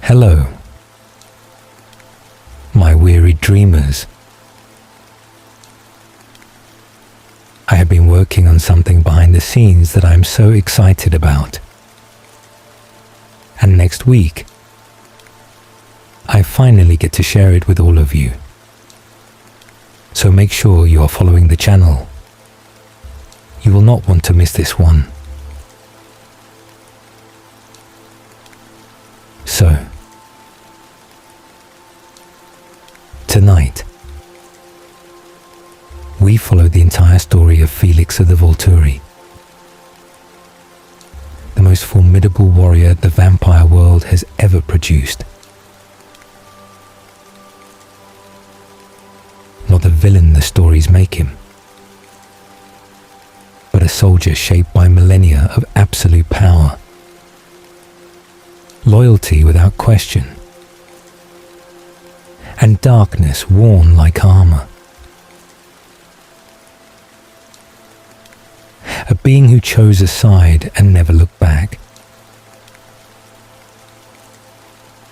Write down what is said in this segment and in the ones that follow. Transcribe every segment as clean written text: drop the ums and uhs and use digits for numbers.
Hello, my weary dreamers. I have been working on something behind the scenes that I am so excited about. And next week, I finally get to share it with all of you. So make sure you are following the channel. You will not want to miss this one. So, tonight, we follow the entire story of Felix of the Volturi, the most formidable warrior the vampire world has ever produced. Not the villain the stories make him, but a soldier shaped by millennia of absolute power, loyalty without question, and darkness worn like armor. A being who chose a side and never looked back,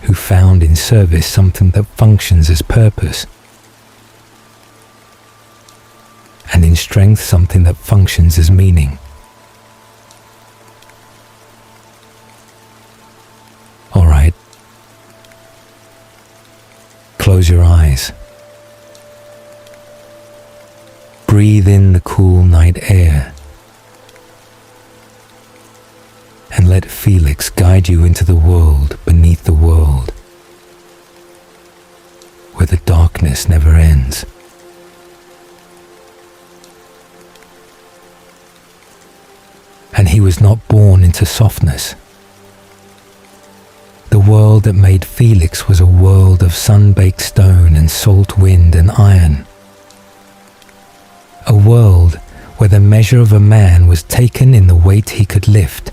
who found in service something that functions as purpose, and in strength something that functions as meaning. All right. Close your eyes. Breathe in the cool night air. And let Felix guide you into the world beneath the world, where the darkness never ends. And he was not born into softness. The world that made Felix was a world of sun-baked stone and salt wind and iron. A world where the measure of a man was taken in the weight he could lift,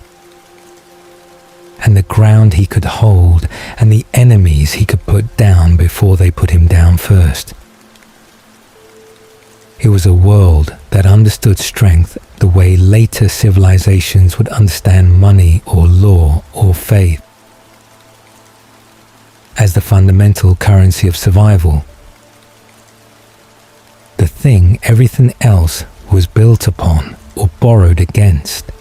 and the ground he could hold, and the enemies he could put down before they put him down first. It was a world that understood strength the way later civilizations would understand money or law or faith, as the fundamental currency of survival, the thing everything else was built upon or borrowed against.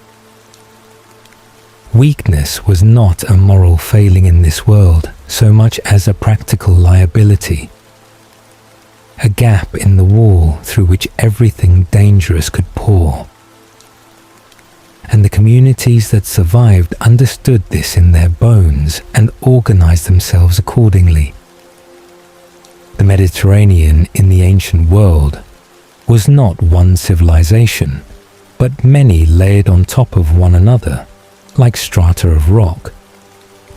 Weakness was not a moral failing in this world so much as a practical liability, a gap in the wall through which everything dangerous could pour. And the communities that survived understood this in their bones and organized themselves accordingly. The Mediterranean in the ancient world was not one civilization, but many layered on top of one another, like strata of rock,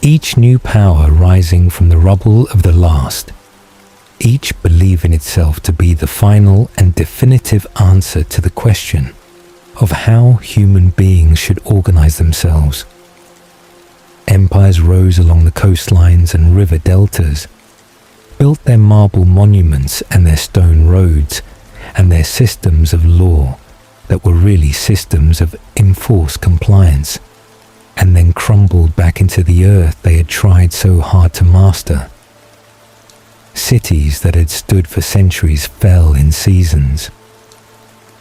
each new power rising from the rubble of the last, each believing itself to be the final and definitive answer to the question of how human beings should organize themselves. Empires rose along the coastlines and river deltas, built their marble monuments and their stone roads, and their systems of law that were really systems of enforced compliance, and then crumbled back into the earth they had tried so hard to master. Cities that had stood for centuries fell in seasons.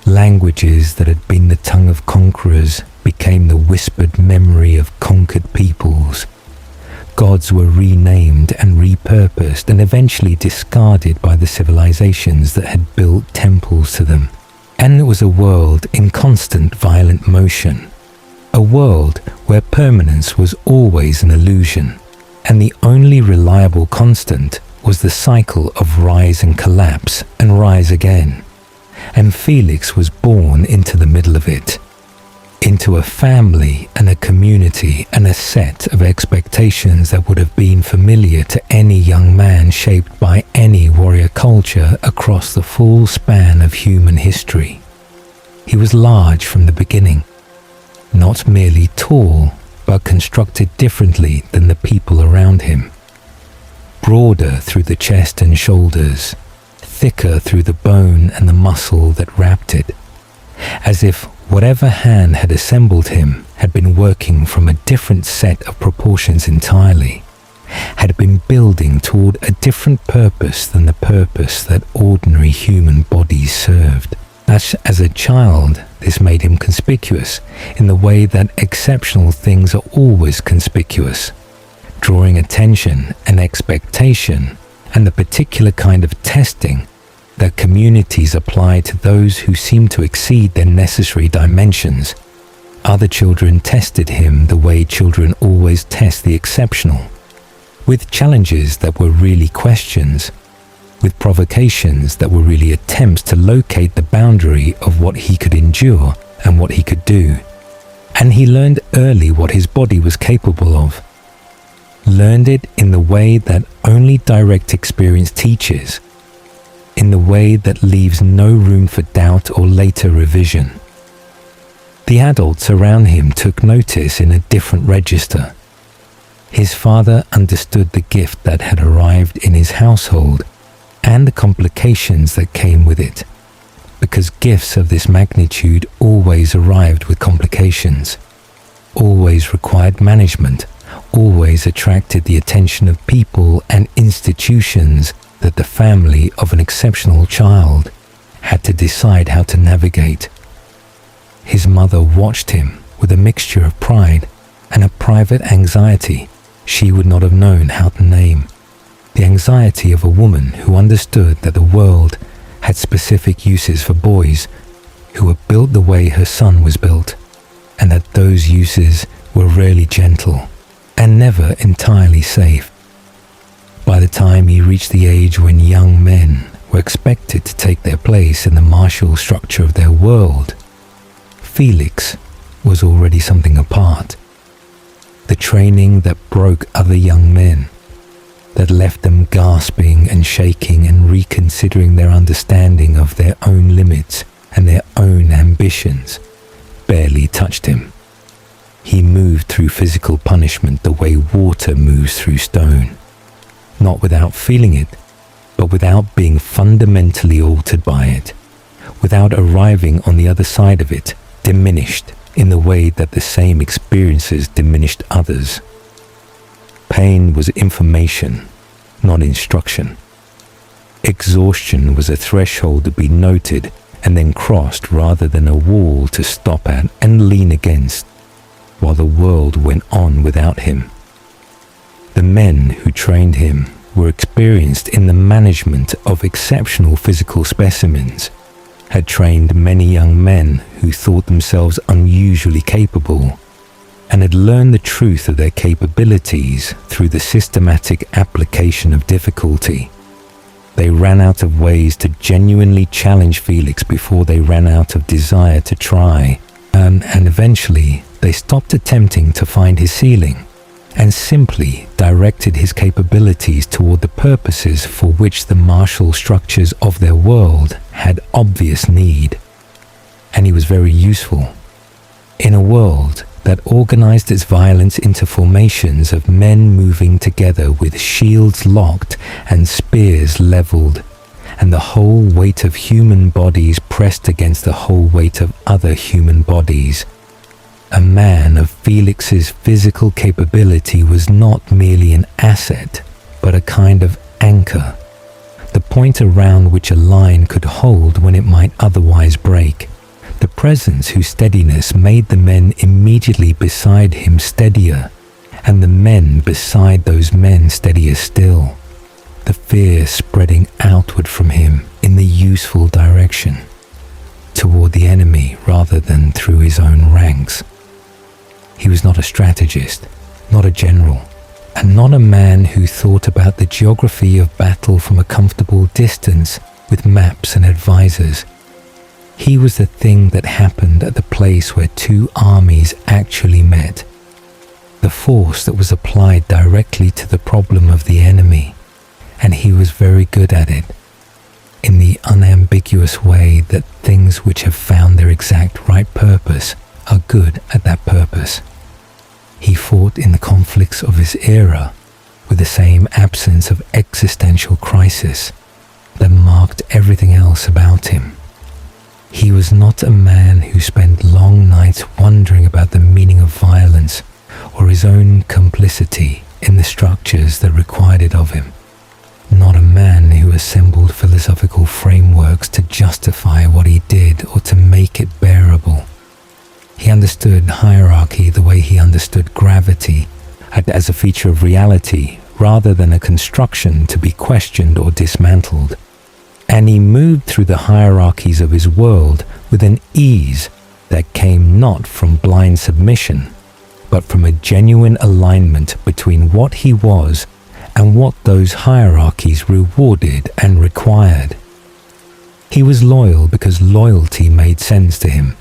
Languages that had been the tongue of conquerors became the whispered memory of conquered peoples. Gods were renamed and repurposed and eventually discarded by the civilizations that had built temples to them. And it was a world in constant violent motion. A world where permanence was always an illusion, and the only reliable constant was the cycle of rise and collapse and rise again. And Felix was born into the middle of it, into a family and a community and a set of expectations that would have been familiar to any young man shaped by any warrior culture across the full span of human history. He was large from the beginning, not merely tall, but constructed differently than the people around him. Broader through the chest and shoulders, thicker through the bone and the muscle that wrapped it, as if whatever hand had assembled him had been working from a different set of proportions entirely. had been building toward a different purpose than the purpose that ordinary human bodies served. As a child, this made him conspicuous in the way that exceptional things are always conspicuous, drawing attention and expectation and the particular kind of testing that communities apply to those who seem to exceed their necessary dimensions. Other children tested him the way children always test the exceptional, with challenges that were really questions, with provocations that were really attempts to locate the boundary of what he could endure and what he could do. And he learned early what his body was capable of. Learned it in the way that only direct experience teaches, in the way that leaves no room for doubt or later revision. The adults around him took notice in a different register. His father understood the gift that had arrived in his household and the complications that came with it, because gifts of this magnitude always arrived with complications, always required management, always attracted the attention of people and institutions that the family of an exceptional child had to decide how to navigate. His mother watched him with a mixture of pride and a private anxiety she would not have known how to name. The anxiety of a woman who understood that the world had specific uses for boys who were built the way her son was built, and that those uses were rarely gentle and never entirely safe. By the time he reached the age when young men were expected to take their place in the martial structure of their world, Felix was already something apart. The training that broke other young men, that left them gasping and shaking and reconsidering their understanding of their own limits and their own ambitions, barely touched him. He moved through physical punishment the way water moves through stone, not without feeling it, but without being fundamentally altered by it, without arriving on the other side of it, diminished in the way that the same experiences diminished others. Pain was information, not instruction. Exhaustion was a threshold to be noted and then crossed rather than a wall to stop at and lean against, while the world went on without him. The men who trained him were experienced in the management of exceptional physical specimens, had trained many young men who thought themselves unusually capable, and had learned the truth of their capabilities through the systematic application of difficulty. They ran out of ways to genuinely challenge Felix before they ran out of desire to try, and eventually they stopped attempting to find his ceiling and simply directed his capabilities toward the purposes for which the martial structures of their world had obvious need. And he was very useful. In a world that organized its violence into formations of men moving together with shields locked and spears leveled, and the whole weight of human bodies pressed against the whole weight of other human bodies, a man of Felix's physical capability was not merely an asset, but a kind of anchor, the point around which a line could hold when it might otherwise break. The presence whose steadiness made the men immediately beside him steadier, and the men beside those men steadier still, the fear spreading outward from him in the useful direction, toward the enemy rather than through his own ranks. He was not a strategist, not a general, and not a man who thought about the geography of battle from a comfortable distance with maps and advisors. He was the thing that happened at the place where two armies actually met, the force that was applied directly to the problem of the enemy, and he was very good at it, in the unambiguous way that things which have found their exact right purpose are good at that purpose. He fought in the conflicts of his era with the same absence of existential crisis that marked everything else about him. He was not a man who spent long nights wondering about the meaning of violence or his own complicity in the structures that required it of him, not a man who assembled philosophical frameworks to justify what he did or to make it bearable. He understood hierarchy the way he understood gravity, as a feature of reality rather than a construction to be questioned or dismantled. And he moved through the hierarchies of his world with an ease that came not from blind submission, but from a genuine alignment between what he was and what those hierarchies rewarded and required. He was loyal because loyalty made sense to him,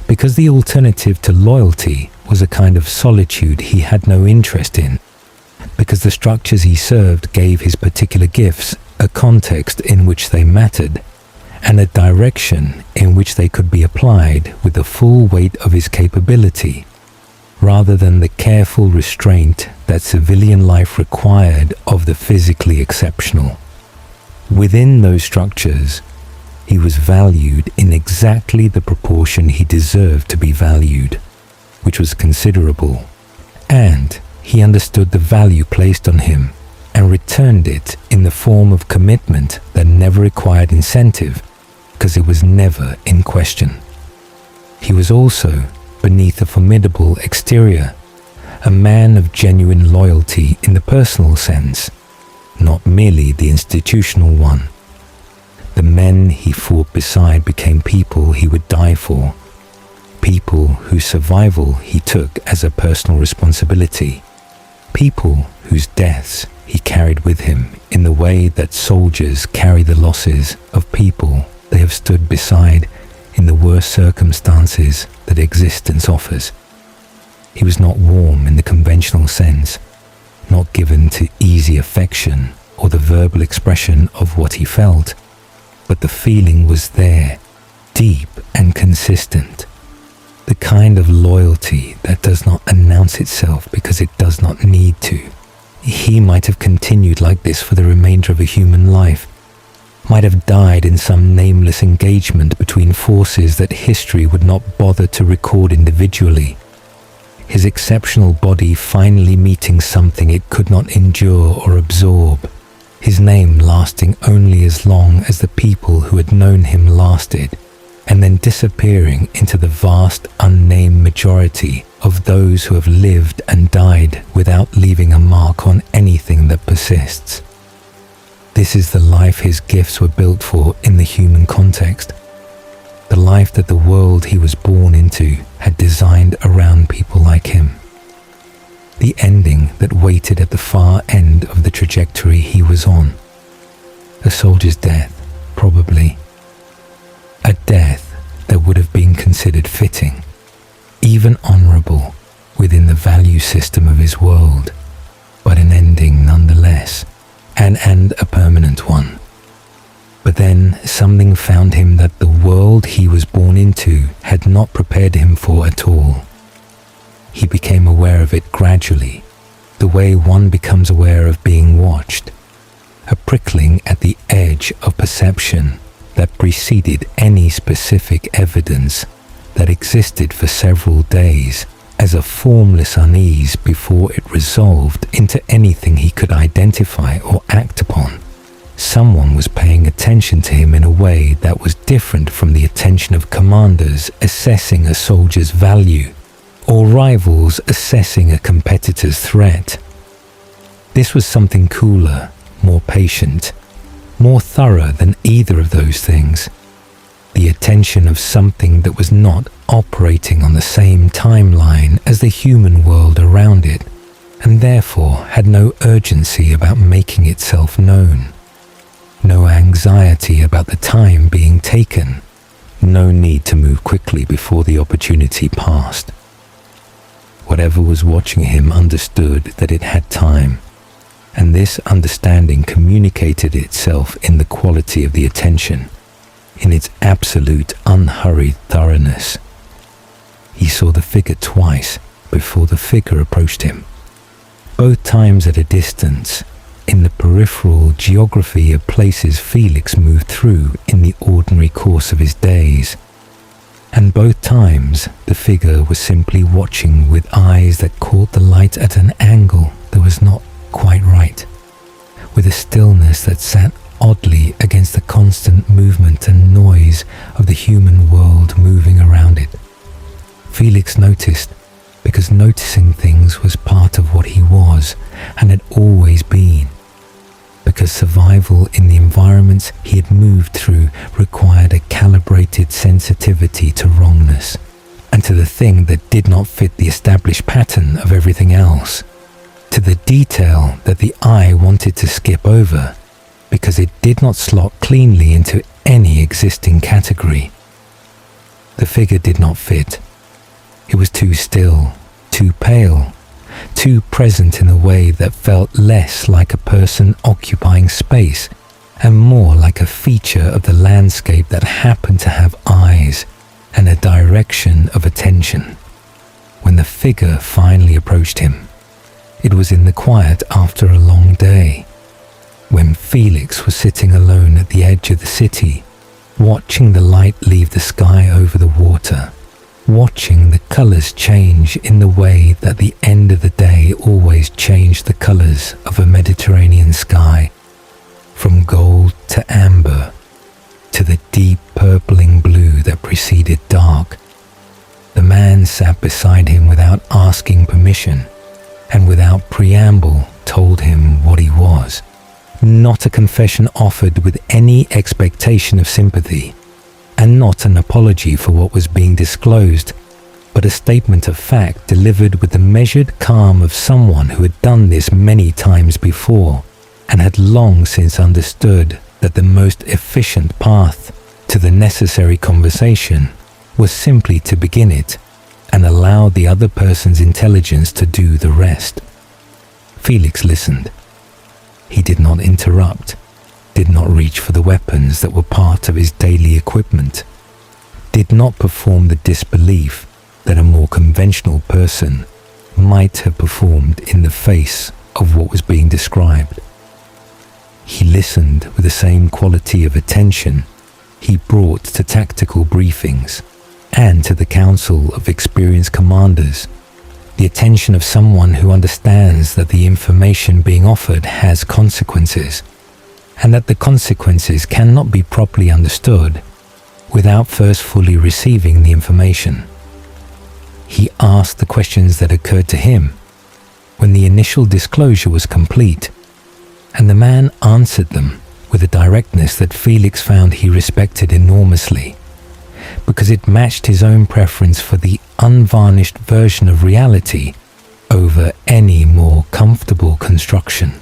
because the alternative to loyalty was a kind of solitude he had no interest in, because the structures he served gave his particular gifts a context in which they mattered, and a direction in which they could be applied with the full weight of his capability, rather than the careful restraint that civilian life required of the physically exceptional. Within those structures, he was valued in exactly the proportion he deserved to be valued, which was considerable, and he understood the value placed on him and returned it in the form of commitment that never required incentive, because it was never in question. He was also, beneath a formidable exterior, a man of genuine loyalty in the personal sense, not merely the institutional one. The men he fought beside became people he would die for, people whose survival he took as a personal responsibility, people whose deaths he carried with him in the way that soldiers carry the losses of people they have stood beside in the worst circumstances that existence offers. He was not warm in the conventional sense, not given to easy affection or the verbal expression of what he felt, but the feeling was there, deep and consistent. The kind of loyalty that does not announce itself because it does not need to. He might have continued like this for the remainder of a human life, might have died in some nameless engagement between forces that history would not bother to record individually, his exceptional body finally meeting something it could not endure or absorb, his name lasting only as long as the people who had known him lasted, and then disappearing into the vast unnamed majority of those who have lived and died without leaving a mark on anything that persists. This is the life his gifts were built for in the human context, the life that the world he was born into had designed around people like him. The ending that waited at the far end of the trajectory he was on. A soldier's death, probably. A death that would have been considered fitting, even honorable, within the value system of his world, but an ending nonetheless, and a permanent one. But then something found him that the world he was born into had not prepared him for at all. He became aware of it gradually, the way one becomes aware of being watched, a prickling at the edge of perception that preceded any specific evidence that existed for several days as a formless unease before it resolved into anything he could identify or act upon. Someone was paying attention to him in a way that was different from the attention of commanders assessing a soldier's value, or rivals assessing a competitor's threat. This was something cooler, more patient, more thorough than either of those things. The attention of something that was not operating on the same timeline as the human world around it, and therefore had no urgency about making itself known. No anxiety about the time being taken. No need to move quickly before the opportunity passed. Whatever was watching him understood that it had time, and this understanding communicated itself in the quality of the attention, in its absolute unhurried thoroughness. He saw the figure twice before the figure approached him, both times at a distance, in the peripheral geography of places Felix moved through in the ordinary course of his days. And both times the figure was simply watching with eyes that caught the light at an angle that was not quite right, with a stillness that sat oddly against the constant movement and noise of the human world moving around it. Felix noticed, because noticing things was part of what he was and had always been, because survival in the environments he had moved through required a calibrated sensitivity to wrongness and to the thing that did not fit the established pattern of everything else, to the detail that the eye wanted to skip over because it did not slot cleanly into any existing category. The figure did not fit. It was too still, too pale, too present in a way that felt less like a person occupying space and more like a feature of the landscape that happened to have eyes and a direction of attention. When the figure finally approached him, it was in the quiet after a long day, when Felix was sitting alone at the edge of the city, watching the light leave the sky over the water, watching the colors change in the way that the end of the day always changed the colors of a Mediterranean sky, from gold to amber, to the deep purpling blue that preceded dark. The man sat beside him without asking permission, and without preamble told him what he was. Not a confession offered with any expectation of sympathy, and not an apology for what was being disclosed, but a statement of fact delivered with the measured calm of someone who had done this many times before, and had long since understood that the most efficient path to the necessary conversation was simply to begin it and allow the other person's intelligence to do the rest. Felix listened. He did not interrupt, did not reach for the weapons that were part of his daily equipment, did not perform the disbelief that a more conventional person might have performed in the face of what was being described. He listened with the same quality of attention he brought to tactical briefings and to the council of experienced commanders, the attention of someone who understands that the information being offered has consequences, and that the consequences cannot be properly understood without first fully receiving the information. He asked the questions that occurred to him when the initial disclosure was complete, and the man answered them with a directness that Felix found he respected enormously, because it matched his own preference for the unvarnished version of reality over any more comfortable construction.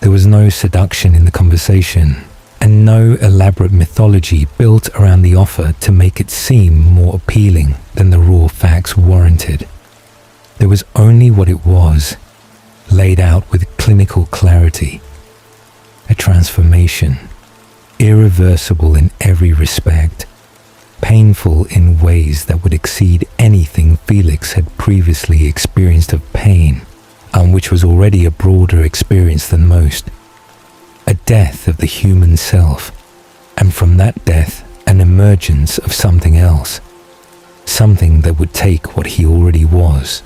There was no seduction in the conversation, and no elaborate mythology built around the offer to make it seem more appealing than the raw facts warranted. There was only what it was, laid out with clinical clarity. A transformation, irreversible in every respect, painful in ways that would exceed anything Felix had previously experienced of pain, and which was already a broader experience than most. A death of the human self, and from that death an emergence of something else, something that would take what he already was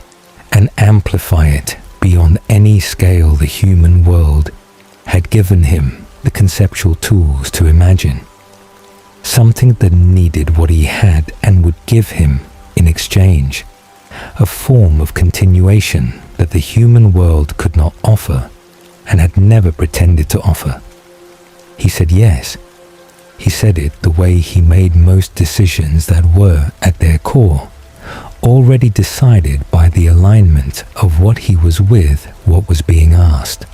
and amplify it beyond any scale the human world had given him the conceptual tools to imagine. Something that needed what he had and would give him in exchange, a form of continuation that the human world could not offer and had never pretended to offer. He said yes. He said it the way he made most decisions that were, at their core, already decided by the alignment of what he was with what was being asked.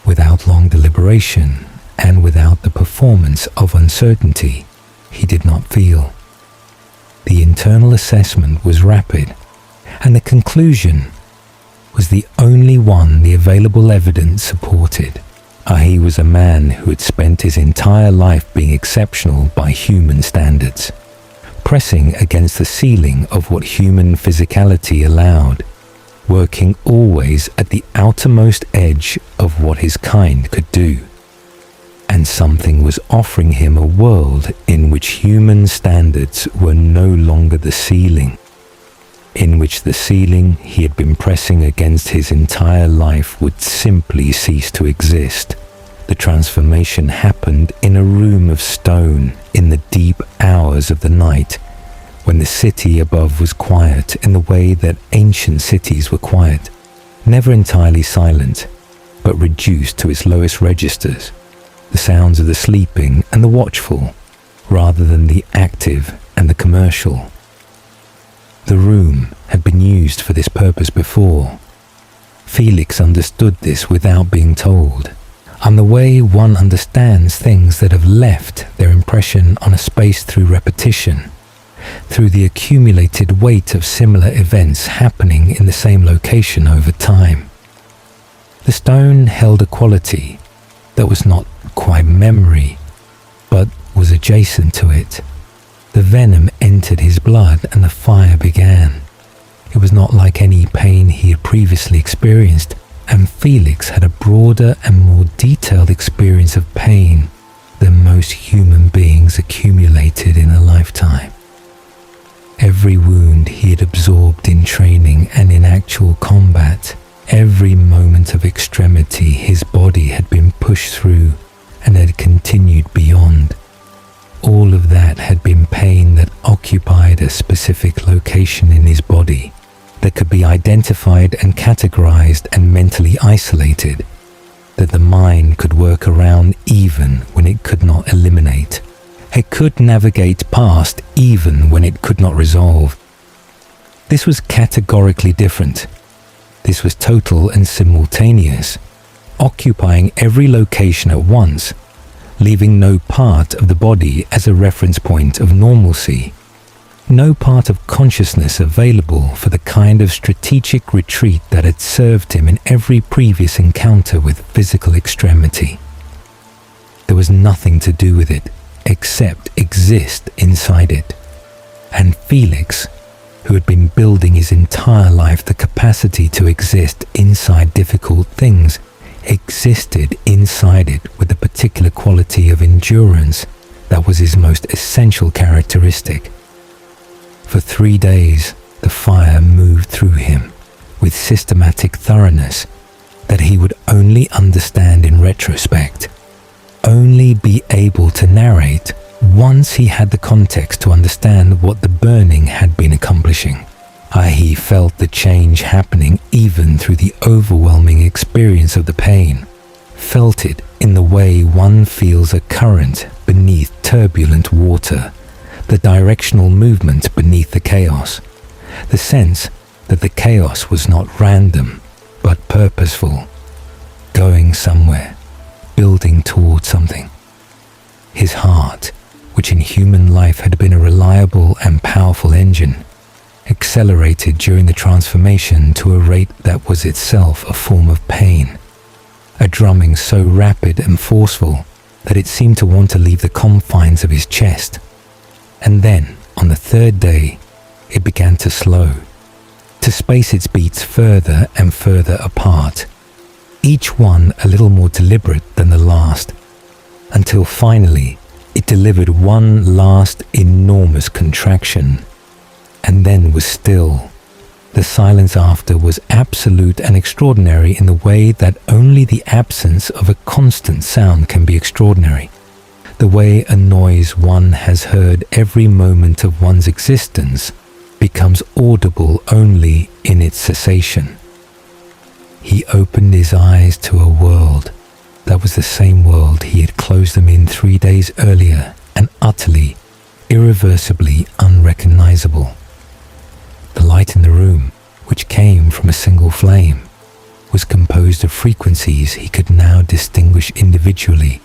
Without long deliberation, and without the performance of uncertainty, he did not feel. The internal assessment was rapid, and the conclusion was the only one the available evidence supported. He was a man who had spent his entire life being exceptional by human standards, pressing against the ceiling of what human physicality allowed, working always at the outermost edge of what his kind could do. And something was offering him a world in which human standards were no longer the ceiling, in which the ceiling he had been pressing against his entire life would simply cease to exist. The transformation happened in a room of stone in the deep hours of the night, when the city above was quiet in the way that ancient cities were quiet, never entirely silent, but reduced to its lowest registers, the sounds of the sleeping and the watchful, rather than the active and the commercial. The room had been used for this purpose before. Felix understood this without being told, and the way one understands things that have left their impression on a space through repetition, through the accumulated weight of similar events happening in the same location over time. The stone held a quality that was not quite memory, but was adjacent to it. The venom entered his blood and the fire began. It was not like any pain he had previously experienced, and Felix had a broader and more detailed experience of pain than most human beings accumulated in a lifetime. Every wound he had absorbed in training and in actual combat, every moment of extremity his body had been pushed through and had continued beyond. All of that had been pain that occupied a specific location in his body, that could be identified and categorized and mentally isolated, that the mind could work around even when it could not eliminate. It could navigate past even when it could not resolve. This was categorically different. This was total and simultaneous, occupying every location at once, leaving no part of the body as a reference point of normalcy, no part of consciousness available for the kind of strategic retreat that had served him in every previous encounter with physical extremity. There was nothing to do with it except exist inside it. And Felix, who had been building his entire life the capacity to exist inside difficult things, existed inside it with a particular quality of endurance that was his most essential characteristic. For 3 days, the fire moved through him with systematic thoroughness that he would only understand in retrospect, only be able to narrate once he had the context to understand what the burning had been accomplishing. He felt the change happening even through the overwhelming experience of the pain, felt it in the way one feels a current beneath turbulent water, the directional movement beneath the chaos, the sense that the chaos was not random but purposeful, going somewhere, building towards something. His heart, which in human life had been a reliable and powerful engine, accelerated during the transformation to a rate that was itself a form of pain, a drumming so rapid and forceful that it seemed to want to leave the confines of his chest. And then, on the 3rd day, it began to slow, to space its beats further and further apart, each one a little more deliberate than the last, until finally it delivered one last enormous contraction, and then was still. The silence after was absolute and extraordinary in the way that only the absence of a constant sound can be extraordinary, the way a noise one has heard every moment of one's existence becomes audible only in its cessation. He opened his eyes to a world that was the same world he had closed them in 3 days earlier, and utterly, irreversibly unrecognizable. The light in the room, which came from a single flame, was composed of frequencies he could now distinguish individually,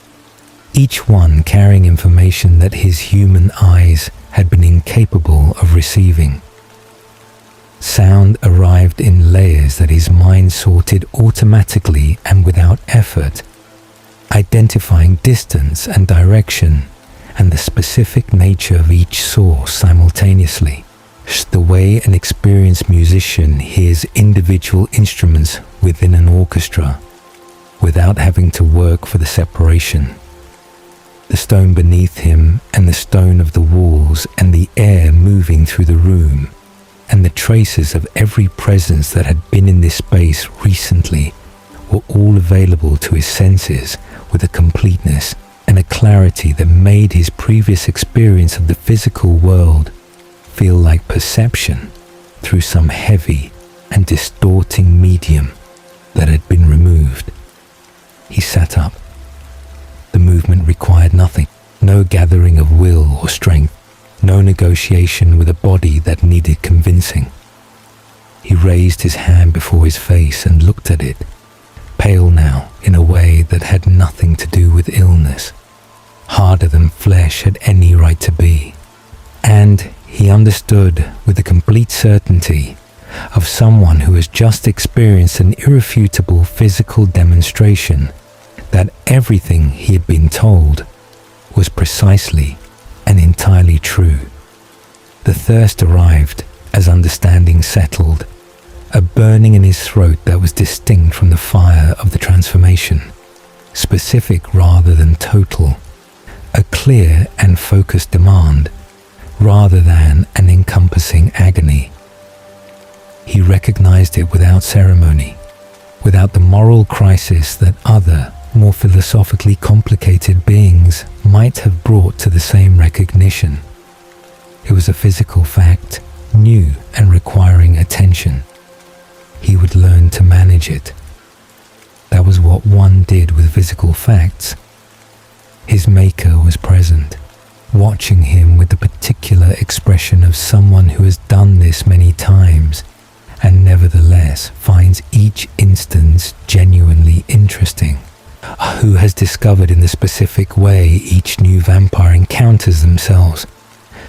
each one carrying information that his human eyes had been incapable of receiving. Sound arrived in layers that his mind sorted automatically and without effort, identifying distance and direction and the specific nature of each source simultaneously, the way an experienced musician hears individual instruments within an orchestra without having to work for the separation. The stone beneath him and the stone of the walls and the air moving through the room and the traces of every presence that had been in this space recently were all available to his senses with a completeness and a clarity that made his previous experience of the physical world feel like perception through some heavy and distorting medium that had been removed. He sat up. The movement required nothing, no gathering of will or strength, no negotiation with a body that needed convincing. He raised his hand before his face and looked at it, pale now in a way that had nothing to do with illness, harder than flesh had any right to be. And he understood with the complete certainty of someone who has just experienced an irrefutable physical demonstration that everything he had been told was precisely and entirely true. The thirst arrived as understanding settled, a burning in his throat that was distinct from the fire of the transformation, specific rather than total, a clear and focused demand rather than an encompassing agony. He recognized it without ceremony, without the moral crisis that other, more philosophically complicated beings might have brought to the same recognition. It was a physical fact, new and requiring attention. He would learn to manage it. That was what one did with physical facts. His maker was present, watching him with the particular expression of someone who has done this many times and nevertheless finds each instance genuinely interesting, who has discovered in the specific way each new vampire encounters themselves,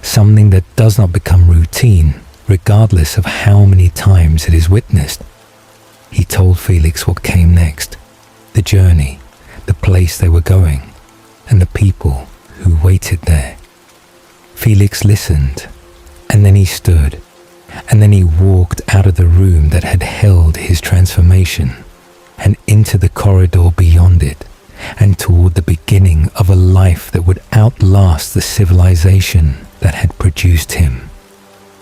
something that does not become routine, regardless of how many times it is witnessed. He told Felix what came next, the journey, the place they were going, and the people who waited there. Felix listened, and then he stood, and then he walked out of the room that had held his transformation, and into the corridor beyond it, and toward the beginning of a life that would outlast the civilization that had produced him,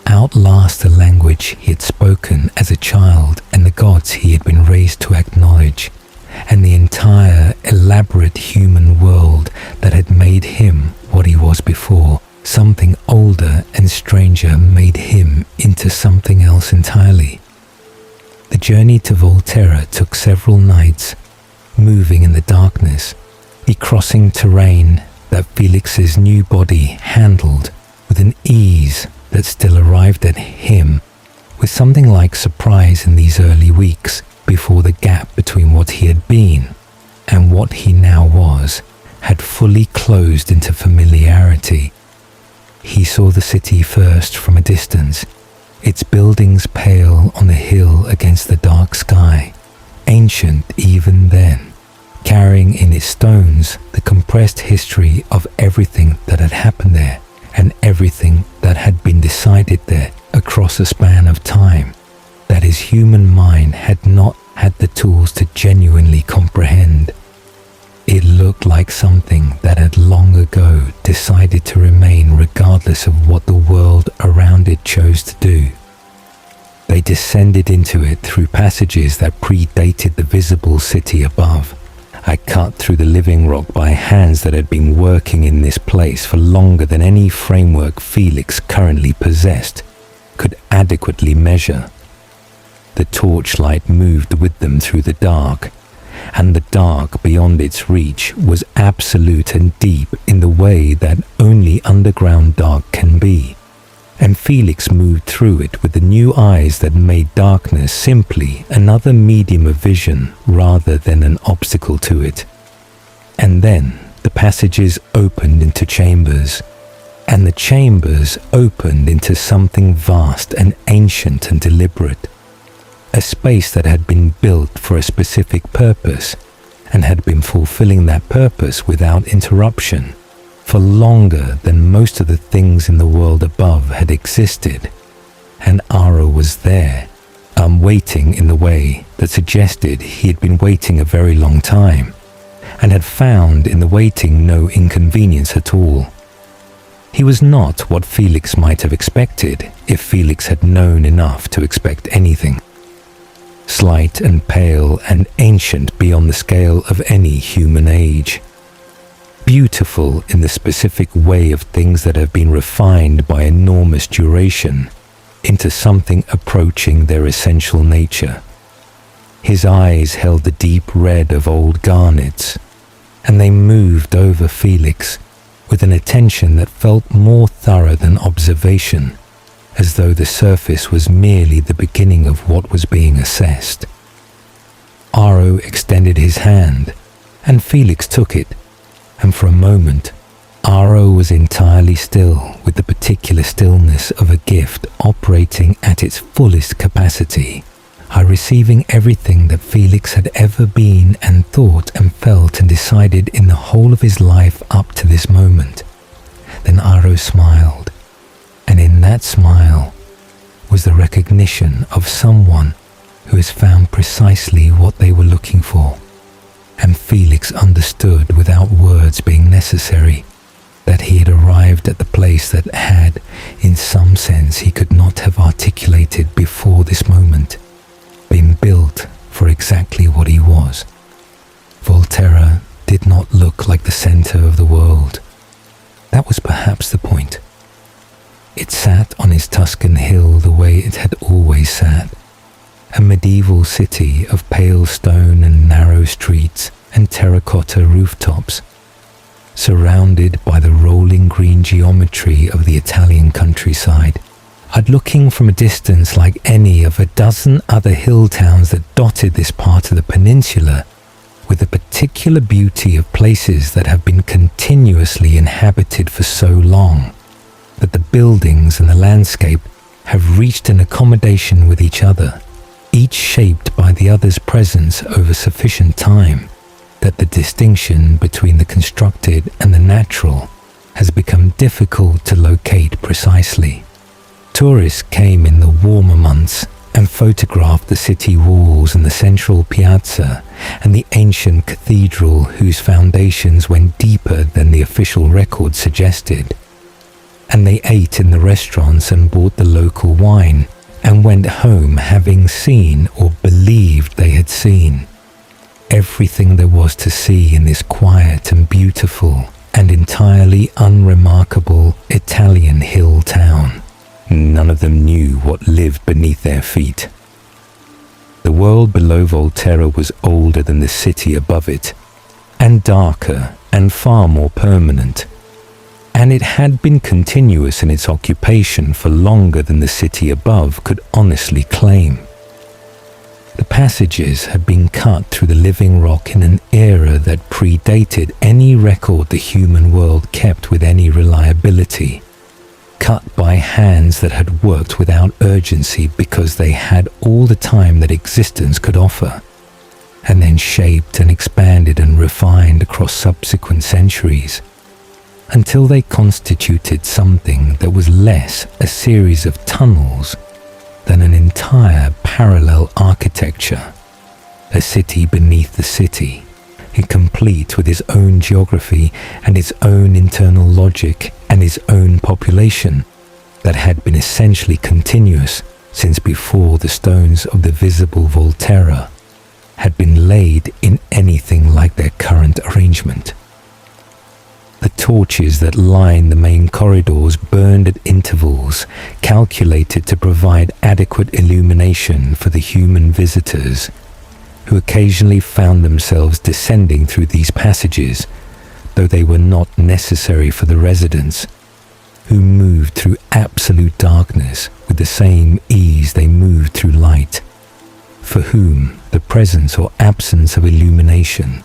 outlast the language he had spoken as a child and the gods he had been raised to acknowledge, and the entire elaborate human world that had made him what he was before. Something older and stranger made him into something else entirely. The journey to Volturi took several nights, moving in the darkness, crossing terrain that Felix's new body handled with an ease that still arrived at him with something like surprise in these early weeks before the gap between what he had been and what he now was had fully closed into familiarity. He saw the city first from a distance, its buildings pale on the hill against the dark sky, ancient even then, carrying in its stones the compressed history of everything that had happened there and everything that had been decided there across a span of time that his human mind had not had the tools to genuinely comprehend. It looked like something that had long ago decided to remain regardless of what the world around it chose to do. They descended into it through passages that predated the visible city above. I cut through the living rock by hands that had been working in this place for longer than any framework Felix currently possessed could adequately measure. The torchlight moved with them through the dark, and the dark beyond its reach was absolute and deep in the way that only underground dark can be, and Felix moved through it with the new eyes that made darkness simply another medium of vision rather than an obstacle to it. And then the passages opened into chambers, and the chambers opened into something vast and ancient and deliberate, a space that had been built for a specific purpose and had been fulfilling that purpose without interruption for longer than most of the things in the world above had existed. And Ara was there, waiting in the way that suggested he had been waiting a very long time and had found in the waiting no inconvenience at all. He was not what Felix might have expected if Felix had known enough to expect anything. Slight and pale and ancient beyond the scale of any human age. Beautiful in the specific way of things that have been refined by enormous duration into something approaching their essential nature. His eyes held the deep red of old garnets, and they moved over Felix with an attention that felt more thorough than observation, as though the surface was merely the beginning of what was being assessed. Aro extended his hand, and Felix took it, and for a moment, Aro was entirely still with the particular stillness of a gift operating at its fullest capacity, receiving everything that Felix had ever been and thought and felt and decided in the whole of his life up to this moment. Then Aro smiled, and in that smile was the recognition of someone who has found precisely what they were looking for. And Felix understood without words being necessary that he had arrived at the place that had, in some sense he could not have articulated before this moment, been built for exactly what he was. Volterra did not look like the center of the world. That was perhaps the point. It sat on his Tuscan hill the way it had always sat, a medieval city of pale stone and narrow streets and terracotta rooftops, surrounded by the rolling green geometry of the Italian countryside, looking from a distance like any of a dozen other hill towns that dotted this part of the peninsula, with the particular beauty of places that have been continuously inhabited for so long that the buildings and the landscape have reached an accommodation with each other, each shaped by the other's presence over sufficient time, that the distinction between the constructed and the natural has become difficult to locate precisely. Tourists came in the warmer months and photographed the city walls and the central piazza and the ancient cathedral whose foundations went deeper than the official record suggested. And they ate in the restaurants and bought the local wine and went home having seen or believed they had seen everything there was to see in this quiet and beautiful and entirely unremarkable Italian hill town. None of them knew what lived beneath their feet. The world below Volterra was older than the city above it, and darker and far more permanent, and it had been continuous in its occupation for longer than the city above could honestly claim. The passages had been cut through the living rock in an era that predated any record the human world kept with any reliability, cut by hands that had worked without urgency because they had all the time that existence could offer, and then shaped and expanded and refined across subsequent centuries, until they constituted something that was less a series of tunnels than an entire parallel architecture, a city beneath the city, complete with its own geography and its own internal logic and its own population that had been essentially continuous since before the stones of the visible Volterra had been laid in anything like their current arrangement. The torches that lined the main corridors burned at intervals calculated to provide adequate illumination for the human visitors who occasionally found themselves descending through these passages, though they were not necessary for the residents, who moved through absolute darkness with the same ease they moved through light, for whom the presence or absence of illumination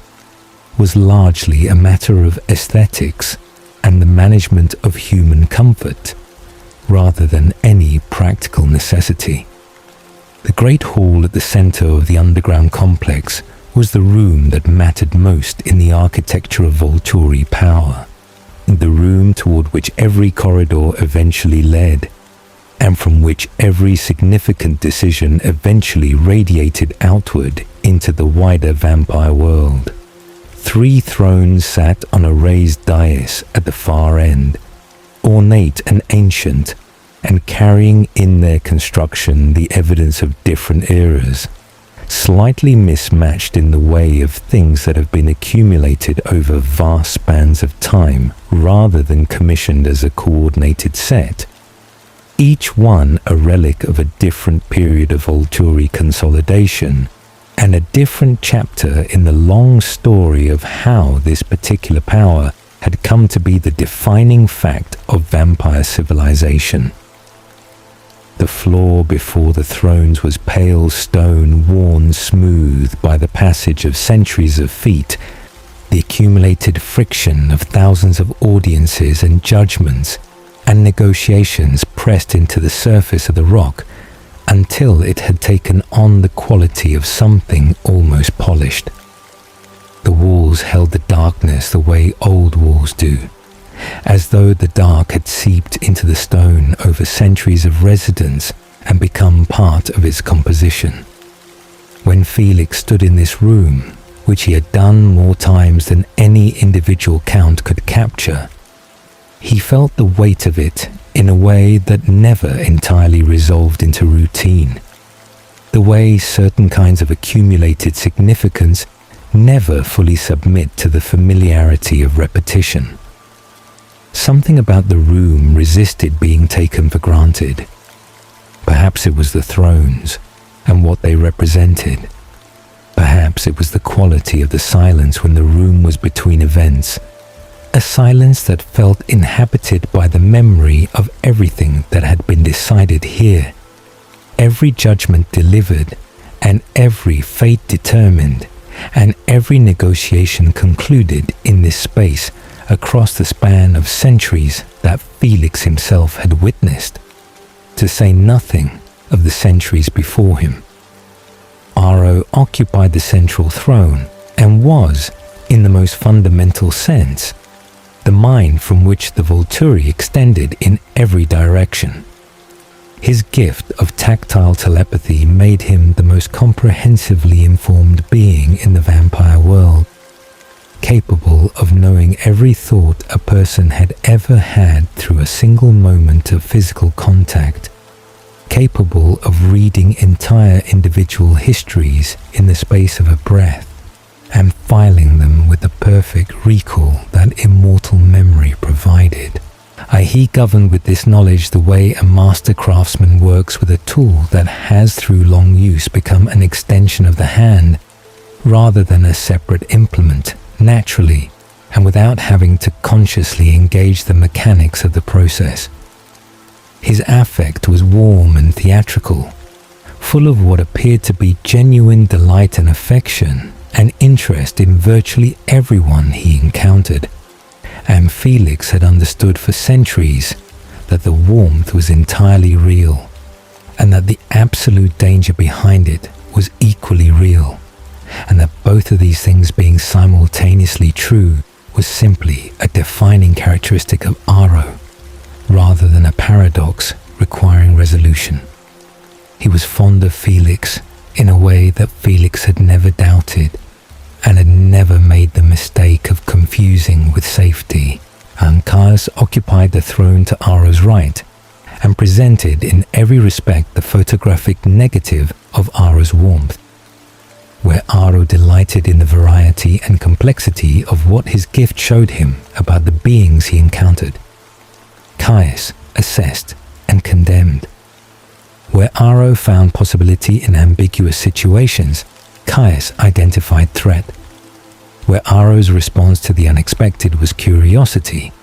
was largely a matter of aesthetics and the management of human comfort, rather than any practical necessity. The great hall at the center of the underground complex was the room that mattered most in the architecture of Volturi power, the room toward which every corridor eventually led, and from which every significant decision eventually radiated outward into the wider vampire world. 3 thrones sat on a raised dais at the far end, ornate and ancient, and carrying in their construction the evidence of different eras, slightly mismatched in the way of things that have been accumulated over vast spans of time rather than commissioned as a coordinated set, each one a relic of a different period of Volturi consolidation and a different chapter in the long story of how this particular power had come to be the defining fact of vampire civilization. The floor before the thrones was pale stone worn smooth by the passage of centuries of feet, the accumulated friction of thousands of audiences and judgments and negotiations pressed into the surface of the rock until it had taken on the quality of something almost polished. The walls held the darkness the way old walls do, as though the dark had seeped into the stone over centuries of residence and become part of its composition. When Felix stood in this room, which he had done more times than any individual count could capture, he felt the weight of it in a way that never entirely resolved into routine, the way certain kinds of accumulated significance never fully submit to the familiarity of repetition. Something about the room resisted being taken for granted. Perhaps it was the thrones and what they represented. Perhaps it was the quality of the silence when the room was between events, a silence that felt inhabited by the memory of everything that had been decided here, every judgment delivered, and every fate determined, and every negotiation concluded in this space across the span of centuries that Felix himself had witnessed, to say nothing of the centuries before him. Aro occupied the central throne and was, in the most fundamental sense, the mind from which the Volturi extended in every direction. His gift of tactile telepathy made him the most comprehensively informed being in the vampire world, capable of knowing every thought a person had ever had through a single moment of physical contact, capable of reading entire individual histories in the space of a breath, and filing them with the perfect recall that immortal memory provided. He governed with this knowledge the way a master craftsman works with a tool that has through long use become an extension of the hand, rather than a separate implement, naturally, and without having to consciously engage the mechanics of the process. His affect was warm and theatrical, full of what appeared to be genuine delight and affection, and interest in virtually everyone he encountered, and Felix had understood for centuries that the warmth was entirely real, and that the absolute danger behind it was equally real, and that both of these things being simultaneously true was simply a defining characteristic of Aro, rather than a paradox requiring resolution. He was fond of Felix in a way that Felix had never doubted, and had never made the mistake of confusing with safety. And Caius occupied the throne to Aro's right, and presented in every respect the photographic negative of Aro's warmth, where Aro delighted in the variety and complexity of what his gift showed him about the beings he encountered. Caius assessed and condemned. Where Aro found possibility in ambiguous situations, Caius identified threat. Where Aro's response to the unexpected was curiosity,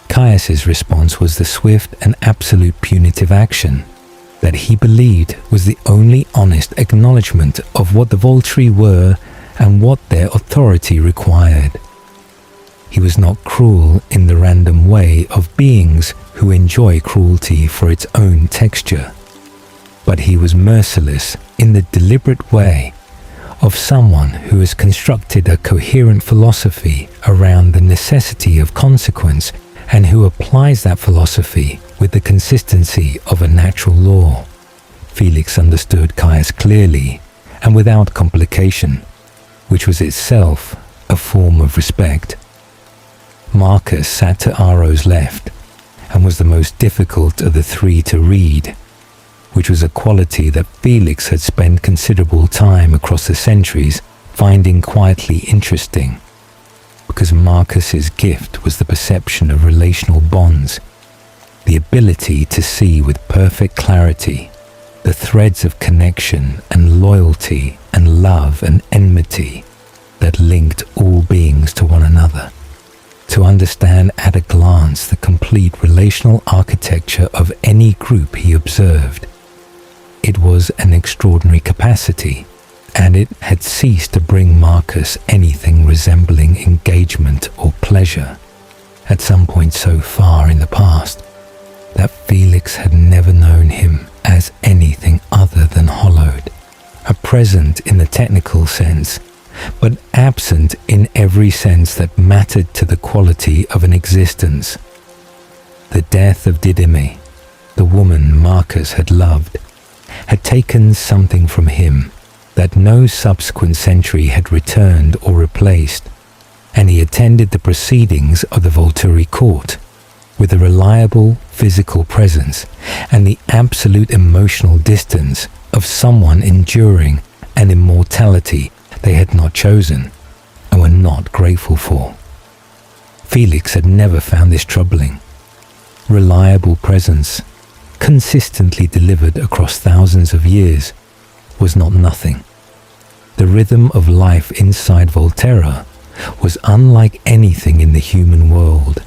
Caius's response was the swift and absolute punitive action that he believed was the only honest acknowledgement of what the Volturi were and what their authority required. He was not cruel in the random way of beings who enjoy cruelty for its own texture, but he was merciless in the deliberate way of someone who has constructed a coherent philosophy around the necessity of consequence and who applies that philosophy with the consistency of a natural law. Felix understood Caius clearly and without complication, which was itself a form of respect. Marcus sat to Aro's left, and was the most difficult of the three to read, which was a quality that Felix had spent considerable time across the centuries finding quietly interesting, because Marcus's gift was the perception of relational bonds, the ability to see with perfect clarity the threads of connection and loyalty and love and enmity that linked all beings to one another, to understand at a glance the complete relational architecture of any group he observed. It was an extraordinary capacity, and it had ceased to bring Marcus anything resembling engagement or pleasure at some point so far in the past that Felix had never known him as anything other than hollowed, a present in the technical sense, but absent in every sense that mattered to the quality of an existence. The death of Didyme, the woman Marcus had loved, had taken something from him that no subsequent century had returned or replaced, and he attended the proceedings of the Volturi court with a reliable physical presence and the absolute emotional distance of someone enduring an immortality they had not chosen and were not grateful for. Felix had never found this troubling. Reliable presence, consistently delivered across thousands of years, was not nothing. The rhythm of life inside Volterra was unlike anything in the human world,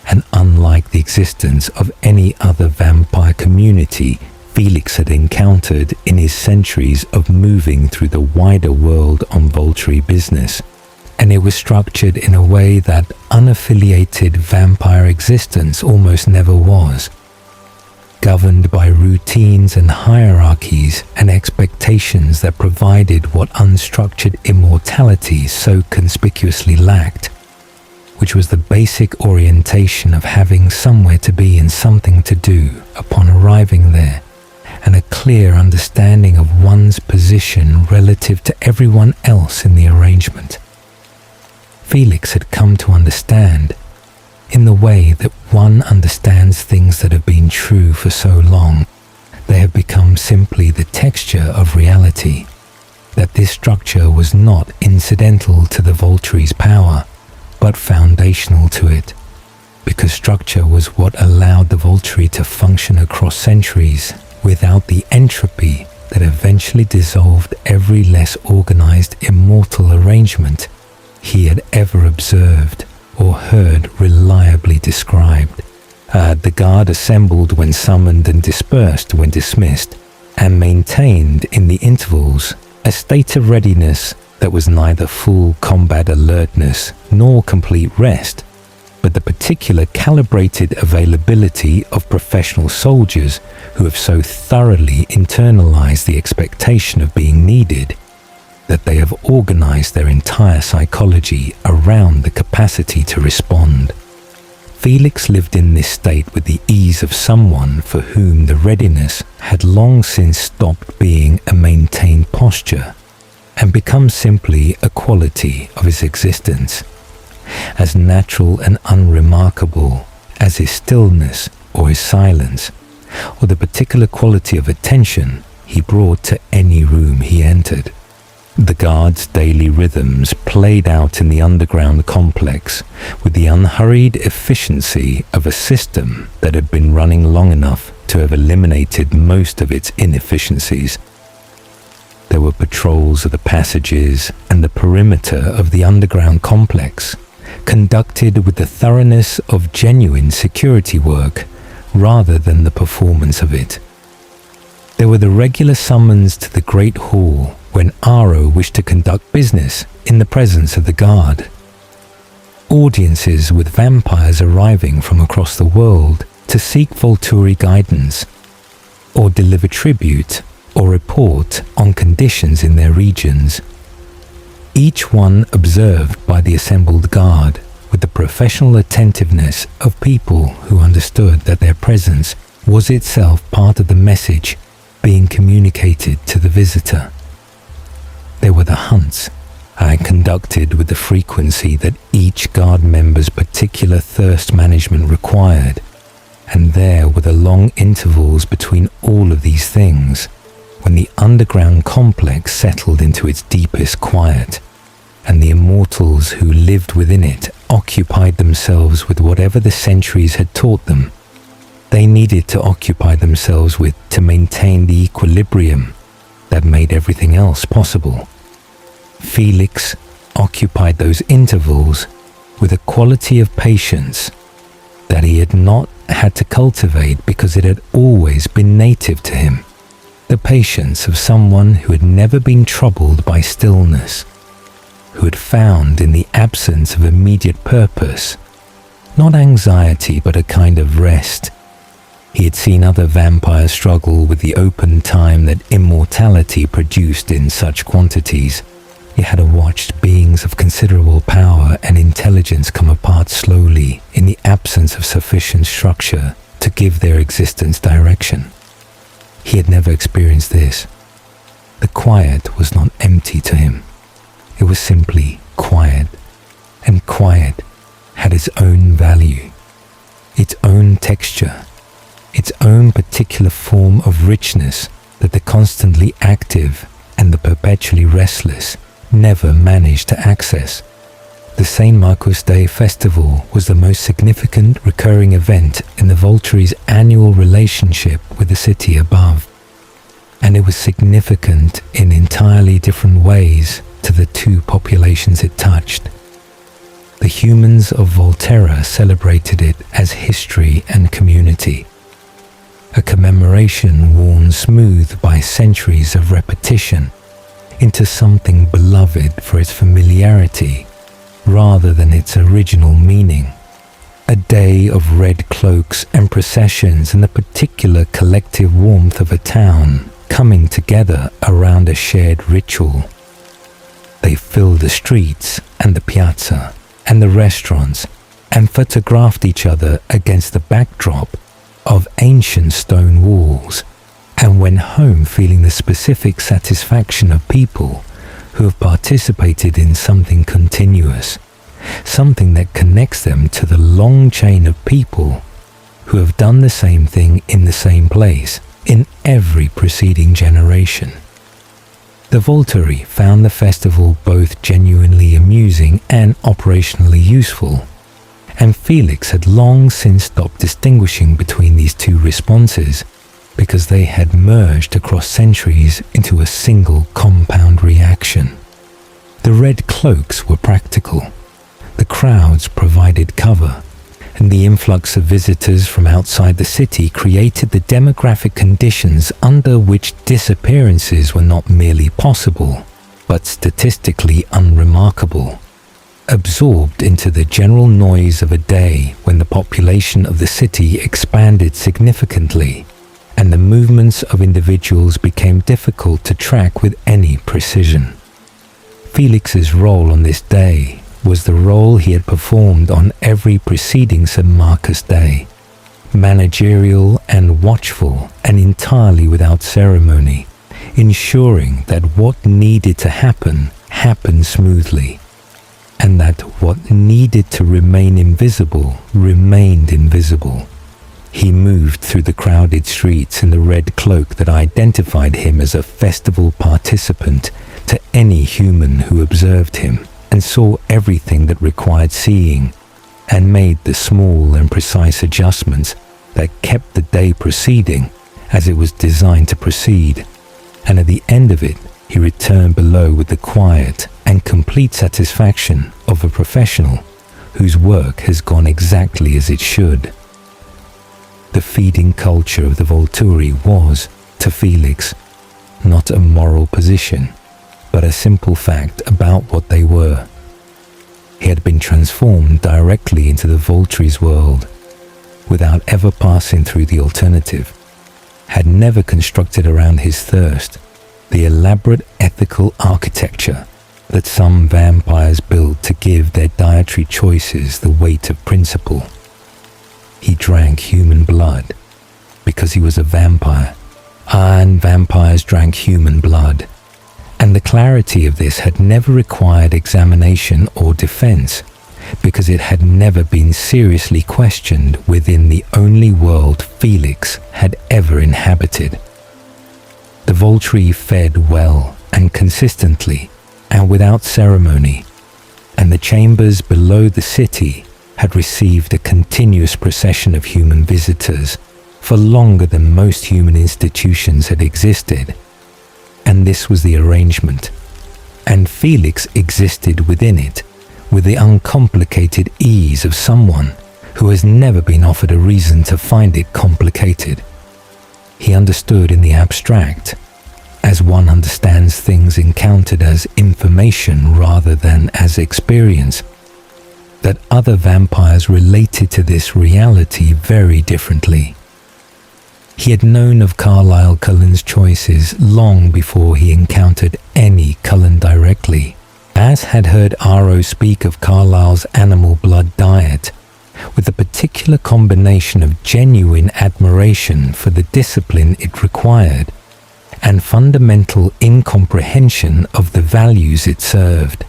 and unlike the existence of any other vampire community Felix had encountered in his centuries of moving through the wider world on Volturi business, and it was structured in a way that unaffiliated vampire existence almost never was, governed by routines and hierarchies and expectations that provided what unstructured immortality so conspicuously lacked, which was the basic orientation of having somewhere to be and something to do upon arriving there, and a clear understanding of one's position relative to everyone else in the arrangement. Felix had come to understand, in the way that one understands things that have been true for so long, they have become simply the texture of reality, that this structure was not incidental to the Volturi's power, but foundational to it, because structure was what allowed the Volturi to function across centuries without the entropy that eventually dissolved every less organized immortal arrangement he had ever observed or heard reliably described. The guard assembled when summoned and dispersed when dismissed, and maintained in the intervals a state of readiness that was neither full combat alertness nor complete rest, but the particular calibrated availability of professional soldiers who have so thoroughly internalized the expectation of being needed that they have organized their entire psychology around the capacity to respond. Felix lived in this state with the ease of someone for whom the readiness had long since stopped being a maintained posture and become simply a quality of his existence, as natural and unremarkable as his stillness or his silence, or the particular quality of attention he brought to any room he entered. The guard's daily rhythms played out in the underground complex with the unhurried efficiency of a system that had been running long enough to have eliminated most of its inefficiencies. There were patrols of the passages and the perimeter of the underground complex, conducted with the thoroughness of genuine security work rather than the performance of it. There were the regular summons to the Great Hall when Aro wished to conduct business in the presence of the guard. Audiences with vampires arriving from across the world to seek Volturi guidance, or deliver tribute or report on conditions in their regions. Each one observed by the assembled guard with the professional attentiveness of people who understood that their presence was itself part of the message being communicated to the visitor. There were the hunts, conducted with the frequency that each guard member's particular thirst management required, And there were the long intervals between all of these things, when the underground complex settled into its deepest quiet, and the immortals who lived within it occupied themselves with whatever the centuries had taught them. They needed to occupy themselves with to maintain the equilibrium that made everything else possible. Felix occupied those intervals with a quality of patience that he had not had to cultivate because it had always been native to him. The patience of someone who had never been troubled by stillness, who had found in the absence of immediate purpose, not anxiety but a kind of rest. He had seen other vampires struggle with the open time that immortality produced in such quantities. He had watched beings of considerable power and intelligence come apart slowly in the absence of sufficient structure to give their existence direction. He had never experienced this. The quiet was not empty to him. It was simply quiet, and quiet had its own value, its own texture, its own particular form of richness that the constantly active and the perpetually restless never managed to access. The St. Marcos Day festival was the most significant recurring event in the Volturi's annual relationship with the city above, and it was significant in entirely different ways to the two populations it touched. The humans of Volterra celebrated it as history and community, a commemoration worn smooth by centuries of repetition into something beloved for its familiarity rather than its original meaning. A day of red cloaks and processions and the particular collective warmth of a town coming together around a shared ritual. They filled the streets and the piazza and the restaurants and photographed each other against the backdrop of ancient stone walls, and went home feeling the specific satisfaction of people who have participated in something continuous, something that connects them to the long chain of people who have done the same thing in the same place in every preceding generation. The Volturi found the festival both genuinely amusing and operationally useful, and Felix had long since stopped distinguishing between these two responses because they had merged across centuries into a single compound reaction. The red cloaks were practical, the crowds provided cover, and the influx of visitors from outside the city created the demographic conditions under which disappearances were not merely possible, but statistically unremarkable. Absorbed into the general noise of a day when the population of the city expanded significantly, and the movements of individuals became difficult to track with any precision. Felix's role on this day was the role he had performed on every preceding St. Marcus Day, managerial and watchful and entirely without ceremony, ensuring that what needed to happen happened smoothly, and that what needed to remain invisible remained invisible. He moved through the crowded streets in the red cloak that identified him as a festival participant to any human who observed him, and saw everything that required seeing, and made the small and precise adjustments that kept the day proceeding as it was designed to proceed. And at the end of it, he returned below with the quiet and complete satisfaction of a professional whose work has gone exactly as it should. The feeding culture of the Volturi was, to Felix, not a moral position, but a simple fact about what they were. He had been transformed directly into the Volturi's world, without ever passing through the alternative, had never constructed around his thirst the elaborate ethical architecture that some vampires build to give their dietary choices the weight of principle. He drank human blood because he was a vampire, and vampires drank human blood, and the clarity of this had never required examination or defense, because it had never been seriously questioned within the only world Felix had ever inhabited. The Volturi fed well and consistently and without ceremony, and the chambers below the city had received a continuous procession of human visitors for longer than most human institutions had existed. And this was the arrangement, and Felix existed within it with the uncomplicated ease of someone who has never been offered a reason to find it complicated. He understood in the abstract, as one understands things encountered as information rather than as experience, that other vampires related to this reality very differently. He had known of Carlisle Cullen's choices long before he encountered any Cullen directly, as had heard Aro speak of Carlisle's animal blood diet, with a particular combination of genuine admiration for the discipline it required and fundamental incomprehension of the values it served.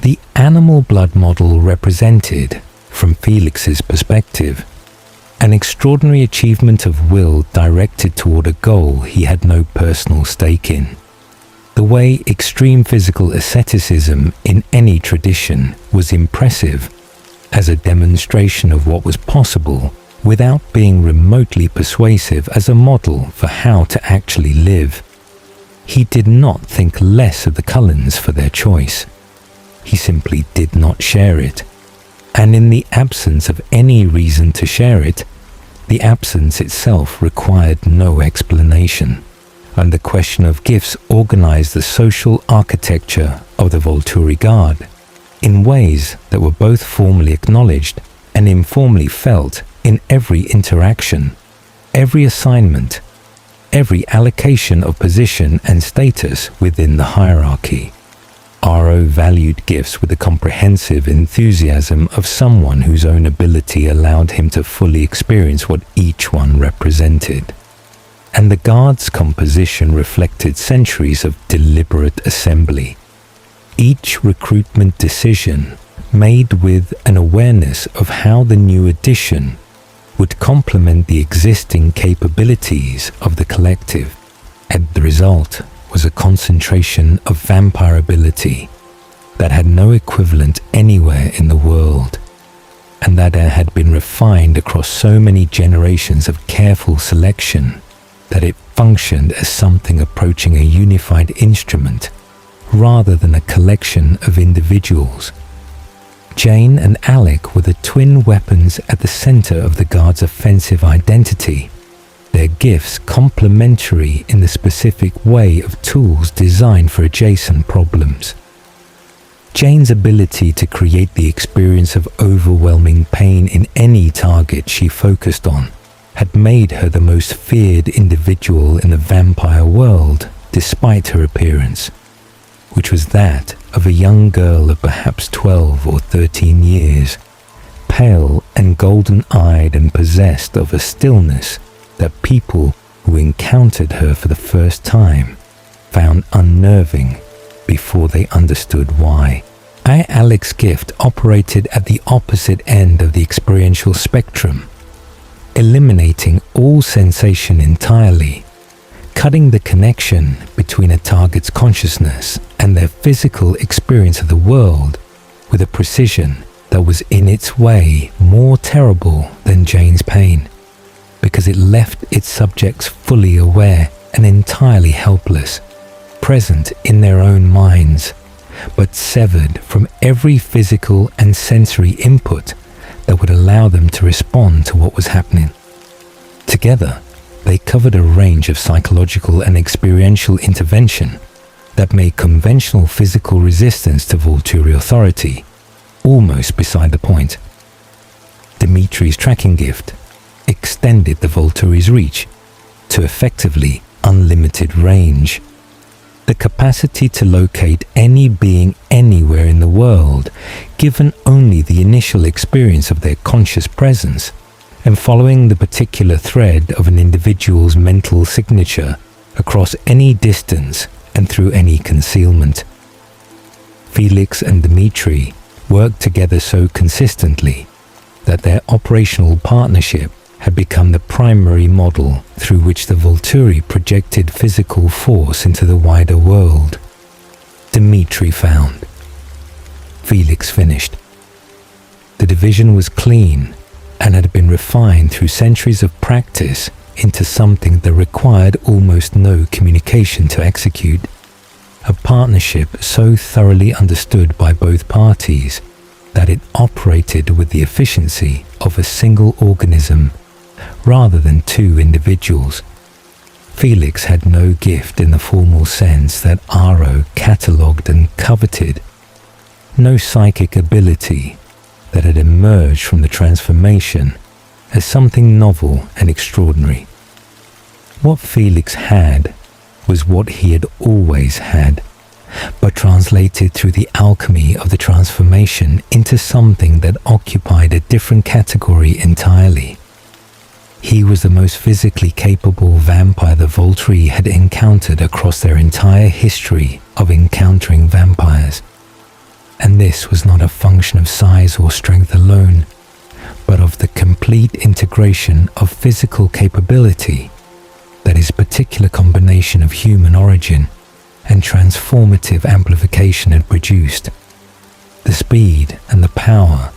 The animal blood model represented, from Felix's perspective, an extraordinary achievement of will directed toward a goal he had no personal stake in. The way extreme physical asceticism in any tradition was impressive as a demonstration of what was possible without being remotely persuasive as a model for how to actually live. He did not think less of the Cullens for their choice. He simply did not share it. And in the absence of any reason to share it, the absence itself required no explanation, and the question of gifts organized the social architecture of the Volturi Guard in ways that were both formally acknowledged and informally felt in every interaction, every assignment, every allocation of position and status within the hierarchy. Aro valued gifts with the comprehensive enthusiasm of someone whose own ability allowed him to fully experience what each one represented. And the Guard's composition reflected centuries of deliberate assembly, each recruitment decision made with an awareness of how the new addition would complement the existing capabilities of the collective, and the result was a concentration of vampire ability that had no equivalent anywhere in the world, and that had been refined across so many generations of careful selection that it functioned as something approaching a unified instrument rather than a collection of individuals. Jane and Alec were the twin weapons at the center of the Guard's offensive identity, their gifts complementary in the specific way of tools designed for adjacent problems. Jane's ability to create the experience of overwhelming pain in any target she focused on had made her the most feared individual in the vampire world, despite her appearance, which was that of a young girl of perhaps 12 or 13 years, pale and golden-eyed and possessed of a stillness that people who encountered her for the first time found unnerving before they understood why. Alec's gift operated at the opposite end of the experiential spectrum, eliminating all sensation entirely, cutting the connection between a target's consciousness and their physical experience of the world with a precision that was in its way more terrible than Jane's pain, because it left its subjects fully aware and entirely helpless, present in their own minds, but severed from every physical and sensory input that would allow them to respond to what was happening. Together, they covered a range of psychological and experiential intervention that made conventional physical resistance to Volturi authority almost beside the point. Dimitri's tracking gift extended the Volturi's reach to effectively unlimited range. The capacity to locate any being anywhere in the world, given only the initial experience of their conscious presence, and following the particular thread of an individual's mental signature across any distance and through any concealment. Felix and Dimitri worked together so consistently that their operational partnership had become the primary model through which the Volturi projected physical force into the wider world. Dimitri found. Felix finished. The division was clean and had been refined through centuries of practice into something that required almost no communication to execute. A partnership so thoroughly understood by both parties that it operated with the efficiency of a single organism rather than two individuals. Felix had no gift in the formal sense that Aro catalogued and coveted, no psychic ability that had emerged from the transformation as something novel and extraordinary. What Felix had was what he had always had, but translated through the alchemy of the transformation into something that occupied a different category entirely. He was the most physically capable vampire the Volturi had encountered across their entire history of encountering vampires. And this was not a function of size or strength alone, but of the complete integration of physical capability that his particular combination of human origin and transformative amplification had produced. The speed and the power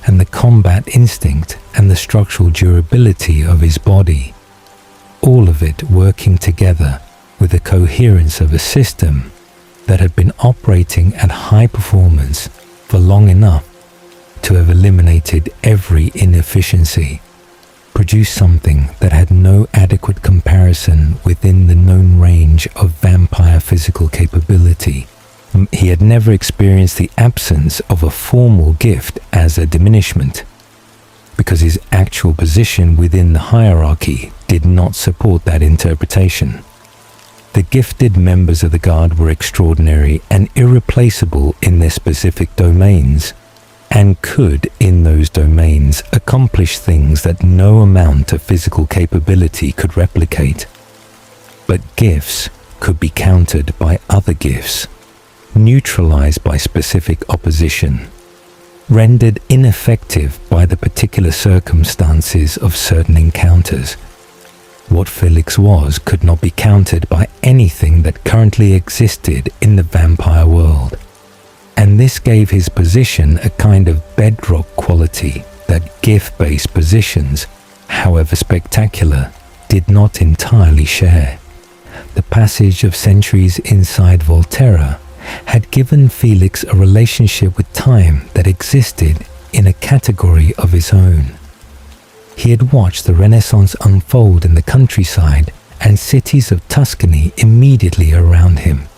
and the combat instinct and the structural durability of his body, all of it working together with the coherence of a system that had been operating at high performance for long enough to have eliminated every inefficiency, produced something that had no adequate comparison within the known range of vampire physical capability. He had never experienced the absence of a formal gift as a diminishment, because his actual position within the hierarchy did not support that interpretation. The gifted members of the Guard were extraordinary and irreplaceable in their specific domains, and could, in those domains, accomplish things that no amount of physical capability could replicate. But gifts could be countered by other gifts, neutralized by specific opposition, rendered ineffective by the particular circumstances of certain encounters. What Felix was could not be countered by anything that currently existed in the vampire world, and this gave his position a kind of bedrock quality that gift-based positions, however spectacular, did not entirely share. The passage of centuries inside Volterra had given Felix a relationship with time that existed in a category of his own. He had watched the Renaissance unfold in the countryside and cities of Tuscany immediately around him,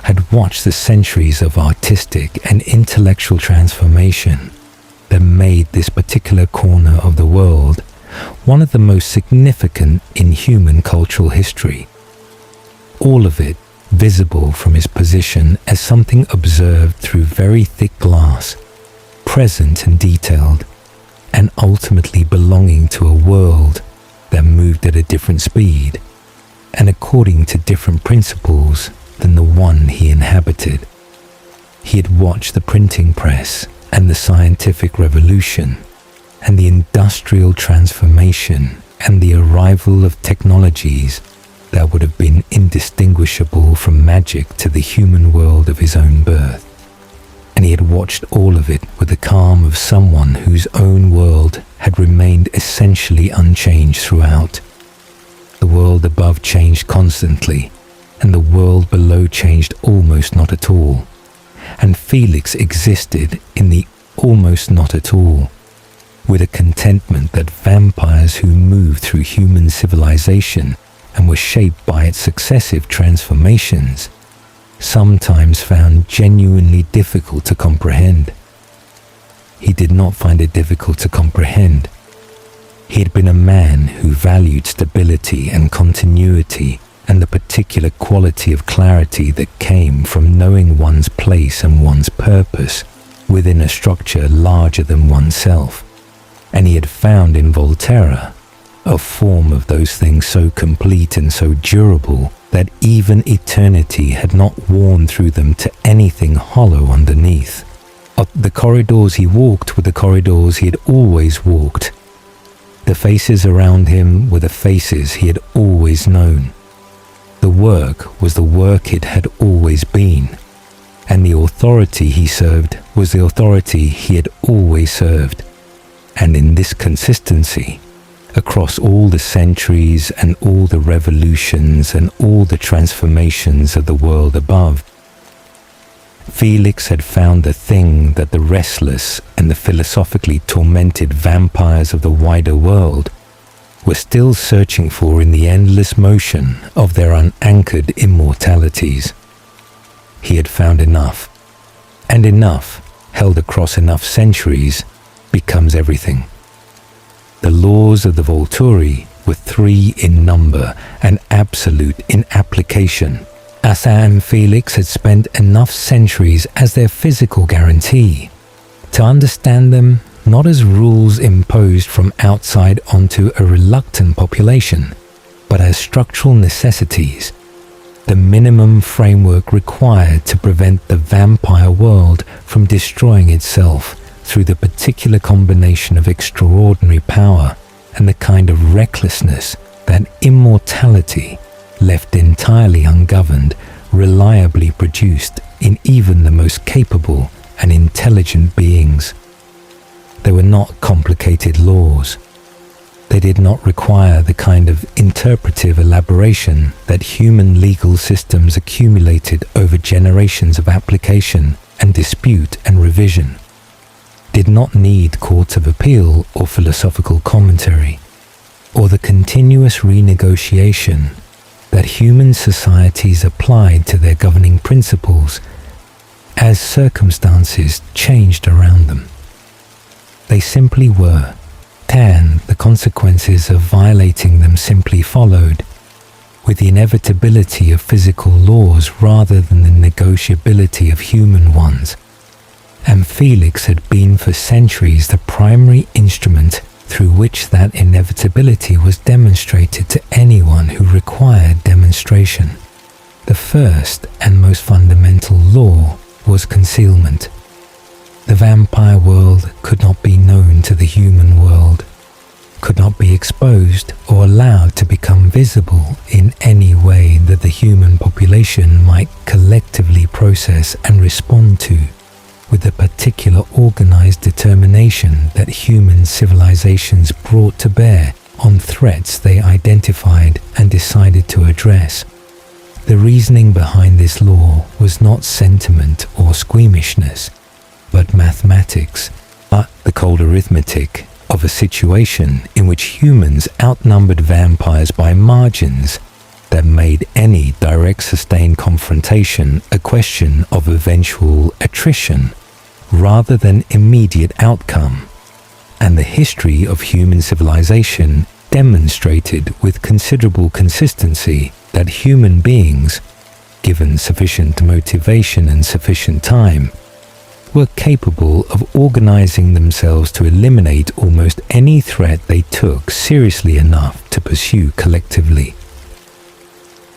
had watched the centuries of artistic and intellectual transformation that made this particular corner of the world one of the most significant in human cultural history. All of it visible from his position as something observed through very thick glass, present and detailed, and ultimately belonging to a world that moved at a different speed and according to different principles than the one he inhabited. He had watched the printing press and the scientific revolution and the industrial transformation and the arrival of technologies that would have been indistinguishable from magic to the human world of his own birth. And he had watched all of it with the calm of someone whose own world had remained essentially unchanged throughout. The world above changed constantly, and the world below changed almost not at all. And Felix existed in the almost not at all, with a contentment that vampires who moved through human civilization and were shaped by its successive transformations sometimes found genuinely difficult to comprehend. He did not find it difficult to comprehend. He had been a man who valued stability and continuity and the particular quality of clarity that came from knowing one's place and one's purpose within a structure larger than oneself. And he had found in Volterra a form of those things so complete and so durable that even eternity had not worn through them to anything hollow underneath. The corridors he walked were the corridors he had always walked. The faces around him were the faces he had always known. The work was the work it had always been, and the authority he served was the authority he had always served. And in this consistency, across all the centuries and all the revolutions and all the transformations of the world above, Felix had found the thing that the restless and the philosophically tormented vampires of the wider world were still searching for in the endless motion of their unanchored immortalities. He had found enough, and enough, held across enough centuries, becomes everything. The laws of the Volturi were 3 in number and absolute in application. Asa and Felix had spent enough centuries as their physical guarantee to understand them not as rules imposed from outside onto a reluctant population, but as structural necessities, the minimum framework required to prevent the vampire world from destroying itself through the particular combination of extraordinary power and the kind of recklessness that immortality, left entirely ungoverned, reliably produced in even the most capable and intelligent beings. They were not complicated laws. They did not require the kind of interpretive elaboration that human legal systems accumulated over generations of application and dispute and revision, did not need courts of appeal or philosophical commentary, or the continuous renegotiation that human societies applied to their governing principles as circumstances changed around them. They simply were, and the consequences of violating them simply followed, with the inevitability of physical laws rather than the negotiability of human ones. And Felix had been for centuries the primary instrument through which that inevitability was demonstrated to anyone who required demonstration. The first and most fundamental law was concealment. The vampire world could not be known to the human world, could not be exposed or allowed to become visible in any way that the human population might collectively process and respond to, with the particular organized determination that human civilizations brought to bear on threats they identified and decided to address. The reasoning behind this law was not sentiment or squeamishness, but mathematics, but the cold arithmetic of a situation in which humans outnumbered vampires by margins that made any direct sustained confrontation a question of eventual attrition rather than immediate outcome. And the history of human civilization demonstrated with considerable consistency that human beings, given sufficient motivation and sufficient time, were capable of organizing themselves to eliminate almost any threat they took seriously enough to pursue collectively.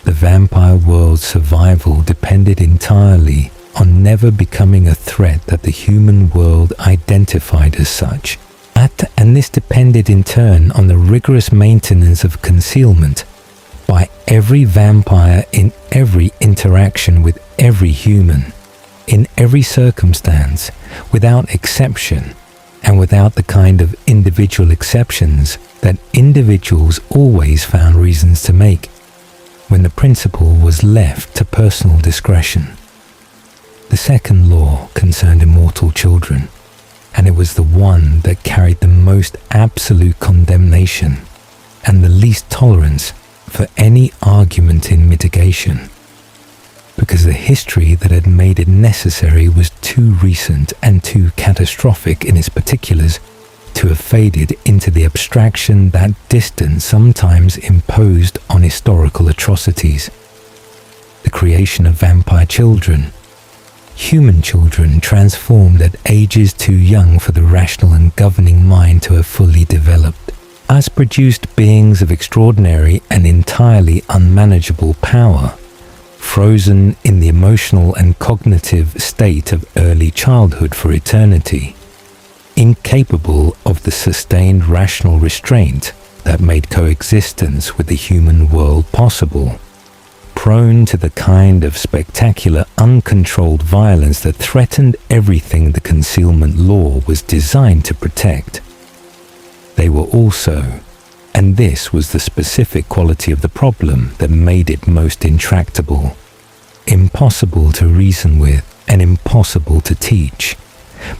The vampire world's survival depended entirely on never becoming a threat that the human world identified as such, and this depended in turn on the rigorous maintenance of concealment by every vampire in every interaction with every human, in every circumstance, without exception, and without the kind of individual exceptions that individuals always found reasons to make, when the principle was left to personal discretion. The second law concerned immortal children, and it was the one that carried the most absolute condemnation and the least tolerance for any argument in mitigation, because the history that had made it necessary was too recent and too catastrophic in its particulars to have faded into the abstraction that distance sometimes imposed on historical atrocities. The creation of vampire children, human children transformed at ages too young for the rational and governing mind to have fully developed, as produced beings of extraordinary and entirely unmanageable power, frozen in the emotional and cognitive state of early childhood for eternity, incapable of the sustained rational restraint that made coexistence with the human world possible, prone to the kind of spectacular, uncontrolled violence that threatened everything the concealment law was designed to protect. They were also, and this was the specific quality of the problem that made it most intractable, impossible to reason with and impossible to teach,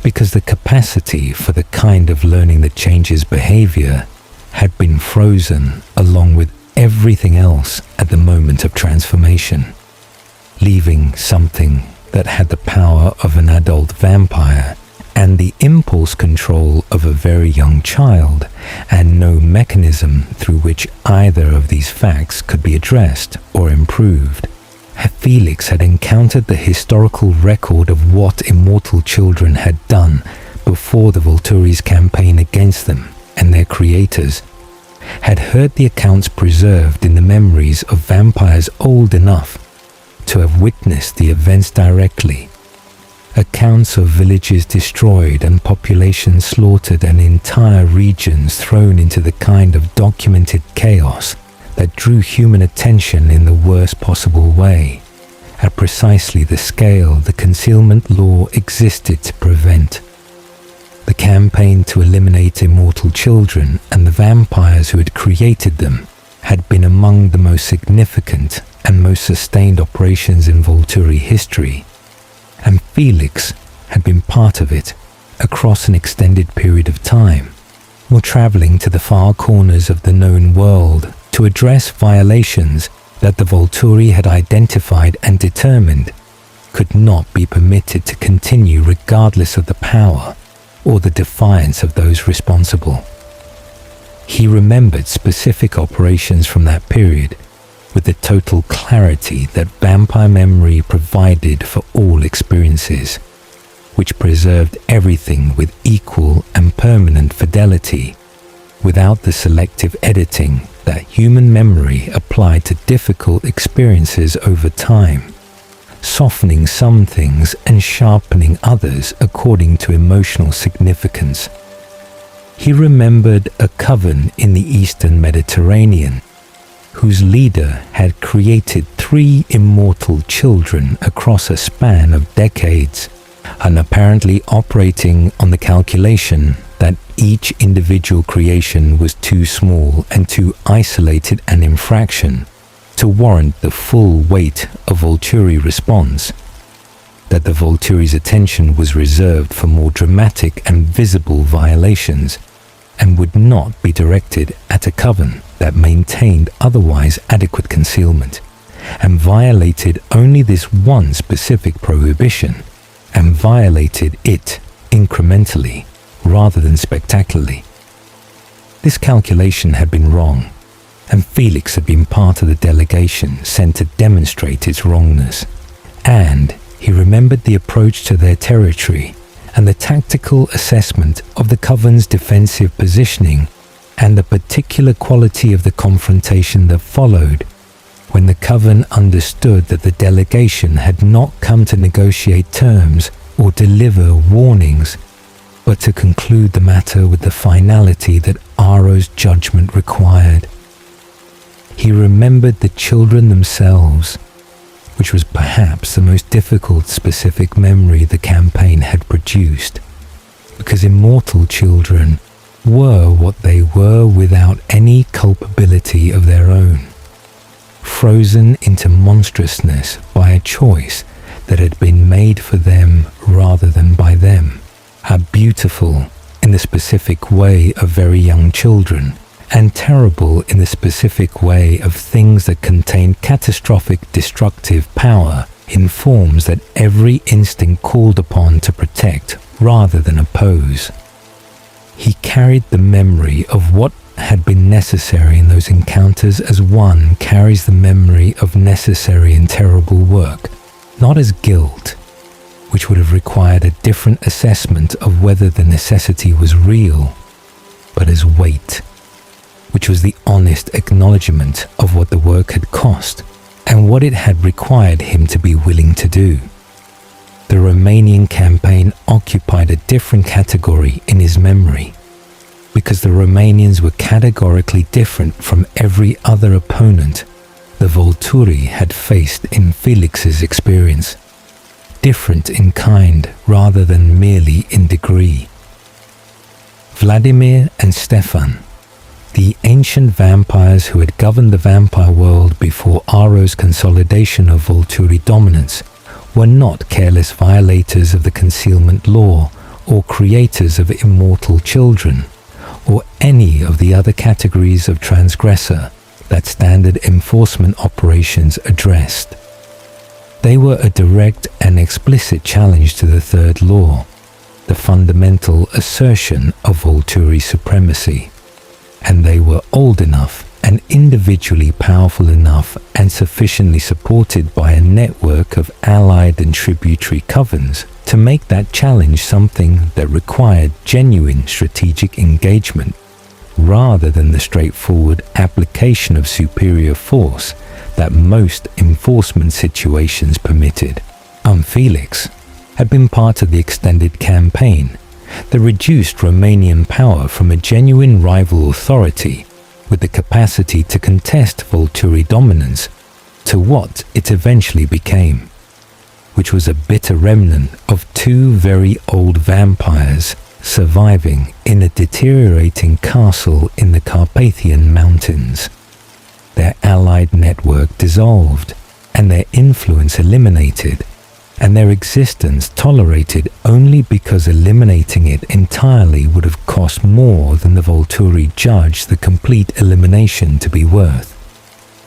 because the capacity for the kind of learning that changes behavior had been frozen along with everything else at the moment of transformation, leaving something that had the power of an adult vampire and the impulse control of a very young child, and no mechanism through which either of these facts could be addressed or improved. Felix had encountered the historical record of what immortal children had done before the Volturi's campaign against them and their creators, had heard the accounts preserved in the memories of vampires old enough to have witnessed the events directly. Accounts of villages destroyed and populations slaughtered and entire regions thrown into the kind of documented chaos that drew human attention in the worst possible way, at precisely the scale the concealment law existed to prevent. The campaign to eliminate immortal children and the vampires who had created them had been among the most significant and most sustained operations in Volturi history, and Felix had been part of it across an extended period of time, while traveling to the far corners of the known world to address violations that the Volturi had identified and determined could not be permitted to continue regardless of the power or the defiance of those responsible. He remembered specific operations from that period with the total clarity that vampire memory provided for all experiences, which preserved everything with equal and permanent fidelity, without the selective editing that human memory applied to difficult experiences over time, softening some things and sharpening others according to emotional significance. He remembered a coven in the Eastern Mediterranean, whose leader had created 3 immortal children across a span of decades, and apparently operating on the calculation that each individual creation was too small and too isolated an infraction to warrant the full weight of Volturi response, that the Volturi's attention was reserved for more dramatic and visible violations, and would not be directed at a coven that maintained otherwise adequate concealment, and violated only this one specific prohibition, and violated it incrementally rather than spectacularly. This calculation had been wrong, and Felix had been part of the delegation sent to demonstrate its wrongness, and he remembered the approach to their territory and the tactical assessment of the coven's defensive positioning and the particular quality of the confrontation that followed when the coven understood that the delegation had not come to negotiate terms or deliver warnings, but to conclude the matter with the finality that Aro's judgment required. He remembered the children themselves, which was perhaps the most difficult specific memory the campaign had produced, because immortal children were what they were without any culpability of their own, frozen into monstrousness by a choice that had been made for them rather than by them, are beautiful in the specific way of very young children, and terrible in the specific way of things that contain catastrophic destructive power in forms that every instinct called upon to protect rather than oppose. He carried the memory of what had been necessary in those encounters as one carries the memory of necessary and terrible work, not as guilt, which would have required a different assessment of whether the necessity was real, but as weight, which was the honest acknowledgement of what the work had cost, and what it had required him to be willing to do. The Romanian campaign occupied a different category in his memory, because the Romanians were categorically different from every other opponent the Volturi had faced in Felix's experience, different in kind rather than merely in degree. Vladimir and Stefan, the ancient vampires who had governed the vampire world before Aro's consolidation of Volturi dominance, were not careless violators of the concealment law or creators of immortal children, or any of the other categories of transgressor that standard enforcement operations addressed. They were a direct and explicit challenge to the third law, the fundamental assertion of Volturi supremacy, and they were old enough and individually powerful enough and sufficiently supported by a network of allied and tributary covens to make that challenge something that required genuine strategic engagement rather than the straightforward application of superior force that most enforcement situations permitted. Felix had been part of the extended campaign that reduced Romanian power from a genuine rival authority with the capacity to contest Volturi dominance to what it eventually became, which was a bitter remnant of two very old vampires surviving in a deteriorating castle in the Carpathian Mountains. Their allied network dissolved, and their influence eliminated, and their existence tolerated only because eliminating it entirely would have cost more than the Volturi judged the complete elimination to be worth,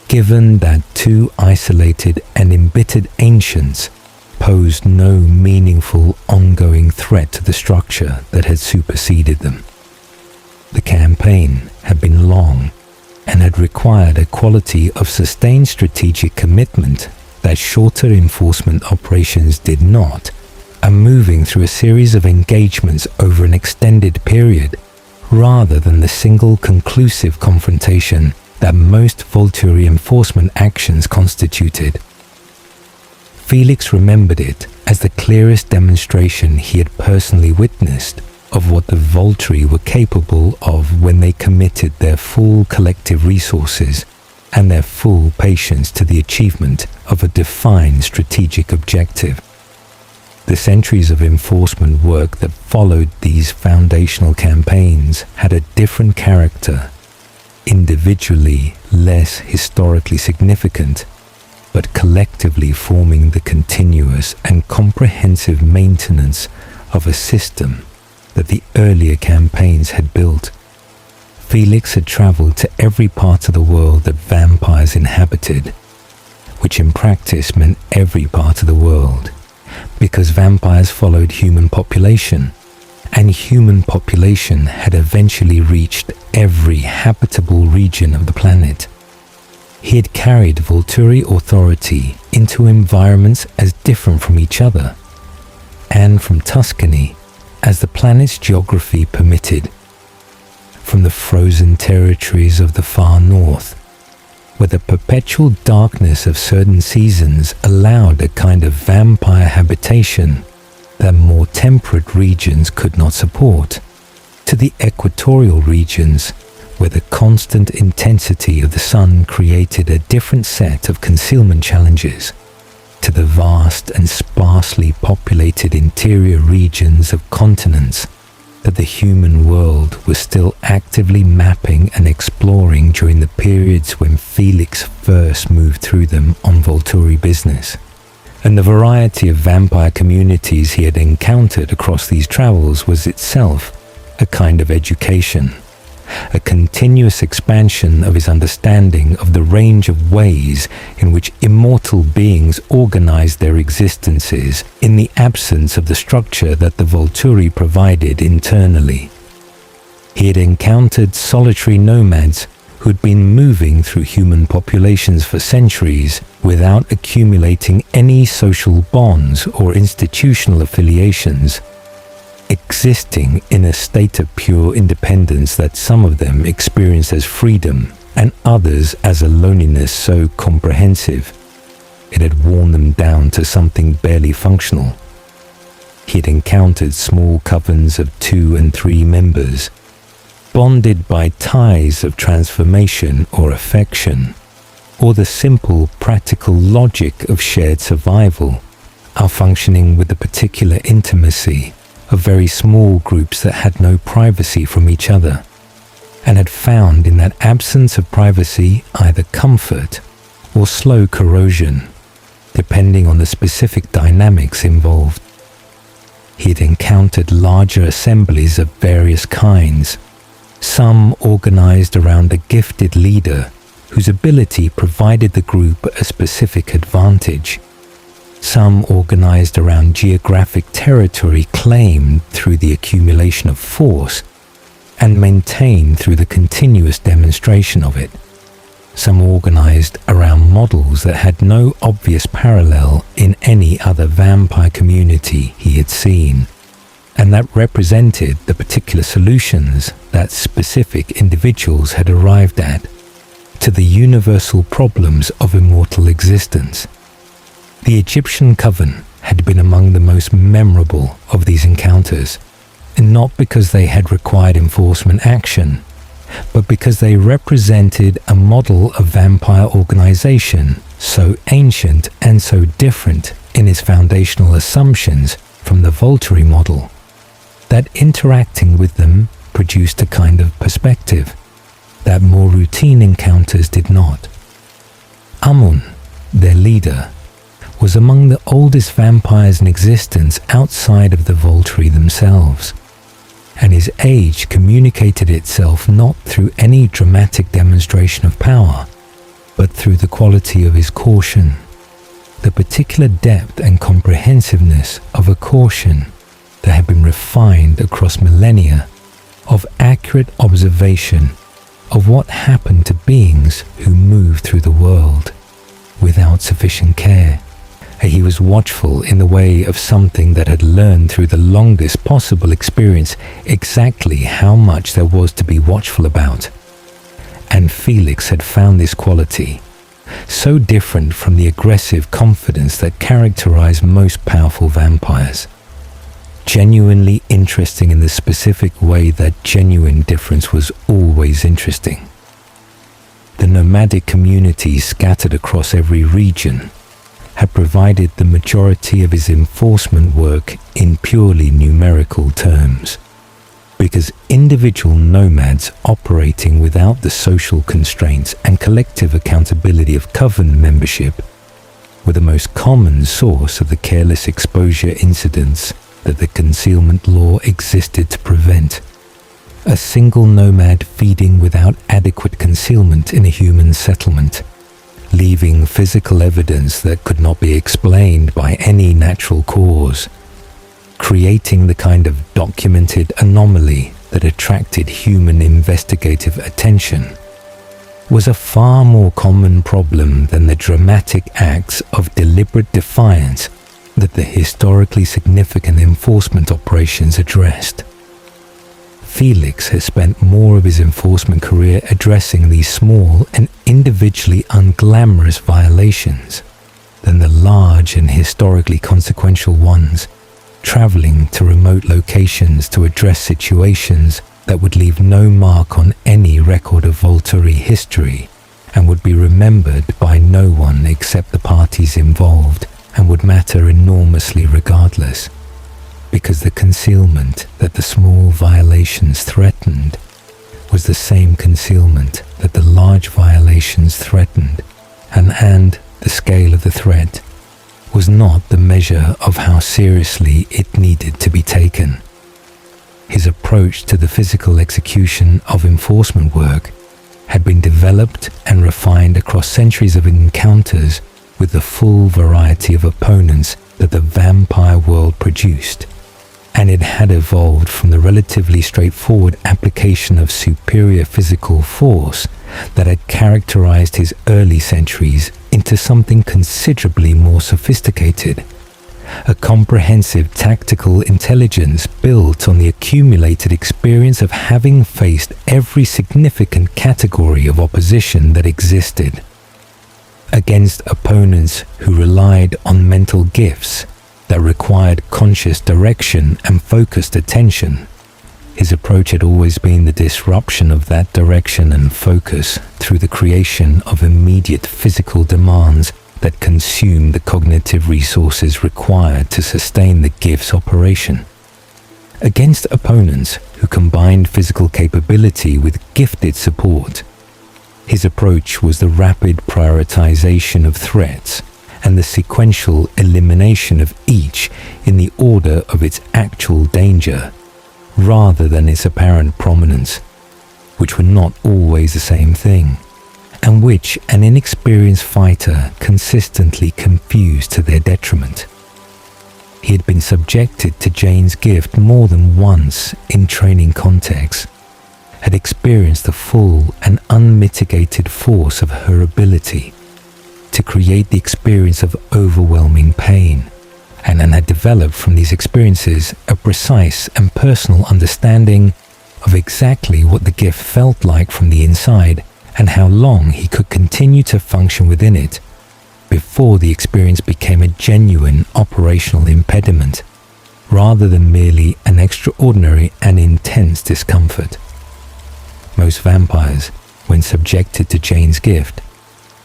given that two isolated and embittered ancients posed no meaningful ongoing threat to the structure that had superseded them. The campaign had been long and had required a quality of sustained strategic commitment that shorter enforcement operations did not, and moving through a series of engagements over an extended period, rather than the single conclusive confrontation that most Volturi enforcement actions constituted. Felix remembered it as the clearest demonstration he had personally witnessed of what the Volturi were capable of when they committed their full collective resources and their full patience to the achievement of a defined strategic objective. The centuries of enforcement work that followed these foundational campaigns had a different character, individually less historically significant, but collectively forming the continuous and comprehensive maintenance of a system that the earlier campaigns had built. Felix had traveled to every part of the world that vampires inhabited, which in practice meant every part of the world, because vampires followed human population, and human population had eventually reached every habitable region of the planet. He had carried Volturi authority into environments as different from each other, and from Tuscany as the planet's geography permitted, from the frozen territories of the far north, where the perpetual darkness of certain seasons allowed a kind of vampire habitation that more temperate regions could not support, to the equatorial regions where the constant intensity of the sun created a different set of concealment challenges, to the vast and sparsely populated interior regions of continents that the human world was still actively mapping and exploring during the periods when Felix first moved through them on Volturi business. And the variety of vampire communities he had encountered across these travels was itself a kind of education, a continuous expansion of his understanding of the range of ways in which immortal beings organized their existences in the absence of the structure that the Volturi provided internally. He had encountered solitary nomads who had been moving through human populations for centuries without accumulating any social bonds or institutional affiliations, existing in a state of pure independence that some of them experienced as freedom and others as a loneliness so comprehensive it had worn them down to something barely functional. He had encountered small covens of 2 and 3 members, bonded by ties of transformation or affection, or the simple practical logic of shared survival, are functioning with the particular intimacy of very small groups that had no privacy from each other, and had found in that absence of privacy either comfort or slow corrosion, depending on the specific dynamics involved. He had encountered larger assemblies of various kinds, some organized around a gifted leader whose ability provided the group a specific advantage, some organized around geographic territory claimed through the accumulation of force and maintained through the continuous demonstration of it, some organized around models that had no obvious parallel in any other vampire community he had seen, and that represented the particular solutions that specific individuals had arrived at to the universal problems of immortal existence. The Egyptian coven had been among the most memorable of these encounters, not because they had required enforcement action, but because they represented a model of vampire organization so ancient and so different in its foundational assumptions from the Volturi model, that interacting with them produced a kind of perspective that more routine encounters did not. Amun, their leader, was among the oldest vampires in existence outside of the Volturi themselves, and his age communicated itself not through any dramatic demonstration of power, but through the quality of his caution, the particular depth and comprehensiveness of a caution that had been refined across millennia of accurate observation of what happened to beings who move through the world without sufficient care. He was watchful in the way of something that had learned through the longest possible experience exactly how much there was to be watchful about. And Felix had found this quality, so different from the aggressive confidence that characterized most powerful vampires, genuinely interesting in the specific way that genuine difference was always interesting. The nomadic communities scattered across every region had provided the majority of his enforcement work in purely numerical terms, because individual nomads operating without the social constraints and collective accountability of coven membership were the most common source of the careless exposure incidents that the concealment law existed to prevent. A single nomad feeding without adequate concealment in a human settlement, leaving physical evidence that could not be explained by any natural cause, creating the kind of documented anomaly that attracted human investigative attention, was a far more common problem than the dramatic acts of deliberate defiance that the historically significant enforcement operations addressed. Felix has spent more of his enforcement career addressing these small and individually unglamorous violations than the large and historically consequential ones, traveling to remote locations to address situations that would leave no mark on any record of Volturi history and would be remembered by no one except the parties involved and would matter enormously regardless, because the concealment that the small violations threatened was the same concealment that the large violations threatened, and the scale of the threat was not the measure of how seriously it needed to be taken. His approach to the physical execution of enforcement work had been developed and refined across centuries of encounters with the full variety of opponents that the vampire world produced, and it had evolved from the relatively straightforward application of superior physical force that had characterized his early centuries into something considerably more sophisticated, a comprehensive tactical intelligence built on the accumulated experience of having faced every significant category of opposition that existed. against opponents who relied on mental gifts that required conscious direction and focused attention. His approach had always been the disruption of that direction and focus through the creation of immediate physical demands that consume the cognitive resources required to sustain the gift's operation. Against opponents who combined physical capability with gifted support, his approach was the rapid prioritization of threats and the sequential elimination of each in the order of its actual danger, rather than its apparent prominence, which were not always the same thing, and which an inexperienced fighter consistently confused to their detriment. He had been subjected to Jane's gift more than once in training contexts, had experienced the full and unmitigated force of her ability to create the experience of overwhelming pain, and had developed from these experiences a precise and personal understanding of exactly what the gift felt like from the inside and how long he could continue to function within it before the experience became a genuine operational impediment, rather than merely an extraordinary and intense discomfort. Most vampires, when subjected to Jane's gift,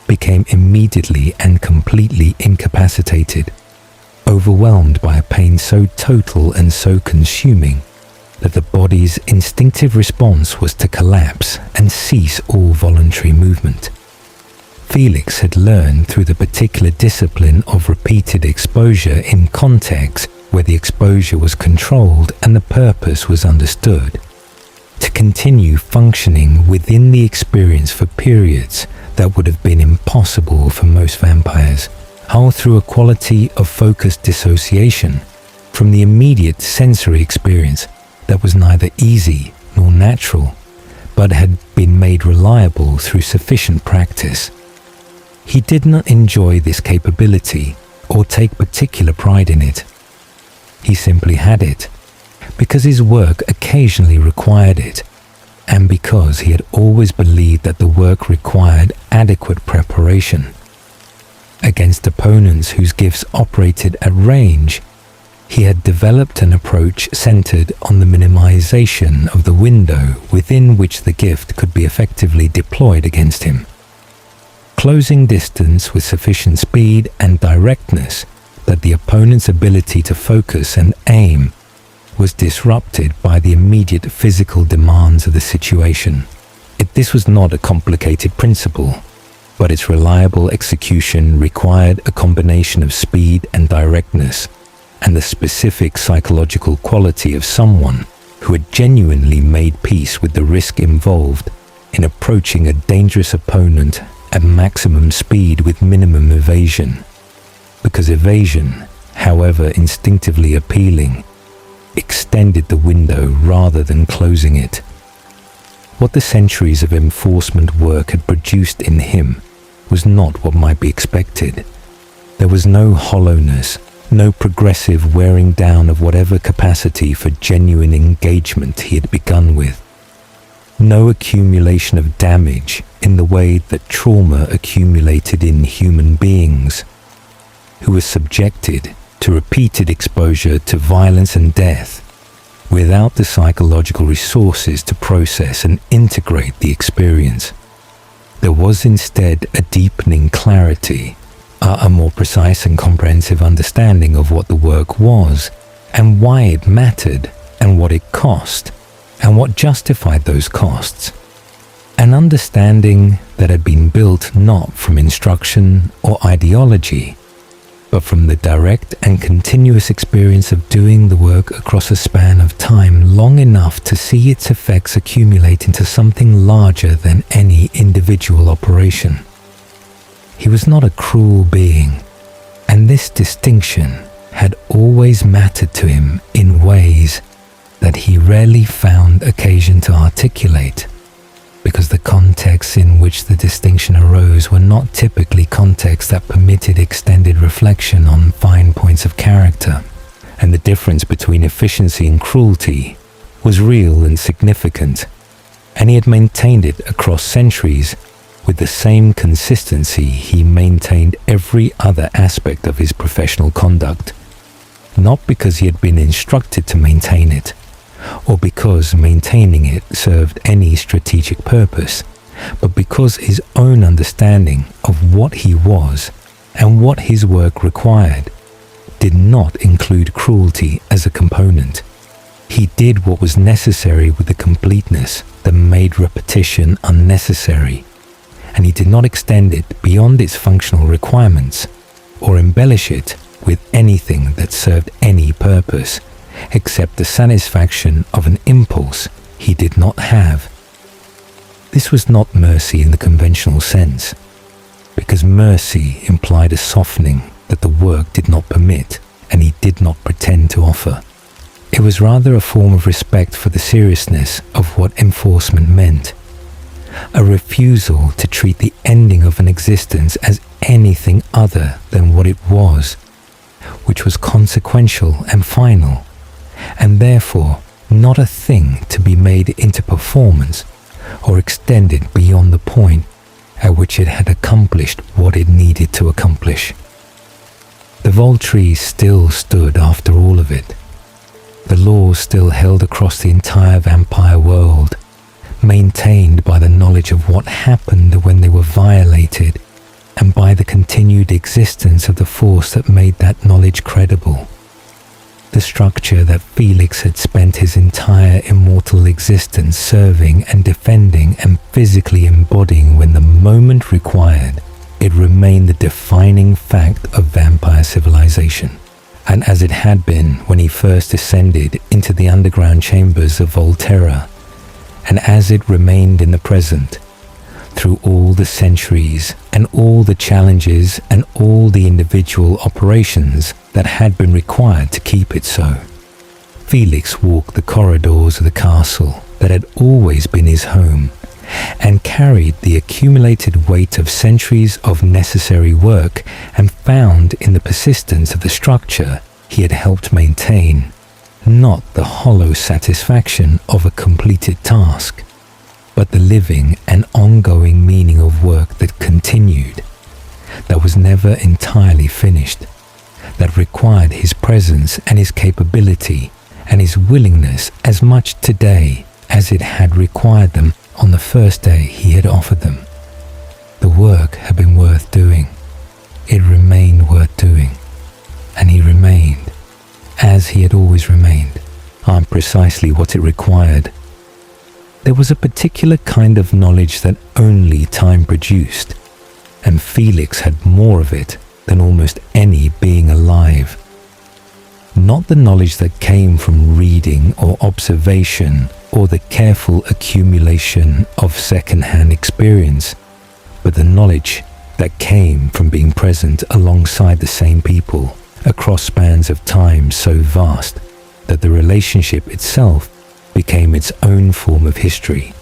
became immediately and completely incapacitated, overwhelmed by a pain so total and so consuming that the body's instinctive response was to collapse and cease all voluntary movement. Felix had learned through the particular discipline of repeated exposure in contexts where the exposure was controlled and the purpose was understood, to continue functioning within the experience for periods that would have been impossible for most vampires, how through a quality of focused dissociation from the immediate sensory experience that was neither easy nor natural, but had been made reliable through sufficient practice. He did not enjoy this capability or take particular pride in it. He simply had it, because his work occasionally required it, and because he had always believed that the work required adequate preparation. Against opponents whose gifts operated at range, he had developed an approach centered on the minimization of the window within which the gift could be effectively deployed against him, closing distance with sufficient speed and directness that the opponent's ability to focus and aim was disrupted by the immediate physical demands of the situation. This was not a complicated principle, but its reliable execution required a combination of speed and directness, and the specific psychological quality of someone who had genuinely made peace with the risk involved in approaching a dangerous opponent at maximum speed with minimum evasion, because evasion, however instinctively appealing, extended the window rather than closing it. What the centuries of enforcement work had produced in him was not what might be expected. There was no hollowness, no progressive wearing down of whatever capacity for genuine engagement he had begun with. No accumulation of damage in the way that trauma accumulated in human beings, who were subjected to repeated exposure to violence and death without the psychological resources to process and integrate the experience. There was instead a deepening clarity, a more precise and comprehensive understanding of what the work was and why it mattered and what it cost and what justified those costs. An understanding that had been built not from instruction or ideology, but from the direct and continuous experience of doing the work across a span of time long enough to see its effects accumulate into something larger than any individual operation. He was not a cruel being, and this distinction had always mattered to him in ways that he rarely found occasion to articulate, because the contexts in which the distinction arose were not typically contexts that permitted extended reflection on fine points of character, and the difference between efficiency and cruelty was real and significant, and he had maintained it across centuries With the same consistency, he maintained every other aspect of his professional conduct, not because he had been instructed to maintain it, or because maintaining it served any strategic purpose, but because his own understanding of what he was and what his work required did not include cruelty as a component. He did what was necessary with a completeness that made repetition unnecessary, and he did not extend it beyond its functional requirements or embellish it with anything that served any purpose except the satisfaction of an impulse he did not have. This was not mercy in the conventional sense, because mercy implied a softening that the work did not permit and he did not pretend to offer. It was rather a form of respect for the seriousness of what enforcement meant, a refusal to treat the ending of an existence as anything other than what it was, which was consequential and final, and therefore not a thing to be made into performance or extended beyond the point at which it had accomplished what it needed to accomplish. The Volturi still stood after all of it. The laws still held across the entire vampire world, maintained by the knowledge of what happened when they were violated and by the continued existence of the force that made that knowledge credible. The structure that Felix had spent his entire immortal existence serving and defending and physically embodying when the moment required, it remained the defining fact of vampire civilization. And as it had been when he first descended into the underground chambers of Volturi, and as it remained in the present, through all the centuries and all the challenges and all the individual operations that had been required to keep it so. Felix walked the corridors of the castle that had always been his home, and carried the accumulated weight of centuries of necessary work, and found in the persistence of the structure he had helped maintain not the hollow satisfaction of a completed task, but the living and ongoing meaning of work that continued, that was never entirely finished, that required his presence and his capability and his willingness as much today as it had required them on the first day he had offered them. The work had been worth doing. It remained worth doing. And he remained, as he had always remained, armed precisely what it required. There was a particular kind of knowledge that only time produced, and Felix had more of it than almost any being alive. Not the knowledge that came from reading or observation or the careful accumulation of second-hand experience, but the knowledge that came from being present alongside the same people across spans of time so vast that the relationship itself became its own form of history,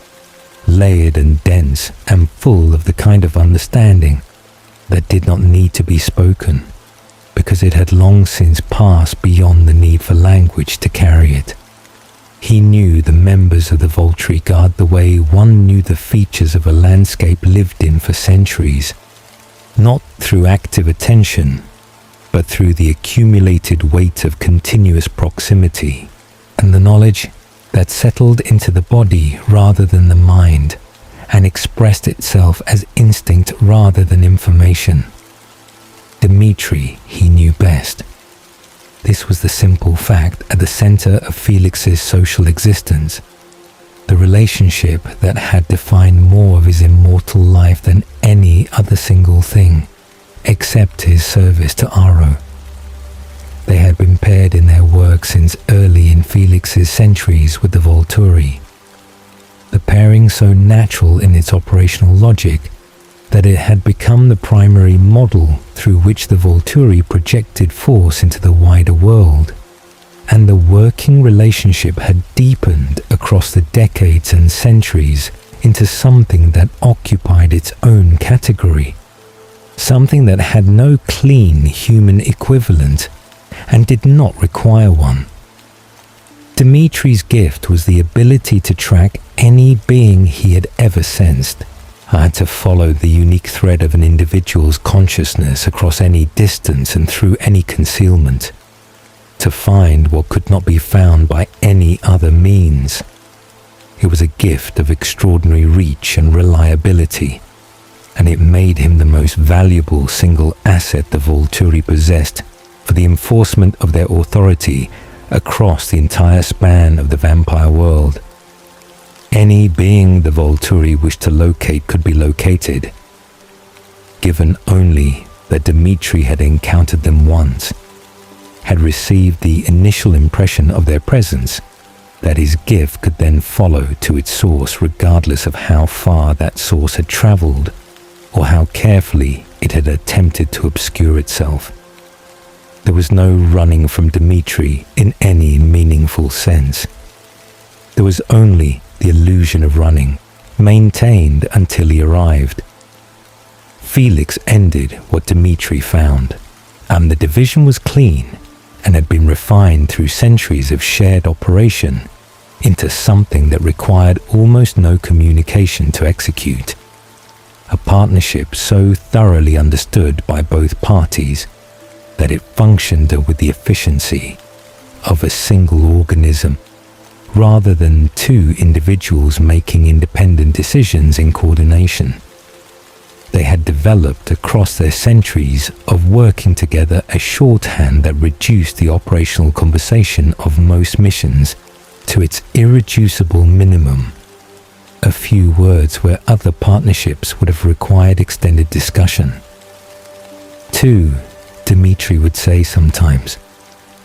layered and dense and full of the kind of understanding that did not need to be spoken, because it had long since passed beyond the need for language to carry it. He knew the members of the Volturi Guard the way one knew the features of a landscape lived in for centuries, not through active attention, but through the accumulated weight of continuous proximity, and the knowledge that settled into the body rather than the mind, and expressed itself as instinct rather than information. Dmitri he knew best. This was the simple fact at the center of Felix's social existence, the relationship that had defined more of his immortal life than any other single thing, except his service to Aro. They had been paired in their work since early in Felix's centuries with the Volturi, the pairing so natural in its operational logic that it had become the primary model through which the Volturi projected force into the wider world, and the working relationship had deepened across the decades and centuries into something that occupied its own category, something that had no clean human equivalent and did not require one. Dmitri's gift was the ability to track any being he had ever sensed, I had to follow the unique thread of an individual's consciousness across any distance and through any concealment, to find what could not be found by any other means. It was a gift of extraordinary reach and reliability, and it made him the most valuable single asset the Volturi possessed for the enforcement of their authority across the entire span of the vampire world. Any being the Volturi wished to locate could be located, given only that Dmitri had encountered them once, had received the initial impression of their presence, that his gift could then follow to its source regardless of how far that source had traveled or how carefully it had attempted to obscure itself. There was no running from Dmitri in any meaningful sense. There was only the illusion of running, maintained until he arrived. Felix ended what Dmitri found, and the division was clean and had been refined through centuries of shared operation into something that required almost no communication to execute. A partnership so thoroughly understood by both parties that it functioned with the efficiency of a single organism, rather than two individuals making independent decisions in coordination. They had developed across their centuries of working together a shorthand that reduced the operational conversation of most missions to its irreducible minimum. A few words where other partnerships would have required extended discussion. Two, Dmitri would say sometimes,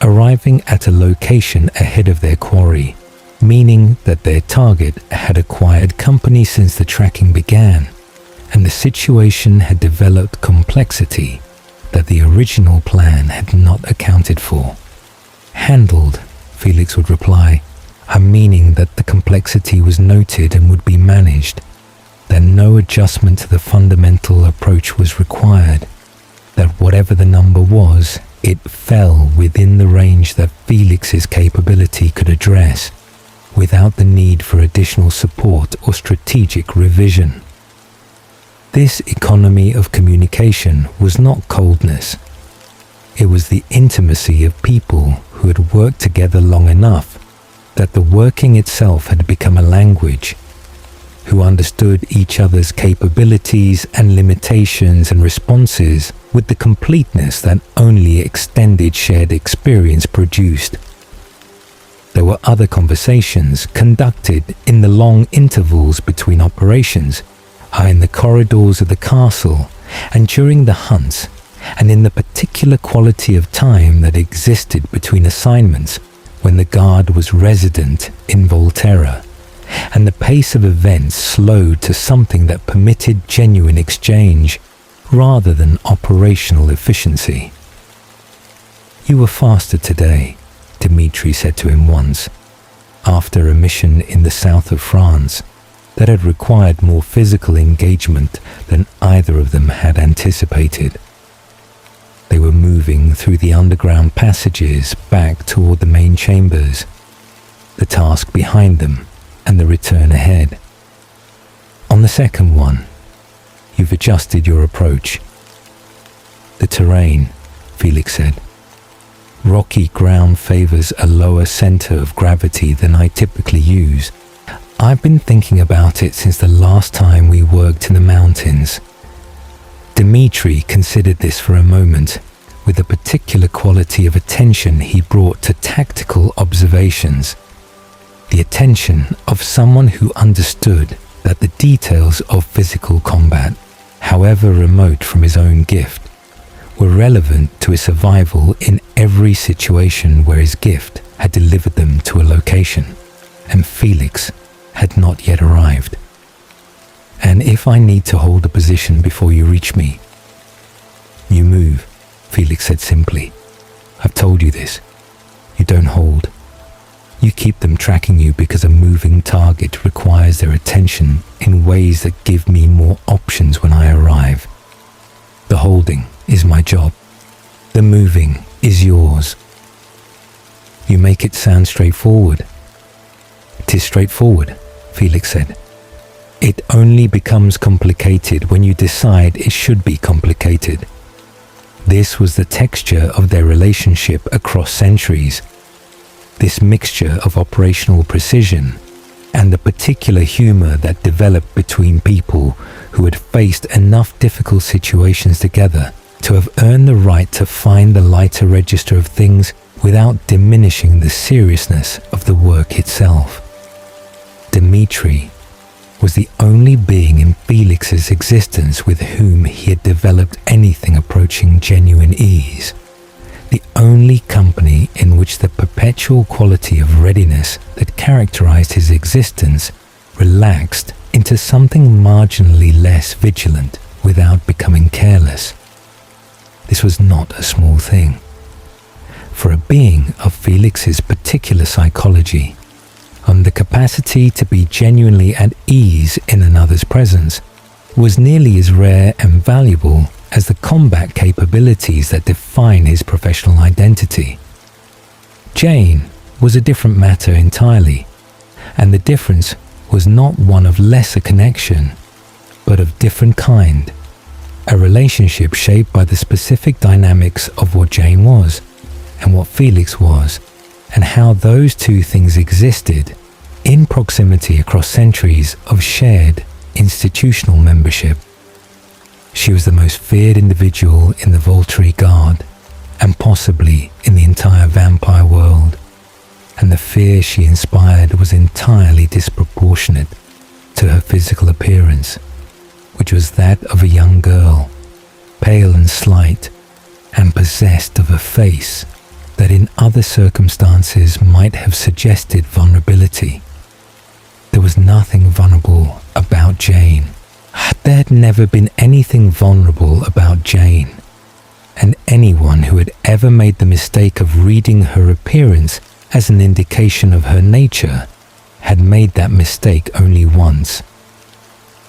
arriving at a location ahead of their quarry, meaning that their target had acquired company since the tracking began, and the situation had developed complexity that the original plan had not accounted for. Handled, Felix would reply, meaning that the complexity was noted and would be managed, that no adjustment to the fundamental approach was required, that whatever the number was, it fell within the range that Felix's capability could address, without the need for additional support or strategic revision. This economy of communication was not coldness. It was the intimacy of people who had worked together long enough that the working itself had become a language, who understood each other's capabilities and limitations and responses with the completeness that only extended shared experience produced. There were other conversations conducted in the long intervals between operations, in the corridors of the castle, and during the hunts, and in the particular quality of time that existed between assignments when the guard was resident in Volterra, and the pace of events slowed to something that permitted genuine exchange rather than operational efficiency. "You were faster today," Dmitri said to him once, after a mission in the south of France that had required more physical engagement than either of them had anticipated. They were moving through the underground passages back toward the main chambers, the task behind them and the return ahead. "On the second one, you've adjusted your approach." "The terrain," Felix said. "Rocky ground favors a lower center of gravity than I typically use. I've been thinking about it since the last time we worked in the mountains." Dmitri considered this for a moment, with a particular quality of attention he brought to tactical observations. The attention of someone who understood that the details of physical combat, however remote from his own gift, were relevant to his survival in every situation where his gift had delivered them to a location, and Felix had not yet arrived. "And if I need to hold a position before you reach me, you move," Felix said simply. "I've told you this. You don't hold. You keep them tracking you because a moving target requires their attention in ways that give me more options when I arrive. The holding is my job. The moving is yours." "You make it sound straightforward." "It is straightforward," Felix said. It only becomes complicated when you decide it should be complicated. This was the texture of their relationship across centuries. This mixture of operational precision and the particular humor that developed between people who had faced enough difficult situations together to have earned the right to find the lighter register of things without diminishing the seriousness of the work itself. Dmitri was the only being in Felix's existence with whom he had developed anything approaching genuine ease. The only company in which the perpetual quality of readiness that characterized his existence relaxed into something marginally less vigilant without becoming careless. This was not a small thing. For a being of Felix's particular psychology, the capacity to be genuinely at ease in another's presence was nearly as rare and valuable as the combat capabilities that define his professional identity. Jane was a different matter entirely, and the difference was not one of lesser connection, but of different kind. A relationship shaped by the specific dynamics of what Jane was and what Felix was, and how those two things existed in proximity across centuries of shared institutional membership. She was the most feared individual in the Volturi Guard, and possibly in the entire vampire world, and the fear she inspired was entirely disproportionate to her physical appearance, which was that of a young girl, pale and slight, and possessed of a face that in other circumstances might have suggested vulnerability. There was nothing vulnerable about Jane. There had never been anything vulnerable about Jane, and anyone who had ever made the mistake of reading her appearance as an indication of her nature had made that mistake only once.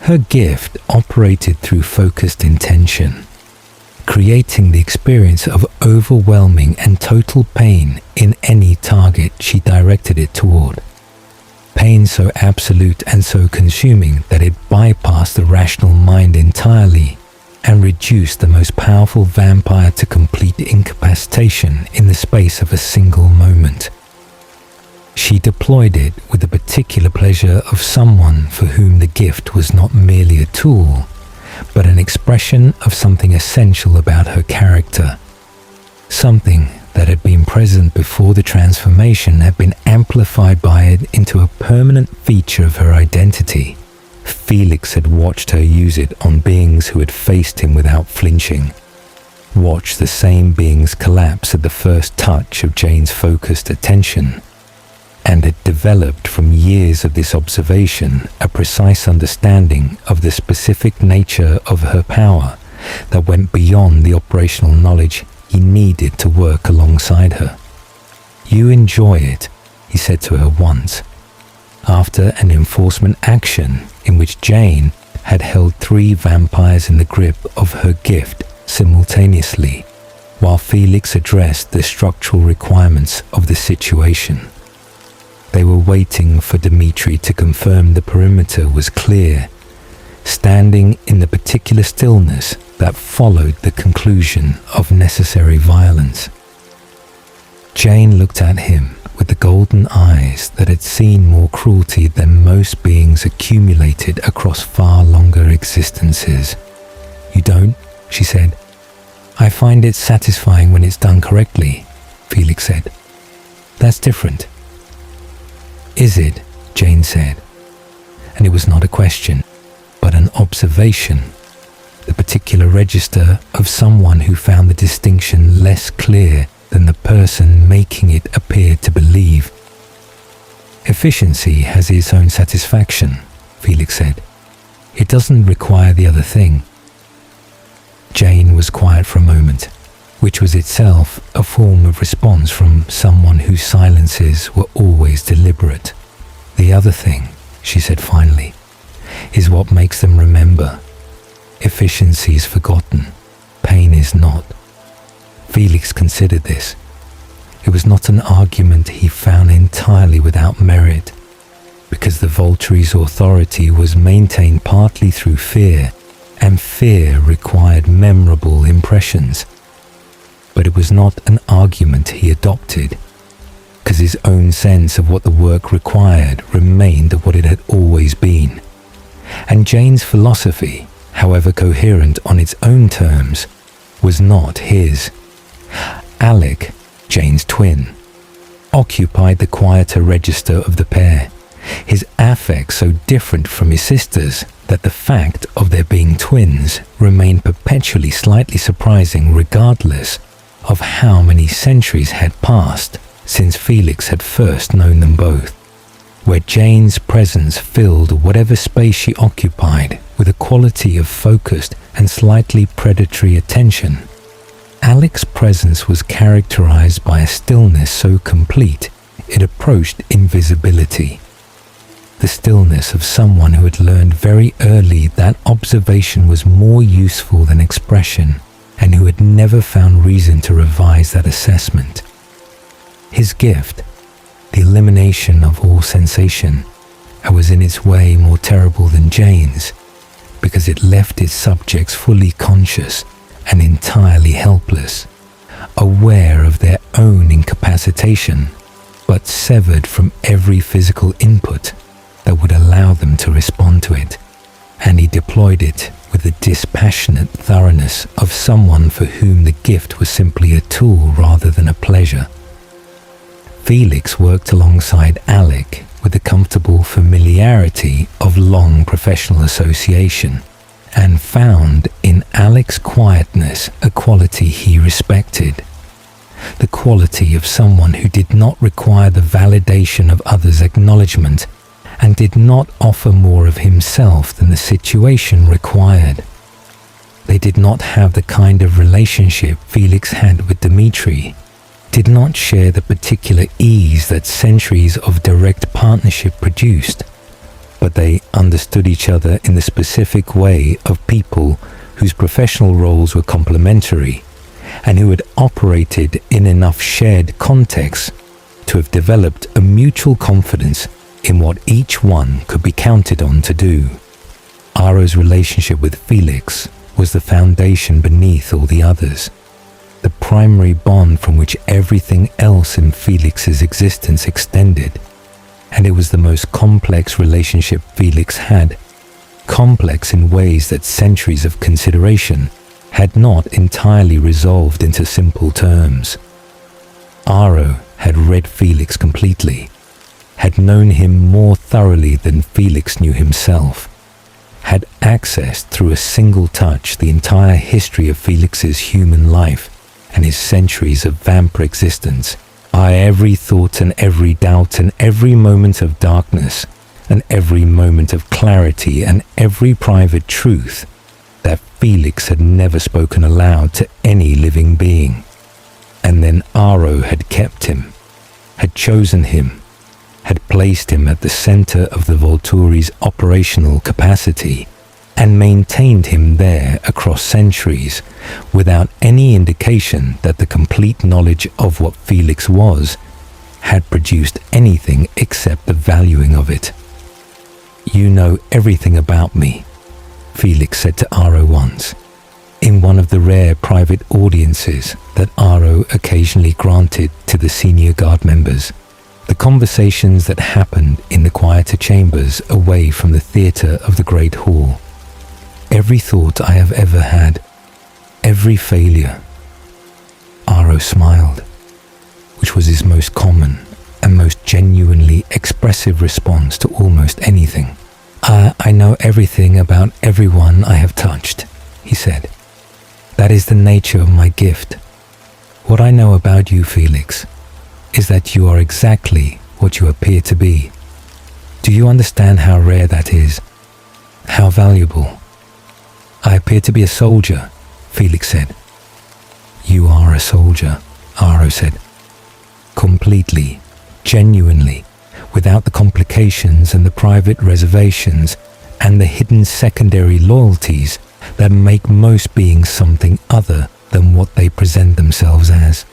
Her gift operated through focused intention, creating the experience of overwhelming and total pain in any target she directed it toward. Pain so absolute and so consuming that it bypassed the rational mind entirely and reduced the most powerful vampire to complete incapacitation in the space of a single moment. She deployed it with the particular pleasure of someone for whom the gift was not merely a tool, but an expression of something essential about her character, something that had been present before the transformation had been amplified by it into a permanent feature of her identity. Felix had watched her use it on beings who had faced him without flinching, watched the same beings collapse at the first touch of Jane's focused attention, and had developed from years of this observation a precise understanding of the specific nature of her power that went beyond the operational knowledge he needed to work alongside her. "You enjoy it," he said to her once, after an enforcement action in which Jane had held 3 vampires in the grip of her gift simultaneously, while Felix addressed the structural requirements of the situation. They were waiting for Dmitri to confirm the perimeter was clear, standing in the particular stillness that followed the conclusion of necessary violence. Jane looked at him with the golden eyes that had seen more cruelty than most beings accumulated across far longer existences. "You don't?" she said. "I find it satisfying when it's done correctly," Felix said. "That's different." "Is it?" Jane said. And it was not a question, but an observation, the particular register of someone who found the distinction less clear than the person making it appear to believe. "Efficiency has its own satisfaction," Felix said. "It doesn't require the other thing." Jane was quiet for a moment, which was itself a form of response from someone whose silences were always deliberate. "The other thing," she said finally, "is what makes them remember. Efficiency is forgotten, pain is not." Felix considered this. It was not an argument he found entirely without merit, because the Volturi's authority was maintained partly through fear, and fear required memorable impressions. But it was not an argument he adopted, because his own sense of what the work required remained what it had always been. And Jane's philosophy, however coherent on its own terms, was not his. Alec, Jane's twin, occupied the quieter register of the pair, his affect so different from his sister's that the fact of their being twins remained perpetually slightly surprising regardless of how many centuries had passed since Felix had first known them both, where Jane's presence filled whatever space she occupied with a quality of focused and slightly predatory attention. Alec's presence was characterized by a stillness so complete it approached invisibility. The stillness of someone who had learned very early that observation was more useful than expression, and who had never found reason to revise that assessment. His gift, the elimination of all sensation, was in its way more terrible than Jane's, because it left its subjects fully conscious and entirely helpless, aware of their own incapacitation, but severed from every physical input that would allow them to respond to it, and he deployed it with the dispassionate thoroughness of someone for whom the gift was simply a tool rather than a pleasure. Felix worked alongside Alec with the comfortable familiarity of long professional association, and found in Alec's quietness a quality he respected, the quality of someone who did not require the validation of others' acknowledgement and did not offer more of himself than the situation required. They did not have the kind of relationship Felix had with Dmitri, did not share the particular ease that centuries of direct partnership produced, but they understood each other in the specific way of people whose professional roles were complementary and who had operated in enough shared context to have developed a mutual confidence in what each one could be counted on to do. Aro's relationship with Felix was the foundation beneath all the others, the primary bond from which everything else in Felix's existence extended, and it was the most complex relationship Felix had, complex in ways that centuries of consideration had not entirely resolved into simple terms. Aro had read Felix completely, had known him more thoroughly than Felix knew himself, had accessed through a single touch the entire history of Felix's human life and his centuries of vampire existence, every thought and every doubt and every moment of darkness and every moment of clarity and every private truth that Felix had never spoken aloud to any living being. And then Aro had kept him, had chosen him, had placed him at the center of the Volturi's operational capacity, and maintained him there across centuries without any indication that the complete knowledge of what Felix was had produced anything except the valuing of it. "You know everything about me," Felix said to Aro once, in one of the rare private audiences that Aro occasionally granted to the senior guard members, the conversations that happened in the quieter chambers away from the theatre of the great hall. "Every thought I have ever had, every failure." Aro smiled, which was his most common and most genuinely expressive response to almost anything. I know everything about everyone I have touched," he said. "That is the nature of my gift. What I know about you, Felix, is that you are exactly what you appear to be. Do you understand how rare that is? How valuable?" "I appear to be a soldier," Felix said. "You are a soldier," Aro said. "Completely, genuinely, without the complications and the private reservations and the hidden secondary loyalties that make most beings something other than what they present themselves as.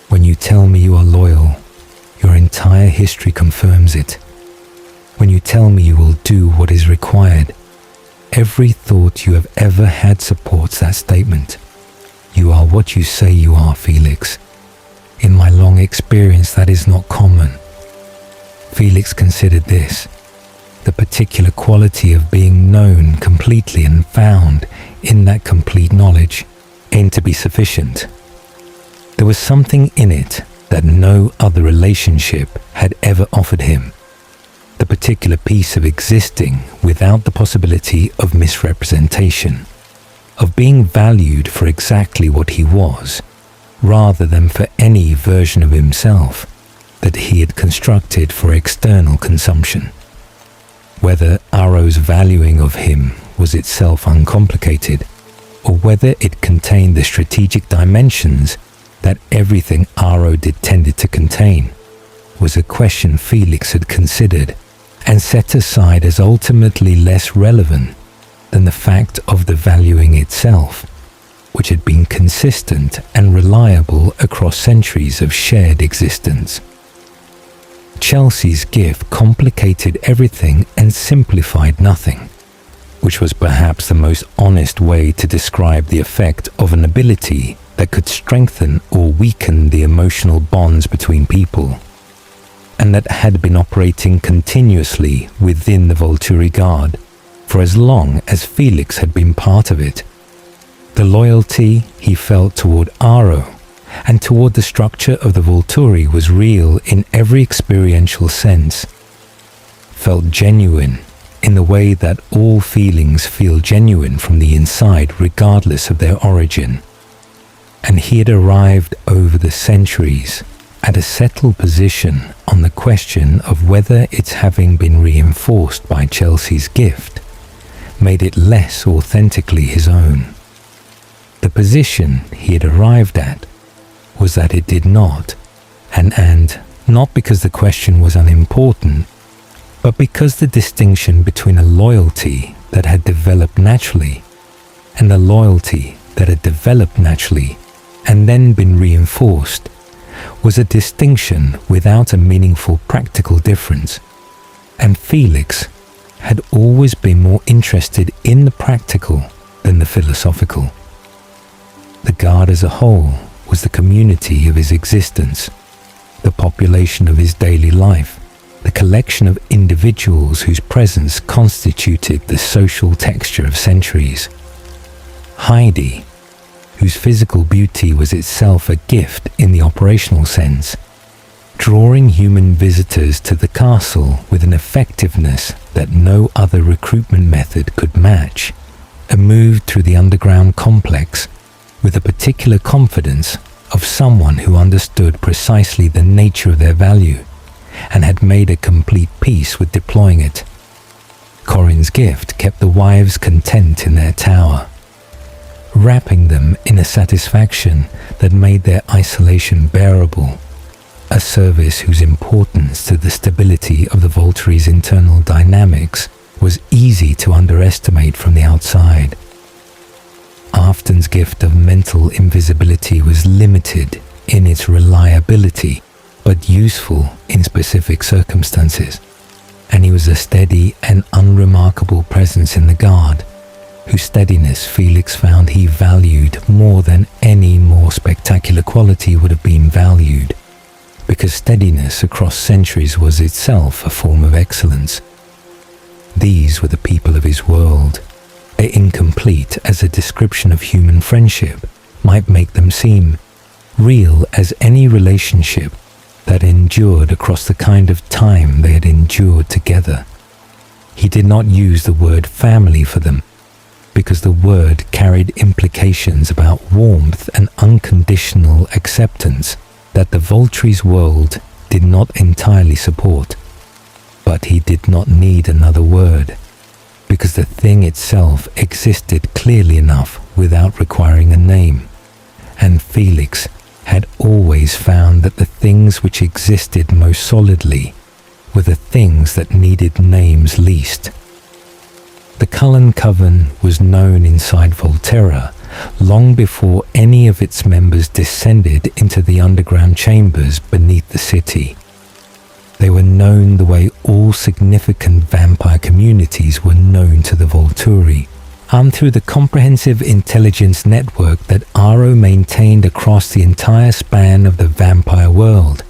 When you tell me you are loyal, your entire history confirms it. when you tell me you will do what is required. Every thought you have ever had supports that statement. You are what you say you are, Felix. In my long experience, that is not common. Felix considered this, the particular quality of being known completely and found in that complete knowledge, aimed to be sufficient. There was something in it that no other relationship had ever offered him. The particular piece of existing without the possibility of misrepresentation, of being valued for exactly what he was, rather than for any version of himself that he had constructed for external consumption. Whether Aro's valuing of him was itself uncomplicated, or whether it contained the strategic dimensions that everything Aro did tended to contain, was a question Felix had considered and set aside as ultimately less relevant than the fact of the valuing itself, which had been consistent and reliable across centuries of shared existence. Chelsea's gift complicated everything and simplified nothing, which was perhaps the most honest way to describe the effect of an ability that could strengthen or weaken the emotional bonds between people, and that had been operating continuously within the Volturi Guard for as long as Felix had been part of it. The loyalty he felt toward Aro and toward the structure of the Volturi was real in every experiential sense, felt genuine in the way that all feelings feel genuine from the inside regardless of their origin. And he had arrived over the centuries at a settled position on the question of whether its having been reinforced by Chelsea's gift made it less authentically his own. The position he had arrived at was that it did not, and not because the question was unimportant, but because the distinction between a loyalty that had developed naturally and a loyalty that had developed naturally and then been reinforced was a distinction without a meaningful practical difference, and Felix had always been more interested in the practical than the philosophical. The Guard as a whole was the community of his existence, the population of his daily life, the collection of individuals whose presence constituted the social texture of centuries. Heidi, whose physical beauty was itself a gift in the operational sense, drawing human visitors to the castle with an effectiveness that no other recruitment method could match, and moved through the underground complex with a particular confidence of someone who understood precisely the nature of their value and had made a complete peace with deploying it. Corin's gift kept the wives content in their tower, wrapping them in a satisfaction that made their isolation bearable, a service whose importance to the stability of the Volturi's internal dynamics was easy to underestimate from the outside. Afton's gift of mental invisibility was limited in its reliability, but useful in specific circumstances, and he was a steady and unremarkable presence in the Guard, whose steadiness Felix found he valued more than any more spectacular quality would have been valued, because steadiness across centuries was itself a form of excellence. These were the people of his world. Incomplete as a description of human friendship might make them seem, real as any relationship that endured across the kind of time they had endured together. He did not use the word family for them, because the word carried implications about warmth and unconditional acceptance that the Volturi's world did not entirely support. But he did not need another word, because the thing itself existed clearly enough without requiring a name, and Felix had always found that the things which existed most solidly were the things that needed names least. The Cullen Coven was known inside Volterra long before any of its members descended into the underground chambers beneath the city. They were known the way all significant vampire communities were known to the Volturi, and through the comprehensive intelligence network that Aro maintained across the entire span of the vampire world,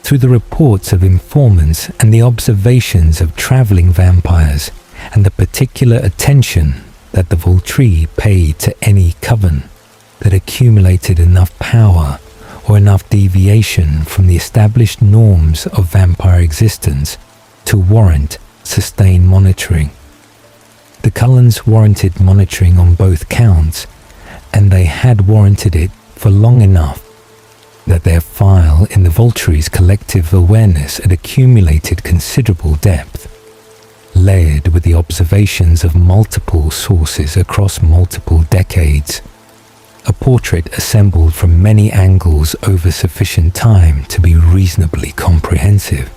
through the reports of informants and the observations of traveling vampires, and the particular attention that the Volturi paid to any coven that accumulated enough power or enough deviation from the established norms of vampire existence to warrant sustained monitoring. The Cullens warranted monitoring on both counts, and they had warranted it for long enough that their file in the Volturi's collective awareness had accumulated considerable depth, layered with the observations of multiple sources across multiple decades, a portrait assembled from many angles over sufficient time to be reasonably comprehensive.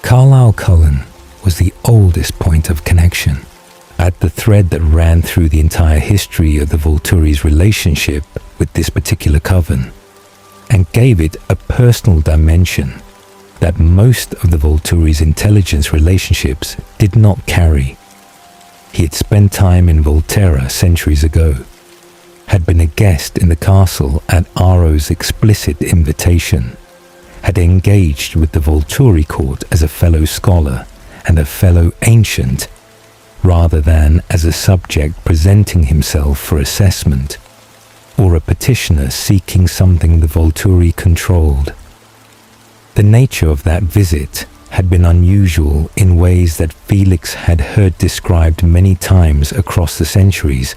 Carlisle Cullen was the oldest point of connection, at the thread that ran through the entire history of the Volturi's relationship with this particular coven, and gave it a personal dimension that most of the Volturi's intelligence relationships did not carry. He had spent time in Volterra centuries ago, had been a guest in the castle at Aro's explicit invitation, had engaged with the Volturi court as a fellow scholar and a fellow ancient, rather than as a subject presenting himself for assessment, or a petitioner seeking something the Volturi controlled. The nature of that visit had been unusual in ways that Felix had heard described many times across the centuries,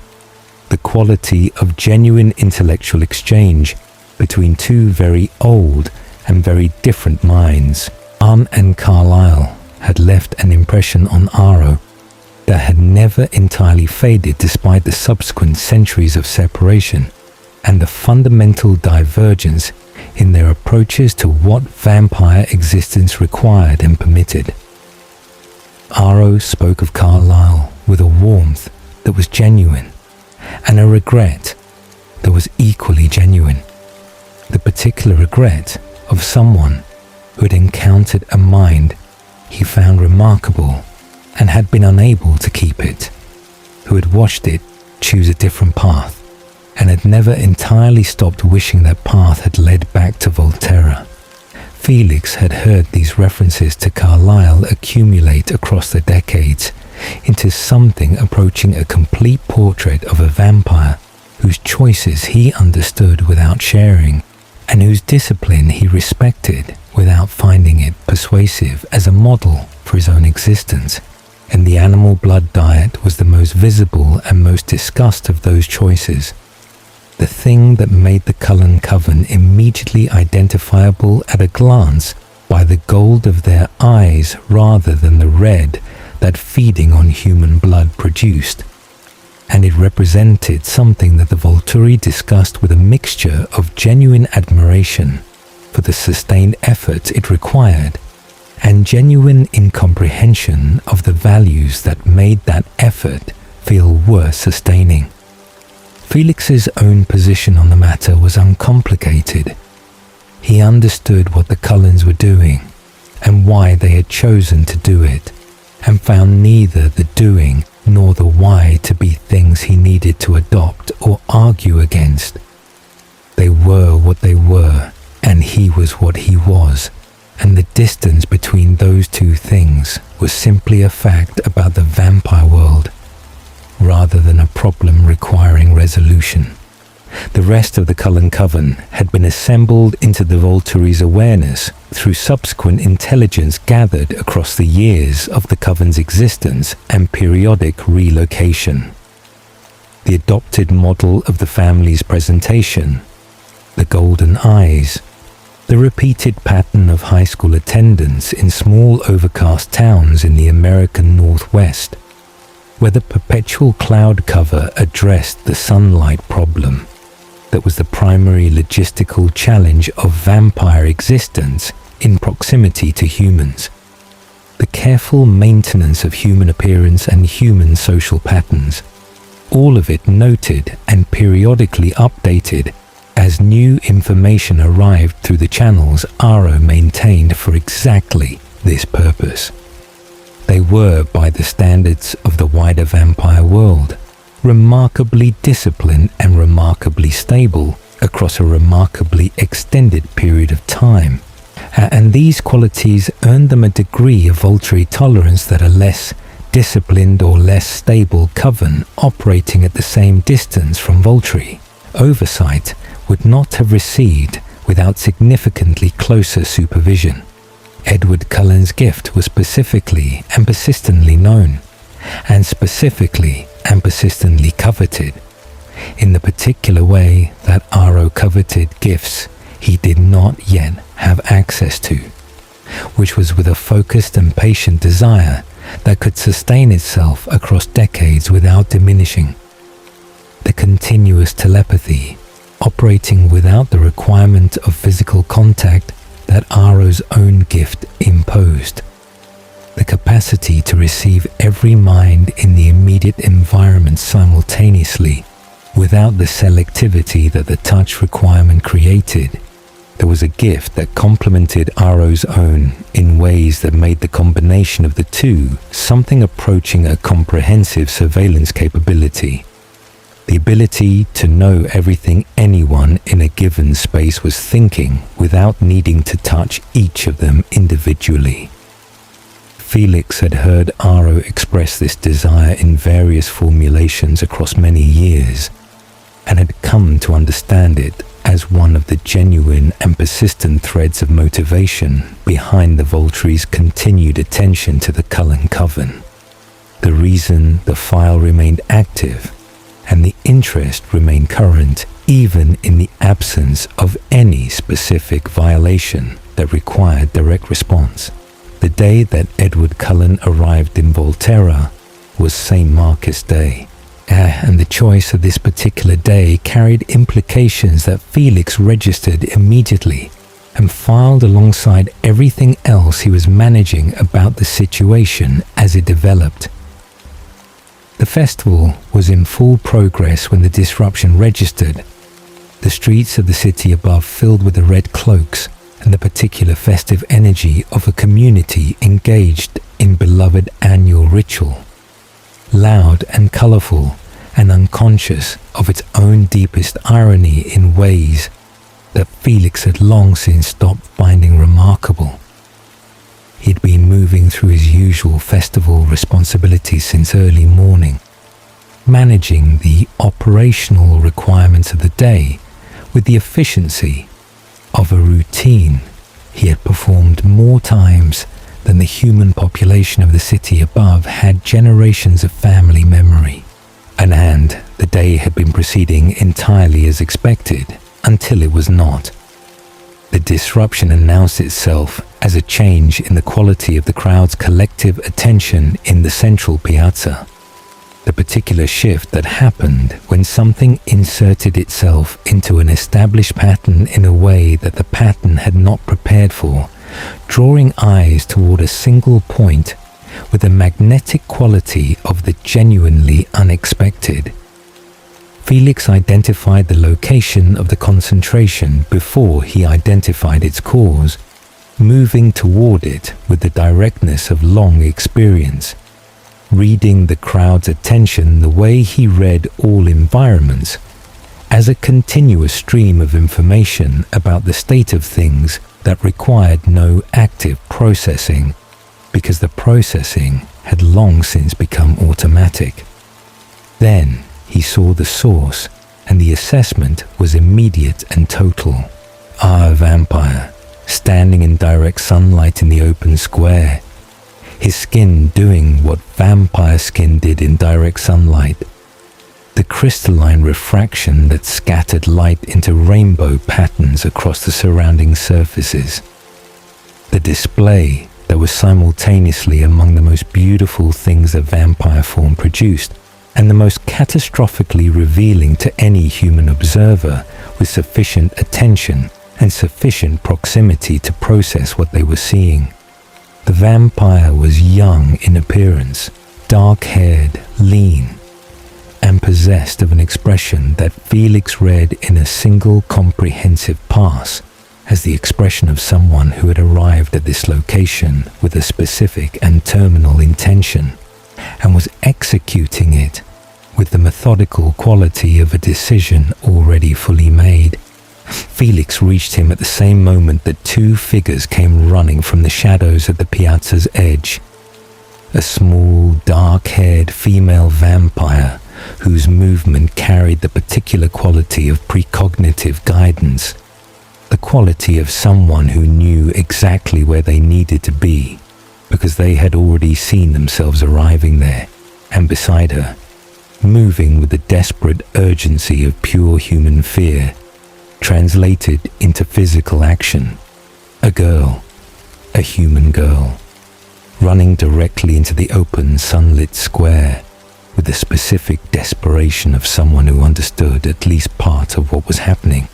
the quality of genuine intellectual exchange between two very old and very different minds. Anne and Carlisle had left an impression on Aro that had never entirely faded despite the subsequent centuries of separation and the fundamental divergence in their approaches to what vampire existence required and permitted. Aro spoke of Carlisle with a warmth that was genuine and a regret that was equally genuine. The particular regret of someone who had encountered a mind he found remarkable and had been unable to keep it, who had watched it choose a different path, and had never entirely stopped wishing that path had led back to Volterra. Felix had heard these references to Carlisle accumulate across the decades into something approaching a complete portrait of a vampire whose choices he understood without sharing, and whose discipline he respected without finding it persuasive as a model for his own existence. And the animal blood diet was the most visible and most discussed of those choices. The thing that made the Cullen Coven immediately identifiable at a glance by the gold of their eyes rather than the red that feeding on human blood produced. And it represented something that the Volturi discussed with a mixture of genuine admiration for the sustained effort it required and genuine incomprehension of the values that made that effort feel worth sustaining. Felix's own position on the matter was uncomplicated. He understood what the Cullens were doing and why they had chosen to do it, and found neither the doing nor the why to be things he needed to adopt or argue against. They were what they were, and he was what he was, and the distance between those two things was simply a fact about the vampire world, rather than a problem requiring resolution. The rest of the Cullen Coven had been assembled into the Volturi's awareness through subsequent intelligence gathered across the years of the Coven's existence and periodic relocation. The adopted model of the family's presentation, the golden eyes, the repeated pattern of high school attendance in small overcast towns in the American Northwest, where the perpetual cloud cover addressed the sunlight problem that was the primary logistical challenge of vampire existence in proximity to humans. The careful maintenance of human appearance and human social patterns, all of it noted and periodically updated as as new information arrived through the channels Aro maintained for exactly this purpose. They were, by the standards of the wider vampire world, remarkably disciplined and remarkably stable across a remarkably extended period of time, and these qualities earned them a degree of Volturi tolerance that a less disciplined or less stable coven operating at the same distance from Volturi oversight would not have received without significantly closer supervision. Edward Cullen's gift was specifically and persistently known, and specifically and persistently coveted, in the particular way that Aro coveted gifts he did not yet have access to, which was with a focused and patient desire that could sustain itself across decades without diminishing. The continuous telepathy, operating without the requirement of physical contact that Aro's own gift imposed. The capacity to receive every mind in the immediate environment simultaneously, without the selectivity that the touch requirement created. There was a gift that complemented Aro's own in ways that made the combination of the two something approaching a comprehensive surveillance capability. The ability to know everything anyone in a given space was thinking without needing to touch each of them individually. Felix had heard Aro express this desire in various formulations across many years, and had come to understand it as one of the genuine and persistent threads of motivation behind the Volturi's continued attention to the Cullen Coven. The reason the file remained active and the interest remained current even in the absence of any specific violation that required direct response. The day that Edward Cullen arrived in Volterra was St. Marcus Day, and the choice of this particular day carried implications that Felix registered immediately and filed alongside everything else he was managing about the situation as it developed. The festival was in full progress when the disruption registered. The streets of the city above filled with the red cloaks and the particular festive energy of a community engaged in beloved annual ritual. Loud and colourful and unconscious of its own deepest irony in ways that Felix had long since stopped finding remarkable. He'd been moving through his usual festival responsibilities since early morning, managing the operational requirements of the day with the efficiency of a routine he had performed more times than the human population of the city above had generations of family memory. And the day had been proceeding entirely as expected until it was not. The disruption announced itself as a change in the quality of the crowd's collective attention in the central piazza. The particular shift that happened when something inserted itself into an established pattern in a way that the pattern had not prepared for, drawing eyes toward a single point with a magnetic quality of the genuinely unexpected. Felix identified the location of the concentration before he identified its cause, moving toward it with the directness of long experience, reading the crowd's attention the way he read all environments, as a continuous stream of information about the state of things that required no active processing, because the processing had long since become automatic. Then he saw the source, and the assessment was immediate and total. A vampire, standing in direct sunlight in the open square, his skin doing what vampire skin did in direct sunlight. The crystalline refraction that scattered light into rainbow patterns across the surrounding surfaces. The display that was simultaneously among the most beautiful things a vampire form produced, and the most catastrophically revealing to any human observer with sufficient attention and sufficient proximity to process what they were seeing. The vampire was young in appearance, dark-haired, lean, and possessed of an expression that Felix read in a single comprehensive pass as the expression of someone who had arrived at this location with a specific and terminal intention and was executing it with the methodical quality of a decision already fully made. Felix reached him at the same moment that two figures came running from the shadows at the piazza's edge. A small, dark-haired female vampire whose movement carried the particular quality of precognitive guidance, the quality of someone who knew exactly where they needed to be because they had already seen themselves arriving there, and beside her, moving with the desperate urgency of pure human fear, translated into physical action, a girl, a human girl, running directly into the open sunlit square with the specific desperation of someone who understood at least part of what was happening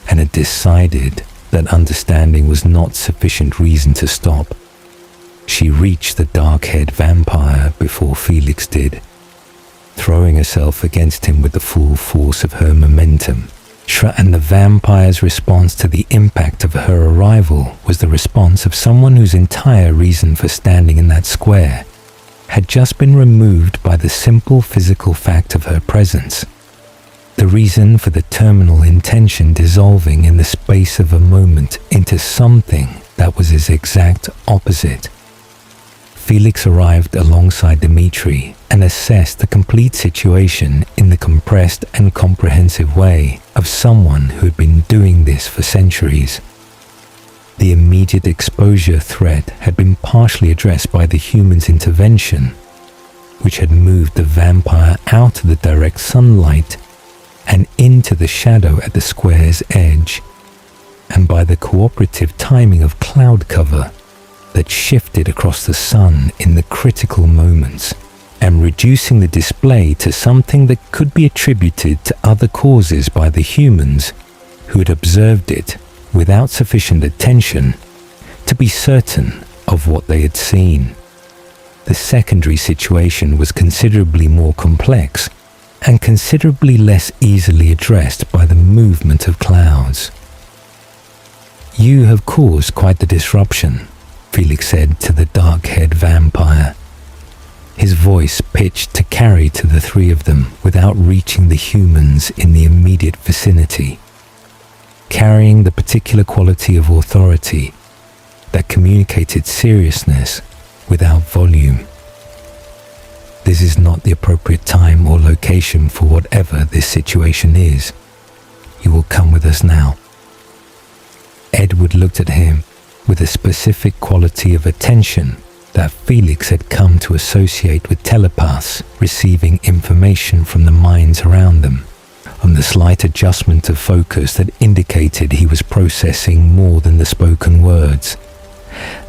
and had decided that understanding was not sufficient reason to stop. She reached the dark-haired vampire before Felix did, throwing herself against him with the full force of her momentum. And the vampire's response to the impact of her arrival was the response of someone whose entire reason for standing in that square had just been removed by the simple physical fact of her presence. The reason for the terminal intention dissolving in the space of a moment into something that was its exact opposite. Felix arrived alongside Dmitri and assessed the complete situation in the compressed and comprehensive way of someone who had been doing this for centuries. The immediate exposure threat had been partially addressed by the human's intervention, which had moved the vampire out of the direct sunlight and into the shadow at the square's edge, and by the cooperative timing of cloud cover that shifted across the sun in the critical moments and reducing the display to something that could be attributed to other causes by the humans who had observed it without sufficient attention to be certain of what they had seen. The secondary situation was considerably more complex and considerably less easily addressed by the movement of clouds. "You have caused quite the disruption," Felix said to the dark-haired vampire, his voice pitched to carry to the three of them without reaching the humans in the immediate vicinity, carrying the particular quality of authority that communicated seriousness without volume. "This is not the appropriate time or location for whatever this situation is. You will come with us now." Edward looked at him with a specific quality of attention that Felix had come to associate with telepaths receiving information from the minds around them, on the slight adjustment of focus that indicated he was processing more than the spoken words,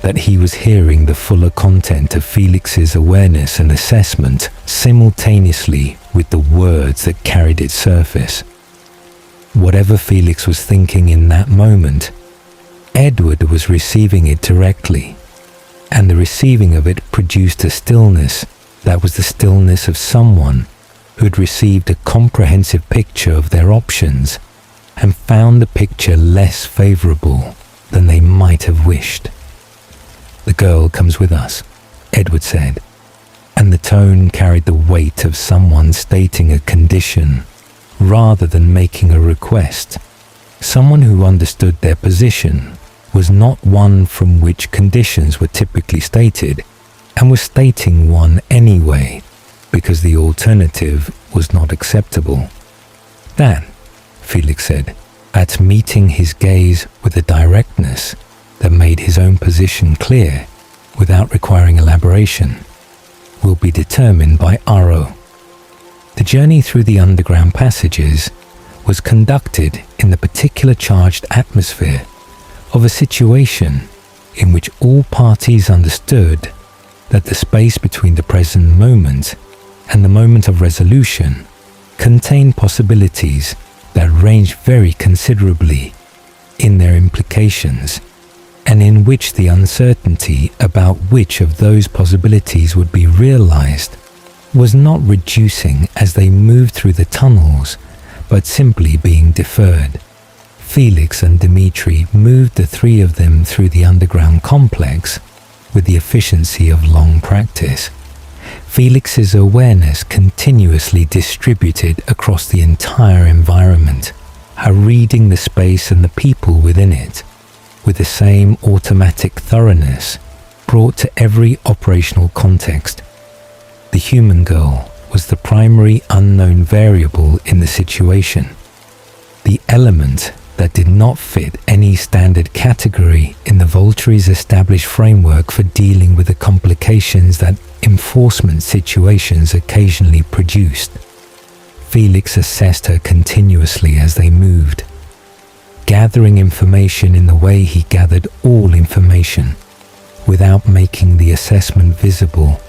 that he was hearing the fuller content of Felix's awareness and assessment simultaneously with the words that carried its surface. Whatever Felix was thinking in that moment, Edward was receiving it directly, and the receiving of it produced a stillness that was the stillness of someone who had received a comprehensive picture of their options and found the picture less favorable than they might have wished. "The girl comes with us," Edward said, and the tone carried the weight of someone stating a condition rather than making a request. Someone who understood their position was not one from which conditions were typically stated, and was stating one anyway, because the alternative was not acceptable. "That," Felix said, at meeting his gaze with a directness that made his own position clear without requiring elaboration, "will be determined by Aro." The journey through the underground passages was conducted in the particular charged atmosphere of a situation in which all parties understood that the space between the present moment and the moment of resolution contained possibilities that ranged very considerably in their implications, and in which the uncertainty about which of those possibilities would be realized was not reducing as they moved through the tunnels, but simply being deferred. Felix and Dmitri moved the three of them through the underground complex with the efficiency of long practice. Felix's awareness continuously distributed across the entire environment, her reading the space and the people within it, with the same automatic thoroughness brought to every operational context. The human girl was the primary unknown variable in the situation, the element that did not fit any standard category in the Volturi's established framework for dealing with the complications that enforcement situations occasionally produced. Felix assessed her continuously as they moved, gathering information in the way he gathered all information, without making the assessment visible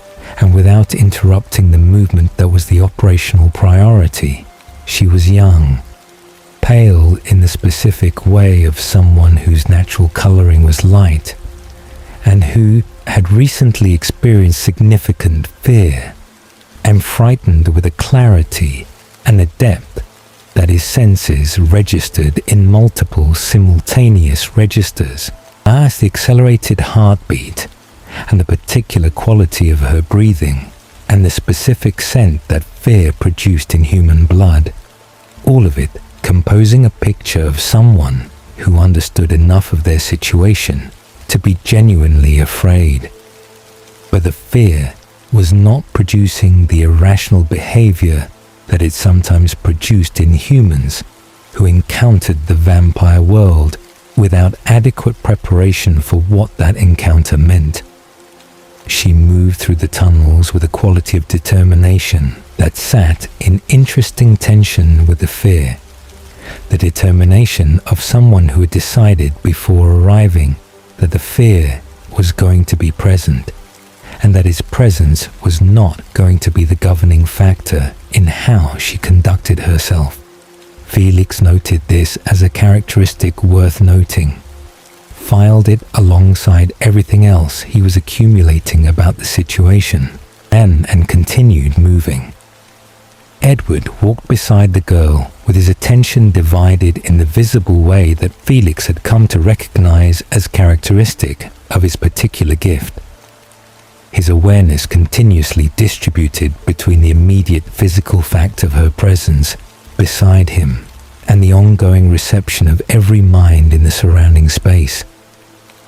and without interrupting the movement that was the operational priority. She was young, pale in the specific way of someone whose natural coloring was light, and who had recently experienced significant fear, and frightened with a clarity and a depth that his senses registered in multiple simultaneous registers, as the accelerated heartbeat and the particular quality of her breathing and the specific scent that fear produced in human blood, all of it composing a picture of someone who understood enough of their situation to be genuinely afraid. But the fear was not producing the irrational behavior that it sometimes produced in humans who encountered the vampire world without adequate preparation for what that encounter meant. She moved through the tunnels with a quality of determination that sat in interesting tension with the fear, the determination of someone who had decided before arriving that the fear was going to be present, and that its presence was not going to be the governing factor in how she conducted herself. Felix noted this as a characteristic worth noting, filed it alongside everything else he was accumulating about the situation, and continued moving. Edward walked beside the girl with his attention divided in the visible way that Felix had come to recognize as characteristic of his particular gift. His awareness continuously distributed between the immediate physical fact of her presence beside him and the ongoing reception of every mind in the surrounding space.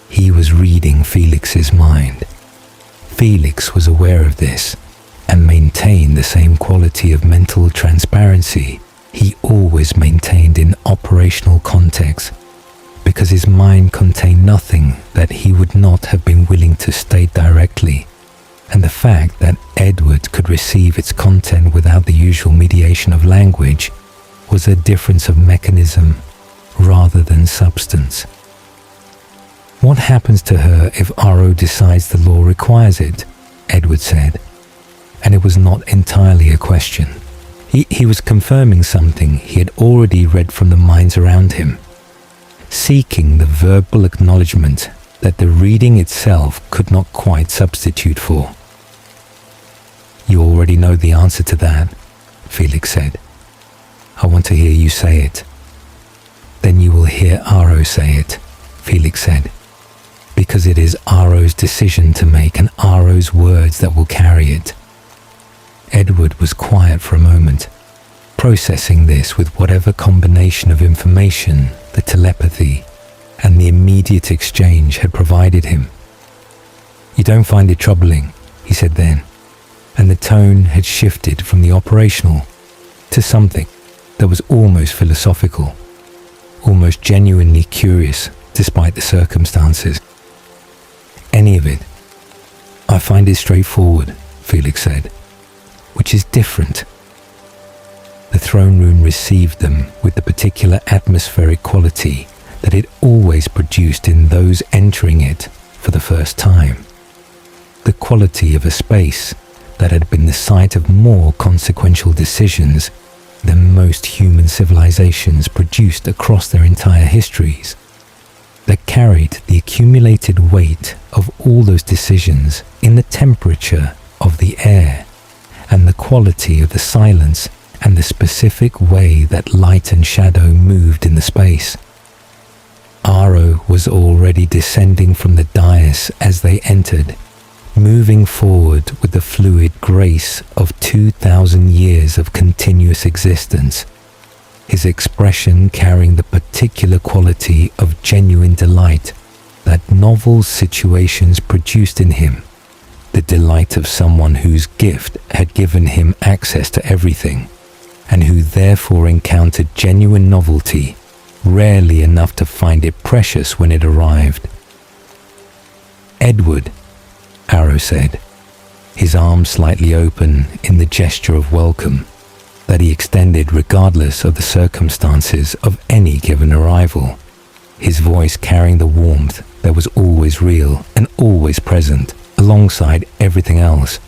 He was reading Felix's mind. Felix was aware of this and maintained the same quality of mental transparency he always maintained in operational context, because his mind contained nothing that he would not have been willing to state directly, and the fact that Edward could receive its content without the usual mediation of language was a difference of mechanism rather than substance. What happens to her if RO decides the law requires it? Edward said, and it was not entirely a question. He was confirming something he had already read from the minds around him, seeking the verbal acknowledgement that the reading itself could not quite substitute for. You already know the answer to that, Felix said. I want to hear you say it. Then you will hear RO say it, Felix said, because it is RO's decision to make and RO's words that will carry it. Edward was quiet for a moment, processing this with whatever combination of information the telepathy and the immediate exchange had provided him. You don't find it troubling, he said then, and the tone had shifted from the operational to something that was almost philosophical, almost genuinely curious despite the circumstances. Any of it. I find it straightforward, Felix said, which is different. The throne room received them with the particular atmospheric quality that it always produced in those entering it for the first time. The quality of a space that had been the site of more consequential decisions than most human civilizations produced across their entire histories, that carried the accumulated weight of all those decisions in the temperature of the air and the quality of the silence and the specific way that light and shadow moved in the space. Aro was already descending from the dais as they entered, moving forward with the fluid grace of 2,000 years of continuous existence, his expression carrying the particular quality of genuine delight that novel situations produced in him, the delight of someone whose gift had given him access to everything, and who therefore encountered genuine novelty, rarely enough to find it precious when it arrived. "Edward," Aro said, his arms slightly open in the gesture of welcome that he extended regardless of the circumstances of any given arrival, his voice carrying the warmth that was always real and always present alongside everything else.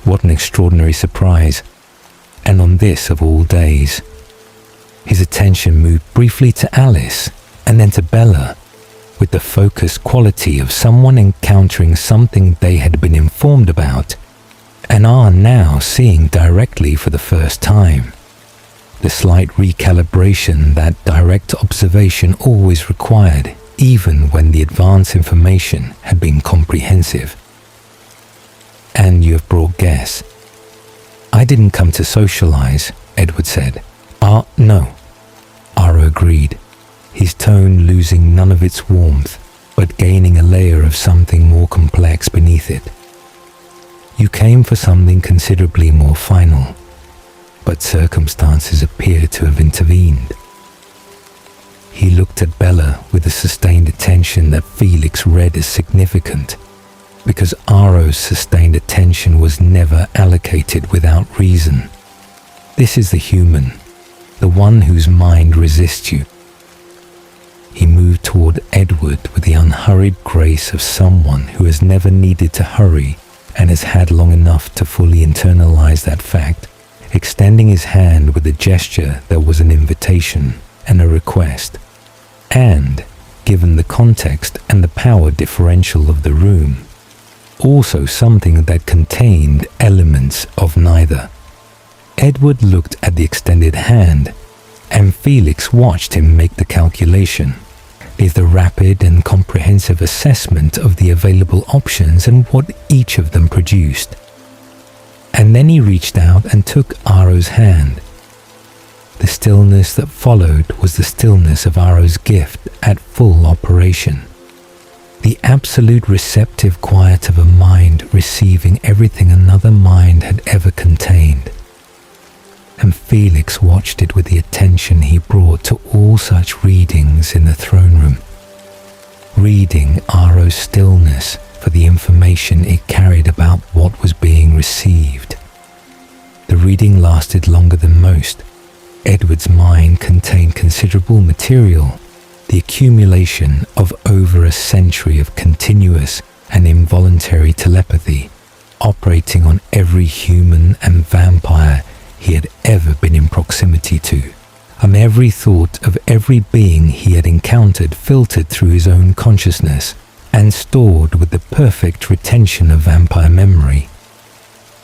What an extraordinary surprise, and on this of all days. His attention moved briefly to Alice and then to Bella, with the focused quality of someone encountering something they had been informed about and are now seeing directly for the first time. The slight recalibration that direct observation always required, even when the advanced information had been comprehensive. "And you have brought guests." "I didn't come to socialize," Edward said. No," Aro agreed, his tone losing none of its warmth, but gaining a layer of something more complex beneath it. "You came for something considerably more final, but circumstances appear to have intervened." He looked at Bella with a sustained attention that Felix read as significant, because Aro's sustained attention was never allocated without reason. This is the human, the one whose mind resists you. He moved toward Edward with the unhurried grace of someone who has never needed to hurry and has had long enough to fully internalize that fact, extending his hand with a gesture that was an invitation and a request, and, given the context and the power differential of the room, also something that contained elements of neither. Edward looked at the extended hand, and Felix watched him make the calculation, give the rapid and comprehensive assessment of the available options and what each of them produced. And then he reached out and took Aro's hand. The stillness that followed was the stillness of Aro's gift at full operation. The absolute receptive quiet of a mind receiving everything another mind had ever contained. And Felix watched it with the attention he brought to all such readings in the throne room, reading Aro's stillness for the information it carried about what was being received. The reading lasted longer than most. Edward's mind contained considerable material, the accumulation of over a century of continuous and involuntary telepathy, operating on every human and vampire he had ever been in proximity to, and every thought of every being he had encountered filtered through his own consciousness and stored with the perfect retention of vampire memory.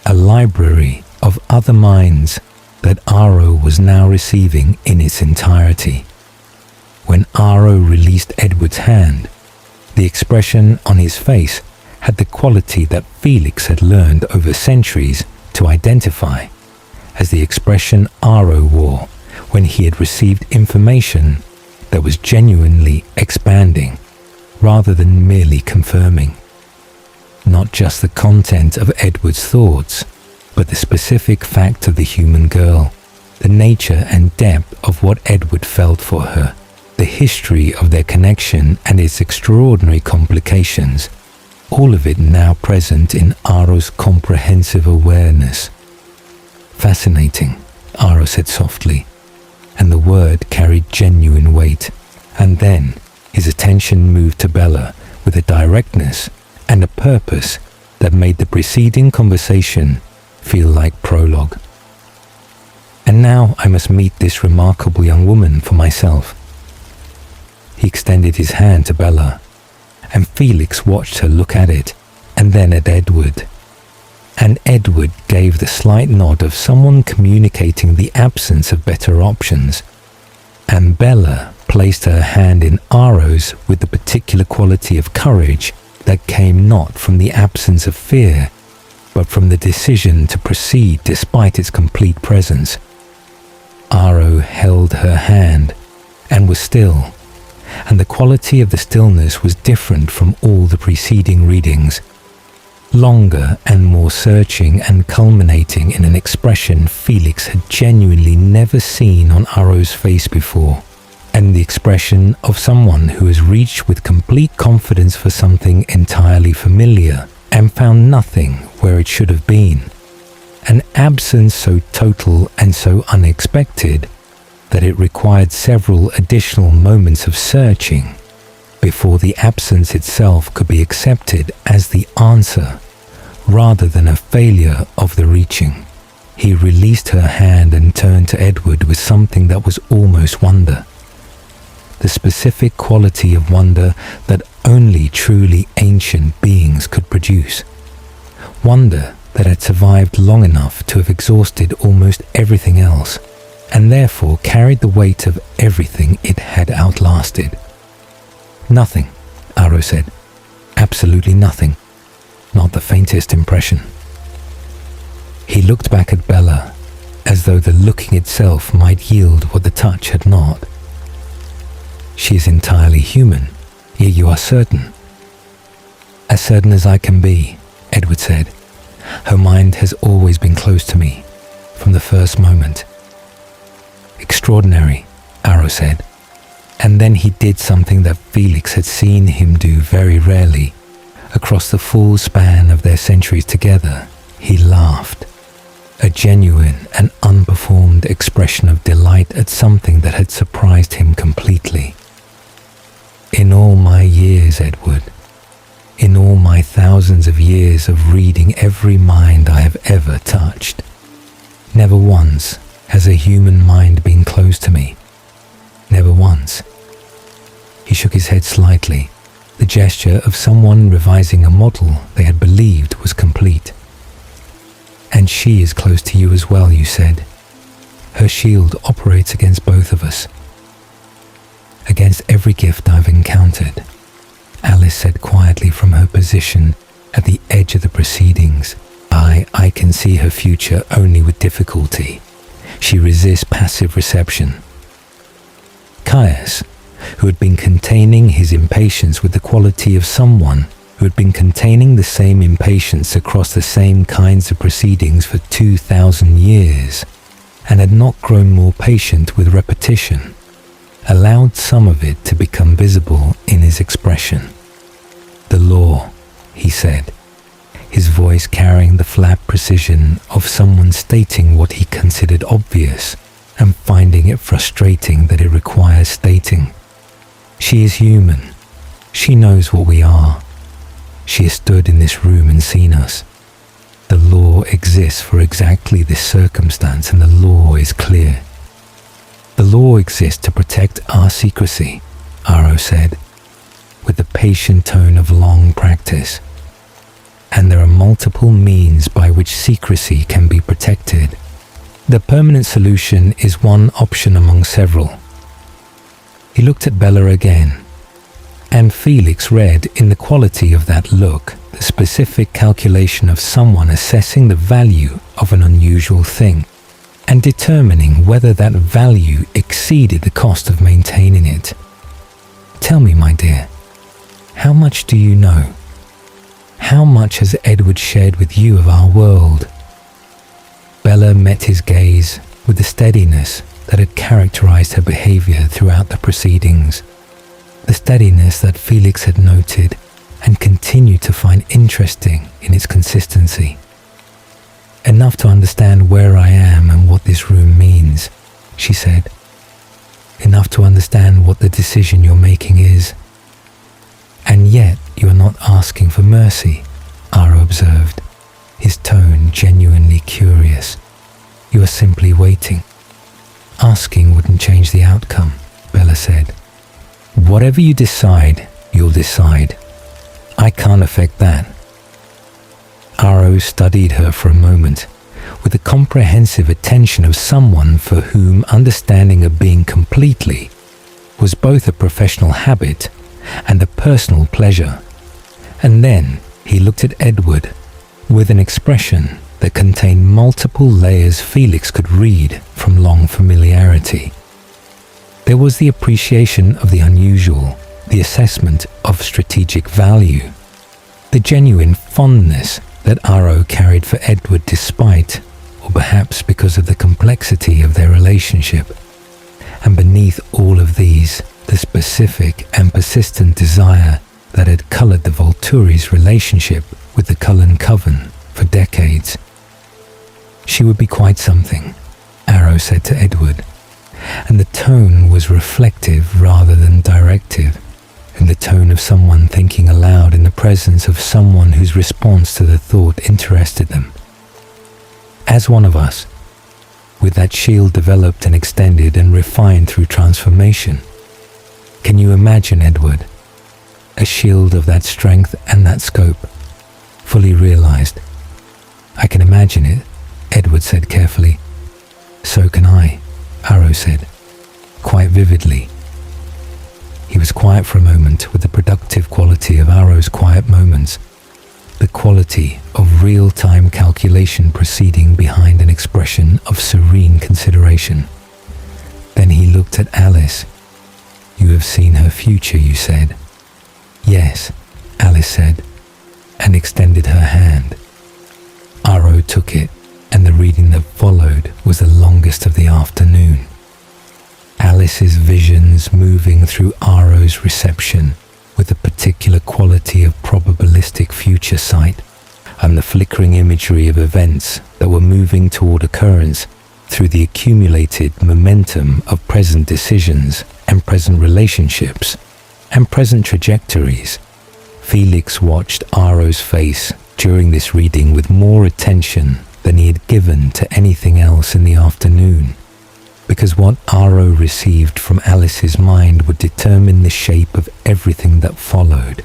A library of other minds that Aro was now receiving in its entirety. When Aro released Edward's hand, the expression on his face had the quality that Felix had learned over centuries to identify as the expression Aro wore when he had received information that was genuinely expanding rather than merely confirming. Not just the content of Edward's thoughts, but the specific fact of the human girl, the nature and depth of what Edward felt for her, the history of their connection and its extraordinary complications, all of it now present in Aro's comprehensive awareness. "Fascinating," Aro said softly, and the word carried genuine weight. And then his attention moved to Bella with a directness and a purpose that made the preceding conversation feel like prologue. "And now I must meet this remarkable young woman for myself." He extended his hand to Bella, and Felix watched her look at it and then at Edward. and Edward gave the slight nod of someone communicating the absence of better options, and Bella placed her hand in Aro's with the particular quality of courage that came not from the absence of fear, but from the decision to proceed despite its complete presence. Aro held her hand and was still, and the quality of the stillness was different from all the preceding readings, longer and more searching and culminating in an expression Felix had genuinely never seen on Aro's face before, and the expression of someone who has reached with complete confidence for something entirely familiar and found nothing where it should have been, an absence so total and so unexpected that it required several additional moments of searching before the absence itself could be accepted as the answer rather than a failure of the reaching. He released her hand and turned to Edward with something that was almost wonder, the specific quality of wonder that only truly ancient beings could produce, wonder that had survived long enough to have exhausted almost everything else, and therefore carried the weight of everything it had outlasted. "Nothing," Aro said. "Absolutely nothing. Not the faintest impression." He looked back at Bella, as though the looking itself might yield what the touch had not. "She is entirely human, yet you are certain." "As certain as I can be," Edward said. "Her mind has always been close to me, from the first moment." "Extraordinary," Aro said. And then he did something that Felix had seen him do very rarely. Across the full span of their centuries together, he laughed, a genuine and unperformed expression of delight at something that had surprised him completely. "In all my years, Edward, in all my thousands of years of reading every mind I have ever touched, never once has a human mind been close to me. Never once." He shook his head slightly, the gesture of someone revising a model they had believed was complete. "And she is close to you as well," you said. "Her shield operates against both of us. Against every gift I've encountered," Alice said quietly from her position at the edge of the proceedings. I can see her future only with difficulty. She resists passive reception." Caius, who had been containing his impatience with the quality of someone who had been containing the same impatience across the same kinds of proceedings for 2,000 years, and had not grown more patient with repetition, allowed some of it to become visible in his expression. "The law," he said, his voice carrying the flat precision of someone stating what he considered obvious and finding it frustrating that it requires stating. "She is human. She knows what we are. She has stood in this room and seen us. The law exists for exactly this circumstance, and the law is clear. The law exists to protect our secrecy," Aro said, with the patient tone of long practice. "And there are multiple means by which secrecy can be protected. The permanent solution is one option among several." He looked at Bella again, and Felix read in the quality of that look the specific calculation of someone assessing the value of an unusual thing and determining whether that value exceeded the cost of maintaining it. "Tell me, my dear, how much do you know? How much has Edward shared with you of our world?" Bella met his gaze with the steadiness that had characterized her behavior throughout the proceedings, the steadiness that Felix had noted and continued to find interesting in its consistency. "Enough to understand where I am and what this room means," she said. "Enough to understand what the decision you're making is. And yet you are not asking for mercy," Aro observed, his tone genuinely curious. "You are simply waiting." "Asking wouldn't change the outcome," Bella said. "Whatever you decide, you'll decide. I can't affect that." Aro studied her for a moment, with the comprehensive attention of someone for whom understanding a being completely was both a professional habit and a personal pleasure. And then he looked at Edward with an expression that contained multiple layers Felix could read from long familiarity. There was the appreciation of the unusual, the assessment of strategic value, the genuine fondness that Aro carried for Edward despite, or perhaps because of the complexity of their relationship. And beneath all of these, the specific and persistent desire that had coloured the Volturi's relationship with the Cullen Coven for decades. She would be quite something, Aro said to Edward, and the tone was reflective rather than directive, in the tone of someone thinking aloud in the presence of someone whose response to the thought interested them. As one of us, with that shield developed and extended and refined through transformation. Can you imagine, Edward, a shield of that strength and that scope, fully realized? I can imagine it, Edward said carefully. So can I, Aro said, quite vividly. He was quiet for a moment with the productive quality of Aro's quiet moments, the quality of real-time calculation proceeding behind an expression of serene consideration. Then he looked at Alice. You have seen her future, you said. Yes, Alice said, and extended her hand. Aro took it, and the reading that followed was the longest of the afternoon. Alice's visions moving through Aro's reception with a particular quality of probabilistic future sight, and the flickering imagery of events that were moving toward occurrence through the accumulated momentum of present decisions and present relationships and present trajectories. Felix watched Aro's face during this reading with more attention than he had given to anything else in the afternoon, because what Aro received from Alice's mind would determine the shape of everything that followed,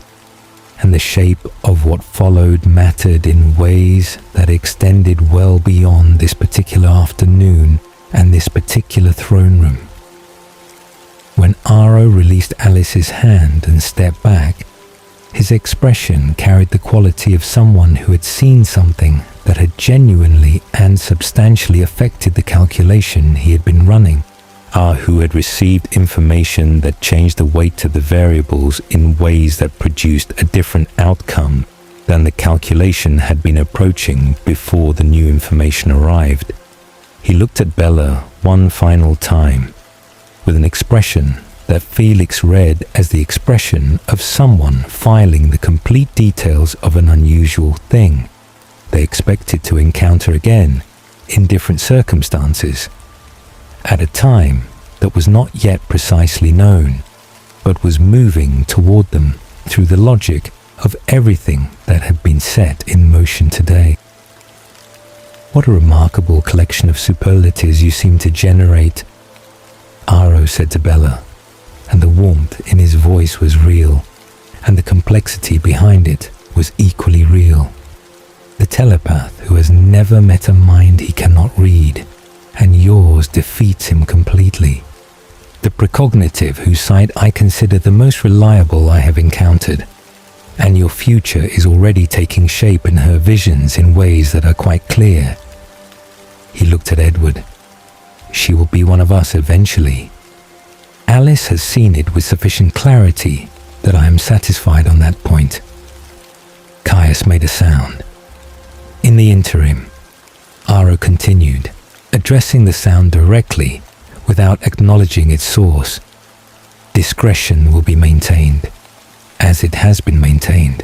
and the shape of what followed mattered in ways that extended well beyond this particular afternoon and this particular throne room. When Aro released Alice's hand and stepped back, his expression carried the quality of someone who had seen something that had genuinely and substantially affected the calculation he had been running, who had received information that changed the weight of the variables in ways that produced a different outcome than the calculation had been approaching before the new information arrived. He looked at Bella one final time, with an expression that Felix read as the expression of someone filing the complete details of an unusual thing they expected to encounter again in different circumstances, at a time that was not yet precisely known, but was moving toward them through the logic of everything that had been set in motion today. What a remarkable collection of superlatives you seem to generate, Aro said to Bella, and the warmth in his voice was real, and the complexity behind it was equally real. The telepath who has never met a mind he cannot read, and yours defeats him completely. The precognitive whose sight I consider the most reliable I have encountered, and your future is already taking shape in her visions in ways that are quite clear. He looked at Edward. She will be one of us eventually. Alice has seen it with sufficient clarity that I am satisfied on that point. Caius made a sound. In the interim, Aro continued, addressing the sound directly without acknowledging its source. Discretion will be maintained, as it has been maintained.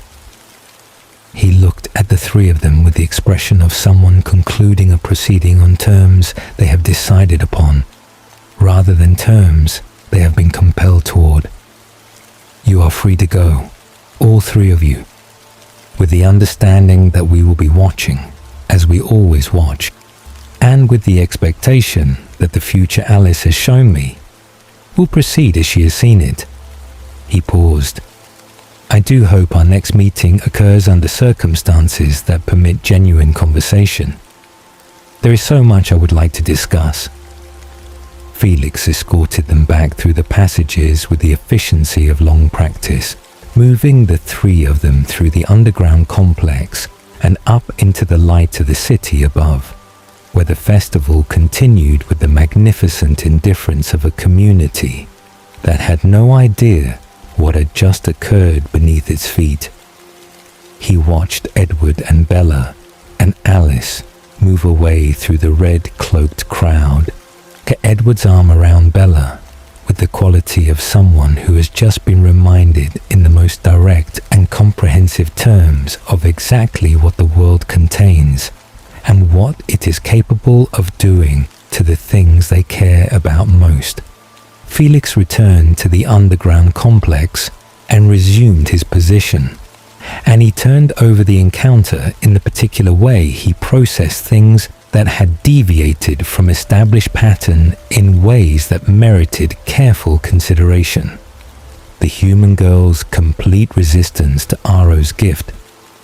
He looked at the three of them with the expression of someone concluding a proceeding on terms they have decided upon, rather than terms they have been compelled toward. You are free to go, all three of you, with the understanding that we will be watching, as we always watch, and with the expectation that the future Alice has shown me will proceed as she has seen it. He paused. I do hope our next meeting occurs under circumstances that permit genuine conversation. There is so much I would like to discuss. Felix escorted them back through the passages with the efficiency of long practice, moving the three of them through the underground complex and up into the light of the city above, where the festival continued with the magnificent indifference of a community that had no idea what had just occurred beneath its feet. He watched Edward and Bella and Alice move away through the red-cloaked crowd, get Edward's arm around Bella with the quality of someone who has just been reminded in the most direct and comprehensive terms of exactly what the world contains and what it is capable of doing to the things they care about most. Felix returned to the underground complex and resumed his position, and he turned over the encounter in the particular way he processed things that had deviated from established pattern in ways that merited careful consideration. The human girl's complete resistance to Aro's gift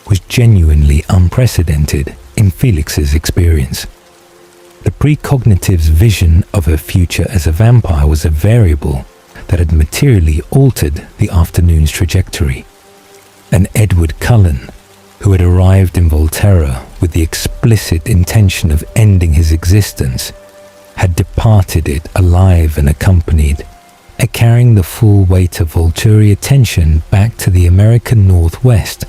was genuinely unprecedented in Felix's experience. The precognitive's vision of her future as a vampire was a variable that had materially altered the afternoon's trajectory. And Edward Cullen, who had arrived in Volterra with the explicit intention of ending his existence, had departed it alive and accompanied, and carrying the full weight of Volturi attention back to the American Northwest,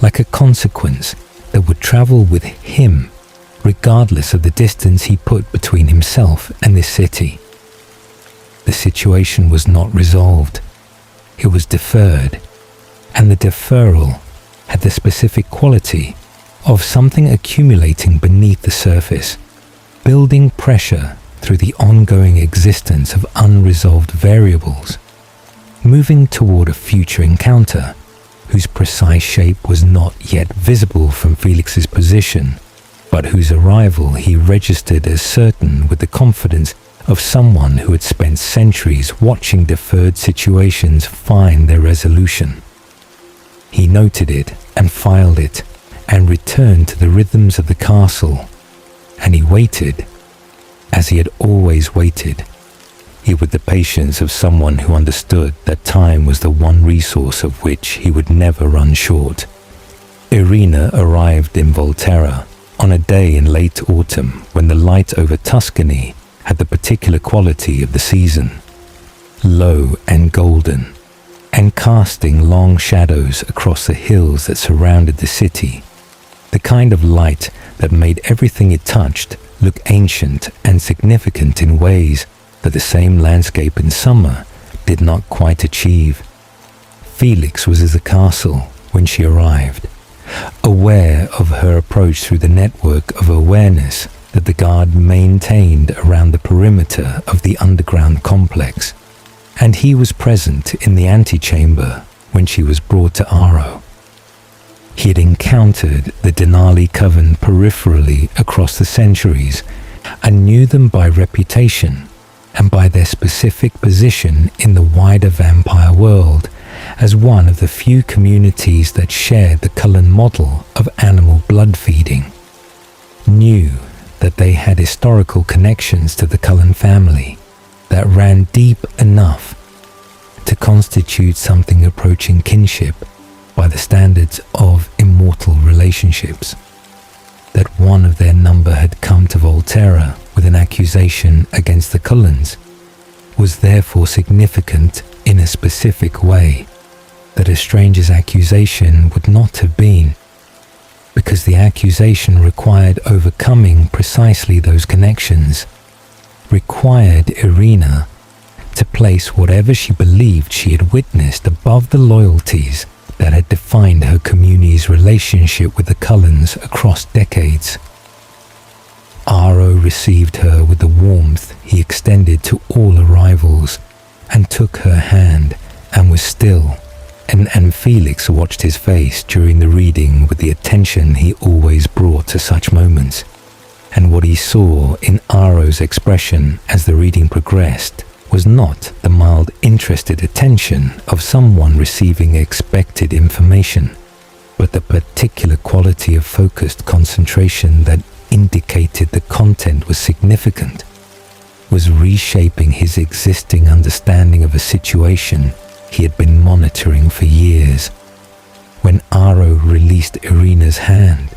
like a consequence that would travel with him regardless of the distance he put between himself and this city. The situation was not resolved. It was deferred, and the deferral had the specific quality of something accumulating beneath the surface, building pressure through the ongoing existence of unresolved variables, moving toward a future encounter whose precise shape was not yet visible from Felix's position, but whose arrival he registered as certain with the confidence of someone who had spent centuries watching deferred situations find their resolution. He noted it and filed it and returned to the rhythms of the castle, and he waited, as he had always waited, with the patience of someone who understood that time was the one resource of which he would never run short. Irina arrived in Volterra on a day in late autumn when the light over Tuscany had the particular quality of the season, low and golden, and casting long shadows across the hills that surrounded the city, the kind of light that made everything it touched look ancient and significant in ways that the same landscape in summer did not quite achieve. Felix was at the castle when she arrived, aware of her approach through the network of awareness that the guard maintained around the perimeter of the underground complex, and he was present in the antechamber when she was brought to Aro. He had encountered the Denali Coven peripherally across the centuries and knew them by reputation and by their specific position in the wider vampire world as one of the few communities that shared the Cullen model of animal blood feeding, knew that they had historical connections to the Cullen family that ran deep enough to constitute something approaching kinship by the standards of immortal relationships, that one of their number had come to Volterra with an accusation against the Cullens was therefore significant in a specific way that a stranger's accusation would not have been, because the accusation required overcoming precisely those connections, required Irina to place whatever she believed she had witnessed above the loyalties that had defined her community's relationship with the Cullens across decades. Aro received her with the warmth he extended to all arrivals and took her hand and was still, and Felix watched his face during the reading with the attention he always brought to such moments, and what he saw in Aro's expression as the reading progressed was not the mild, interested attention of someone receiving expected information, but the particular quality of focused concentration that indicated the content was significant, was reshaping his existing understanding of a situation he had been monitoring for years. When Aro released Irina's hand,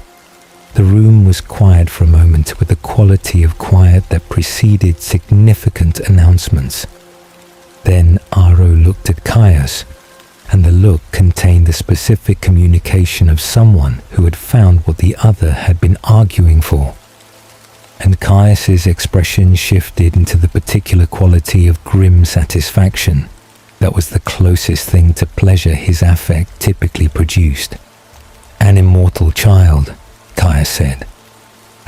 the room was quiet for a moment with the quality of quiet that preceded significant announcements. Then Aro looked at Caius, and the look contained the specific communication of someone who had found what the other had been arguing for. And Caius's expression shifted into the particular quality of grim satisfaction that was the closest thing to pleasure his affect typically produced. "An immortal child," Caius said,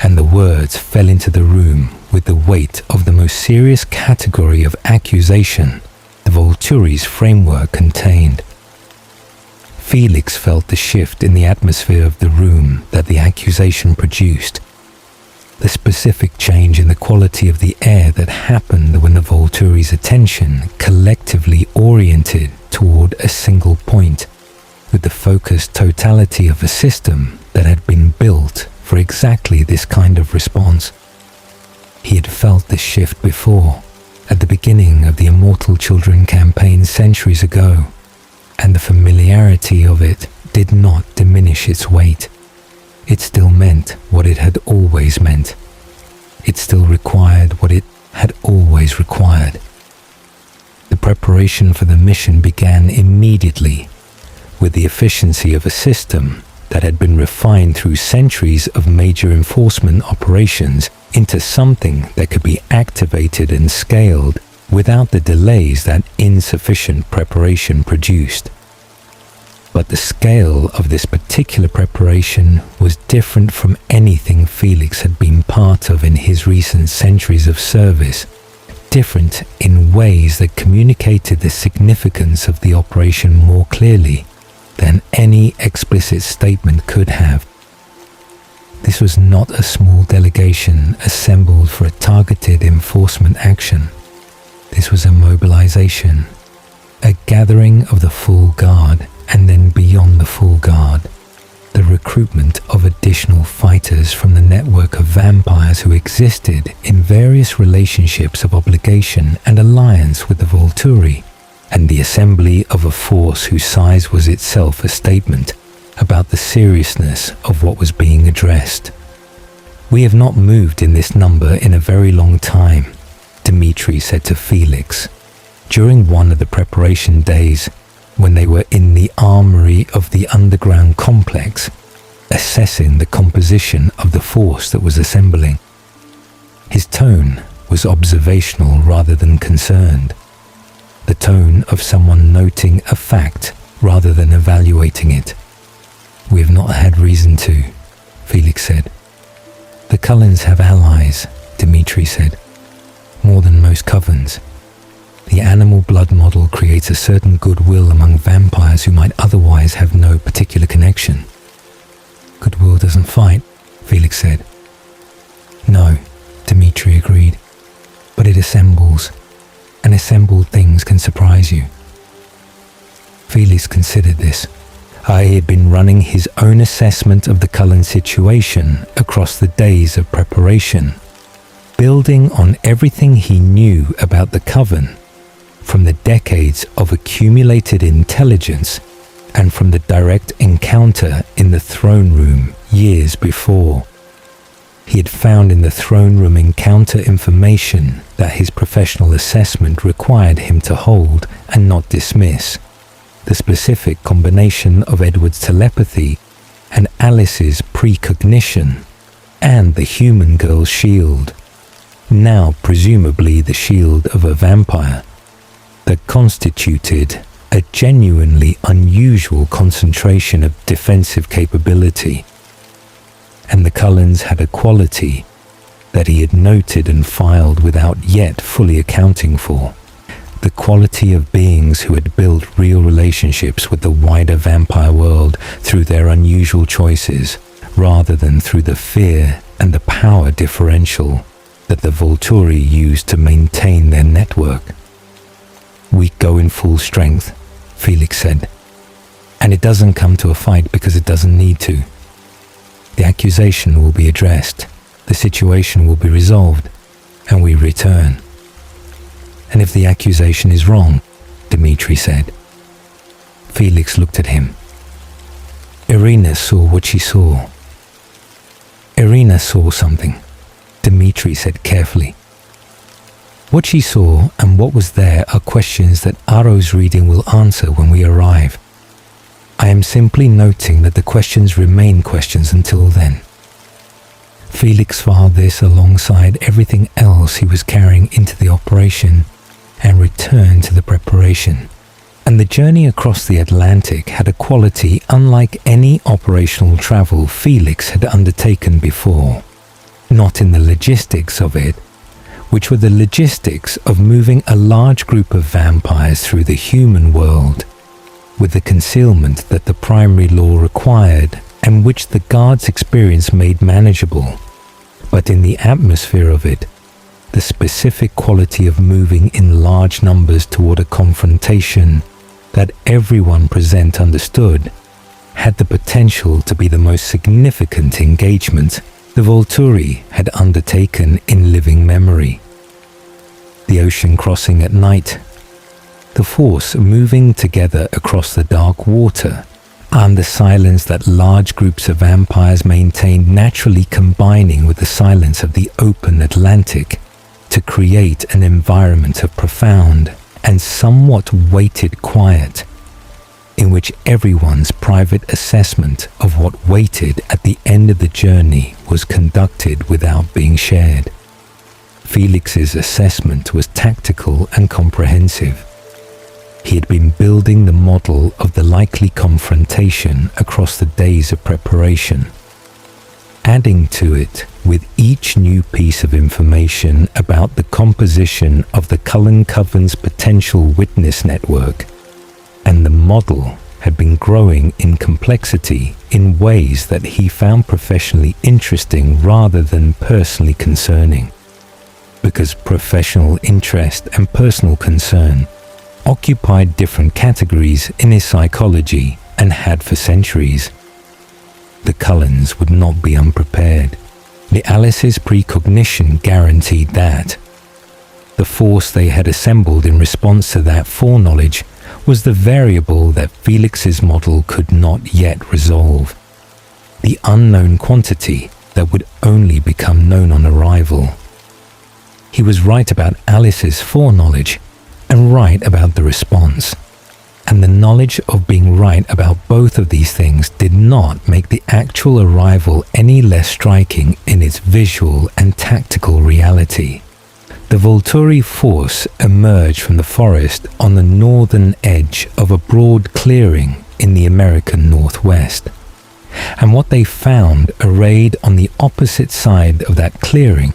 and the words fell into the room with the weight of the most serious category of accusation the Volturi's framework contained. Felix felt the shift in the atmosphere of the room that the accusation produced, the specific change in the quality of the air that happened when the Volturi's attention collectively oriented toward a single point, with the focused totality of a system that had been built for exactly this kind of response. He had felt this shift before, at the beginning of the Immortal Children campaign centuries ago, and the familiarity of it did not diminish its weight. It still meant what it had always meant. It still required what it had always required. The preparation for the mission began immediately, with the efficiency of a system that had been refined through centuries of major enforcement operations into something that could be activated and scaled without the delays that insufficient preparation produced. But the scale of this particular preparation was different from anything Felix had been part of in his recent centuries of service, different in ways that communicated the significance of the operation more clearly than any explicit statement could have. This was not a small delegation assembled for a targeted enforcement action. This was a mobilization, a gathering of the full guard, and then beyond the full guard, the recruitment of additional fighters from the network of vampires who existed in various relationships of obligation and alliance with the Volturi, and the assembly of a force whose size was itself a statement about the seriousness of what was being addressed. "We have not moved in this number in a very long time," Dmitri said to Felix, during one of the preparation days when they were in the armory of the underground complex, assessing the composition of the force that was assembling. His tone was observational rather than concerned, the tone of someone noting a fact rather than evaluating it. "We have not had reason to," Felix said. "The Cullens have allies," Dmitri said, "more than most covens. The animal blood model creates a certain goodwill among vampires who might otherwise have no particular connection." "Goodwill doesn't fight," Felix said. "No," Dmitri agreed, "but it assembles, and assembled things can surprise you." Felix considered this. He had been running his own assessment of the Cullen situation across the days of preparation, building on everything he knew about the Coven, from the decades of accumulated intelligence and from the direct encounter in the throne room years before. He had found in the throne room encounter information that his professional assessment required him to hold and not dismiss. The specific combination of Edward's telepathy and Alice's precognition, and the human girl's shield, now presumably the shield of a vampire, that constituted a genuinely unusual concentration of defensive capability. And the Cullens had a quality that he had noted and filed without yet fully accounting for. The quality of beings who had built real relationships with the wider vampire world through their unusual choices, rather than through the fear and the power differential that the Volturi used to maintain their network. We go in full strength, Felix said. And it doesn't come to a fight because it doesn't need to. The accusation will be addressed, the situation will be resolved, and we return. And if the accusation is wrong, Dmitri said. Felix looked at him. Irina saw what she saw. Irina saw something, Dmitri said carefully. What she saw and what was there are questions that Aro's reading will answer when we arrive. I am simply noting that the questions remain questions until then. Felix filed this alongside everything else he was carrying into the operation and returned to the preparation. And the journey across the Atlantic had a quality unlike any operational travel Felix had undertaken before. Not in the logistics of it, which were the logistics of moving a large group of vampires through the human world, with the concealment that the primary law required and which the guard's experience made manageable, but in the atmosphere of it, the specific quality of moving in large numbers toward a confrontation that everyone present understood had the potential to be the most significant engagement the Volturi had undertaken in living memory. The ocean crossing at night, the force moving together across the dark water, and the silence that large groups of vampires maintained naturally combining with the silence of the open Atlantic to create an environment of profound and somewhat weighted quiet, in which everyone's private assessment of what waited at the end of the journey was conducted without being shared. Felix's assessment was tactical and comprehensive. He had been building the model of the likely confrontation across the days of preparation, adding to it with each new piece of information about the composition of the Cullen Coven's potential witness network, and the model had been growing in complexity in ways that he found professionally interesting rather than personally concerning, because professional interest and personal concern occupied different categories in his psychology and had for centuries. The Cullens would not be unprepared. The Alice's precognition guaranteed that. The force they had assembled in response to that foreknowledge was the variable that Felix's model could not yet resolve. The unknown quantity that would only become known on arrival. He was right about Alice's foreknowledge and right about the response. And the knowledge of being right about both of these things did not make the actual arrival any less striking in its visual and tactical reality. The Volturi force emerged from the forest on the northern edge of a broad clearing in the American Northwest. And what they found arrayed on the opposite side of that clearing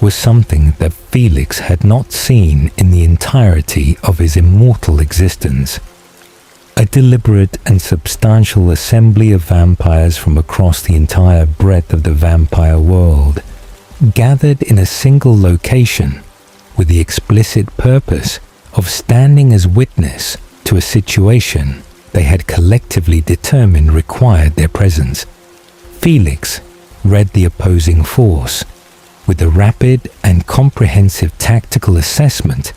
was something that Felix had not seen in the entirety of his immortal existence. A deliberate and substantial assembly of vampires from across the entire breadth of the vampire world, gathered in a single location with the explicit purpose of standing as witness to a situation they had collectively determined required their presence. Felix read the opposing force with a rapid and comprehensive tactical assessment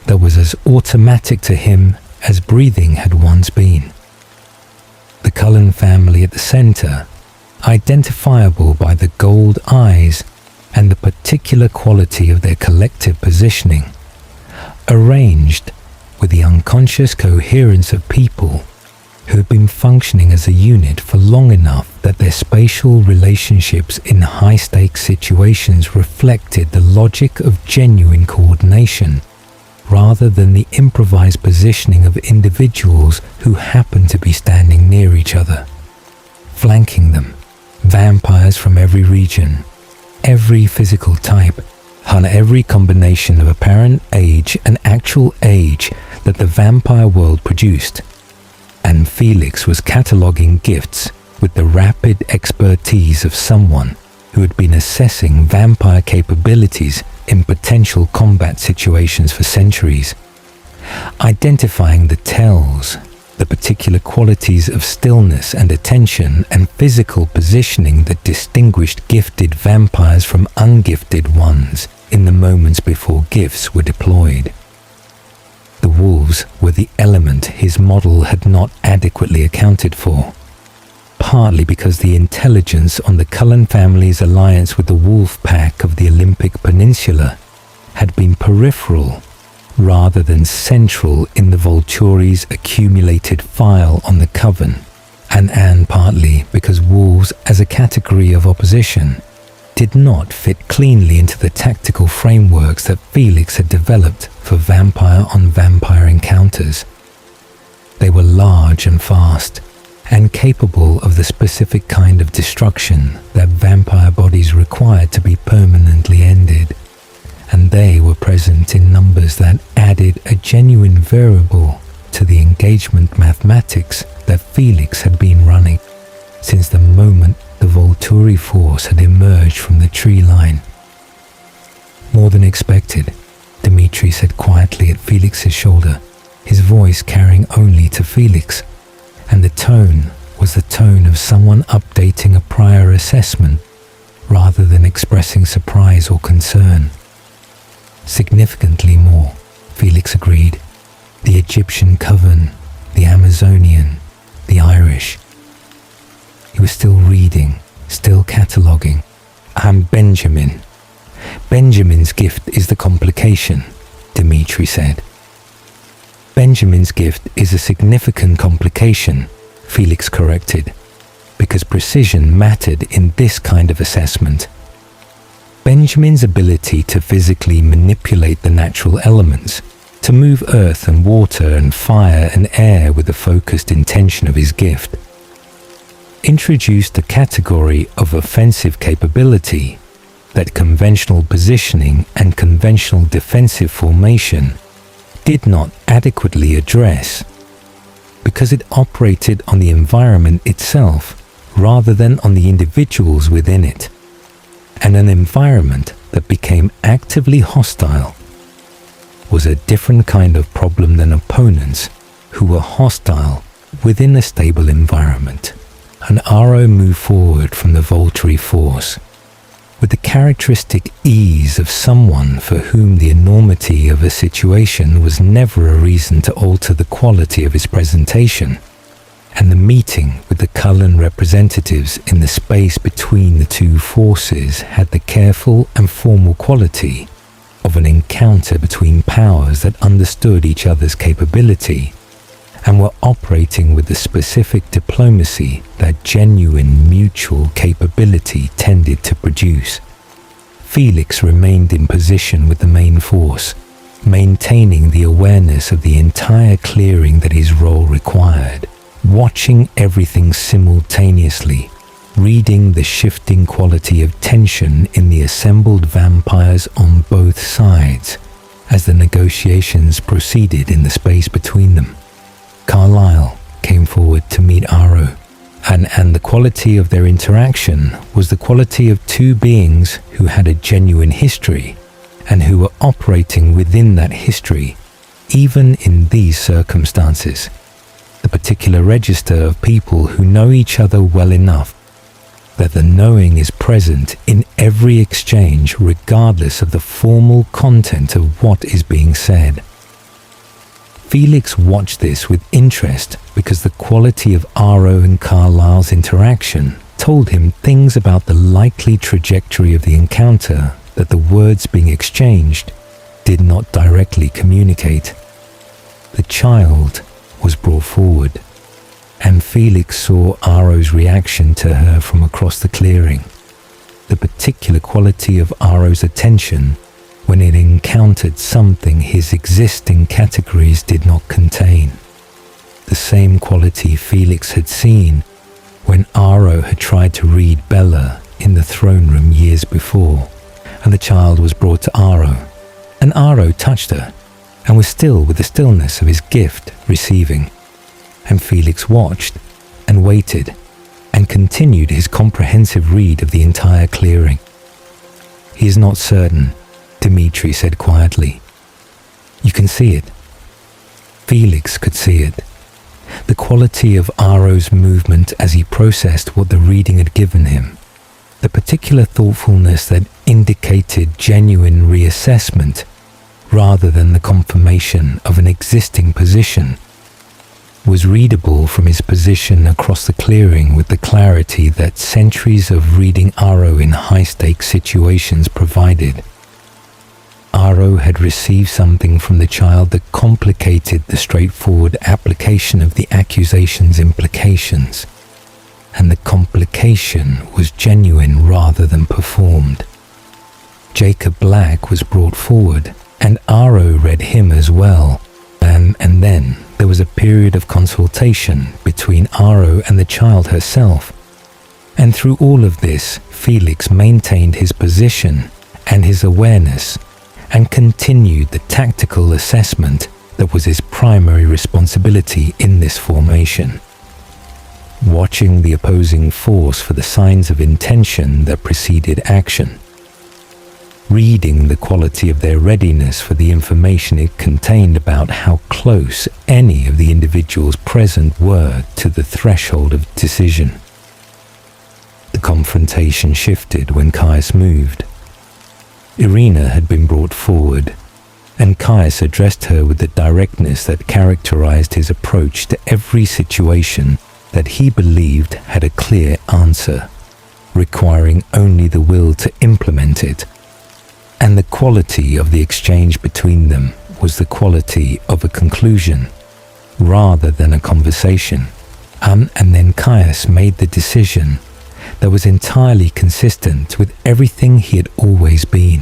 that was as automatic to him as breathing had once been. The Cullen family at the center, identifiable by the gold eyes and the particular quality of their collective positioning, arranged with the unconscious coherence of people who had been functioning as a unit for long enough that their spatial relationships in high-stakes situations reflected the logic of genuine coordination, rather than the improvised positioning of individuals who happened to be standing near each other. Flanking them, vampires from every region, every physical type, on every combination of apparent age and actual age that the vampire world produced. And Felix was cataloguing gifts with the rapid expertise of someone who had been assessing vampire capabilities in potential combat situations for centuries, identifying the tells, the particular qualities of stillness and attention and physical positioning that distinguished gifted vampires from ungifted ones in the moments before gifts were deployed. The wolves were the element his model had not adequately accounted for, partly because the intelligence on the Cullen family's alliance with the wolf pack of the Olympic Peninsula had been peripheral rather than central in the Volturi's accumulated file on the Coven, and partly because wolves as a category of opposition did not fit cleanly into the tactical frameworks that Felix had developed for vampire-on-vampire encounters. They were large and fast, and capable of the specific kind of destruction that vampire bodies required to be permanently ended, and they were present in numbers that added a genuine variable to the engagement mathematics that Felix had been running since the moment the Volturi force had emerged from the tree line. More than expected, Dimitri said quietly at Felix's shoulder, his voice carrying only to Felix, and the tone was the tone of someone updating a prior assessment rather than expressing surprise or concern. Significantly more, Felix agreed. The Egyptian Coven, the Amazonian, the Irish. He was still reading, still cataloguing. I'm Benjamin. Benjamin's gift is the complication, Dimitri said. Benjamin's gift is a significant complication, Felix corrected, because precision mattered in this kind of assessment. Benjamin's ability to physically manipulate the natural elements, to move earth and water and fire and air with the focused intention of his gift, introduced the category of offensive capability that conventional positioning and conventional defensive formation did not adequately address, because it operated on the environment itself rather than on the individuals within it, and an environment that became actively hostile was a different kind of problem than opponents who were hostile within a stable environment. And Aro moved forward from the Volturi force with the characteristic ease of someone for whom the enormity of a situation was never a reason to alter the quality of his presentation, and the meeting with the Cullen representatives in the space between the two forces had the careful and formal quality of an encounter between powers that understood each other's capability and were operating with the specific diplomacy that genuine mutual capability tended to produce. Felix remained in position with the main force, maintaining the awareness of the entire clearing that his role required, watching everything simultaneously, reading the shifting quality of tension in the assembled vampires on both sides as the negotiations proceeded in the space between them. Carlyle came forward to meet Aro, and the quality of their interaction was the quality of two beings who had a genuine history and who were operating within that history, even in these circumstances. The particular register of people who know each other well enough that the knowing is present in every exchange regardless of the formal content of what is being said. Felix watched this with interest because the quality of Aro and Carlyle's interaction told him things about the likely trajectory of the encounter that the words being exchanged did not directly communicate. The child was brought forward, and Felix saw Aro's reaction to her from across the clearing, the particular quality of Aro's attention when it encountered something his existing categories did not contain. The same quality Felix had seen when Aro had tried to read Bella in the throne room years before, and the child was brought to Aro, and Aro touched her, and was still with the stillness of his gift receiving, and Felix watched and waited and continued his comprehensive read of the entire clearing. He is not certain, Dimitri said quietly. You can see it. Felix could see it. The quality of Aro's movement as he processed what the reading had given him, the particular thoughtfulness that indicated genuine reassessment rather than the confirmation of an existing position, was readable from his position across the clearing with the clarity that centuries of reading Aro in high-stakes situations provided. Aro had received something from the child that complicated the straightforward application of the accusation's implications, and the complication was genuine rather than performed. Jacob Black was brought forward, and Aro read him as well, and then there was a period of consultation between Aro and the child herself, and through all of this, Felix maintained his position and his awareness, and continued the tactical assessment that was his primary responsibility in this formation. Watching the opposing force for the signs of intention that preceded action. Reading the quality of their readiness for the information it contained about how close any of the individuals present were to the threshold of decision. The confrontation shifted when Caius moved. Irina had been brought forward, and Caius addressed her with the directness that characterized his approach to every situation that he believed had a clear answer, requiring only the will to implement it. And the quality of the exchange between them was the quality of a conclusion, rather than a conversation. And then Caius made the decision that was entirely consistent with everything he had always been,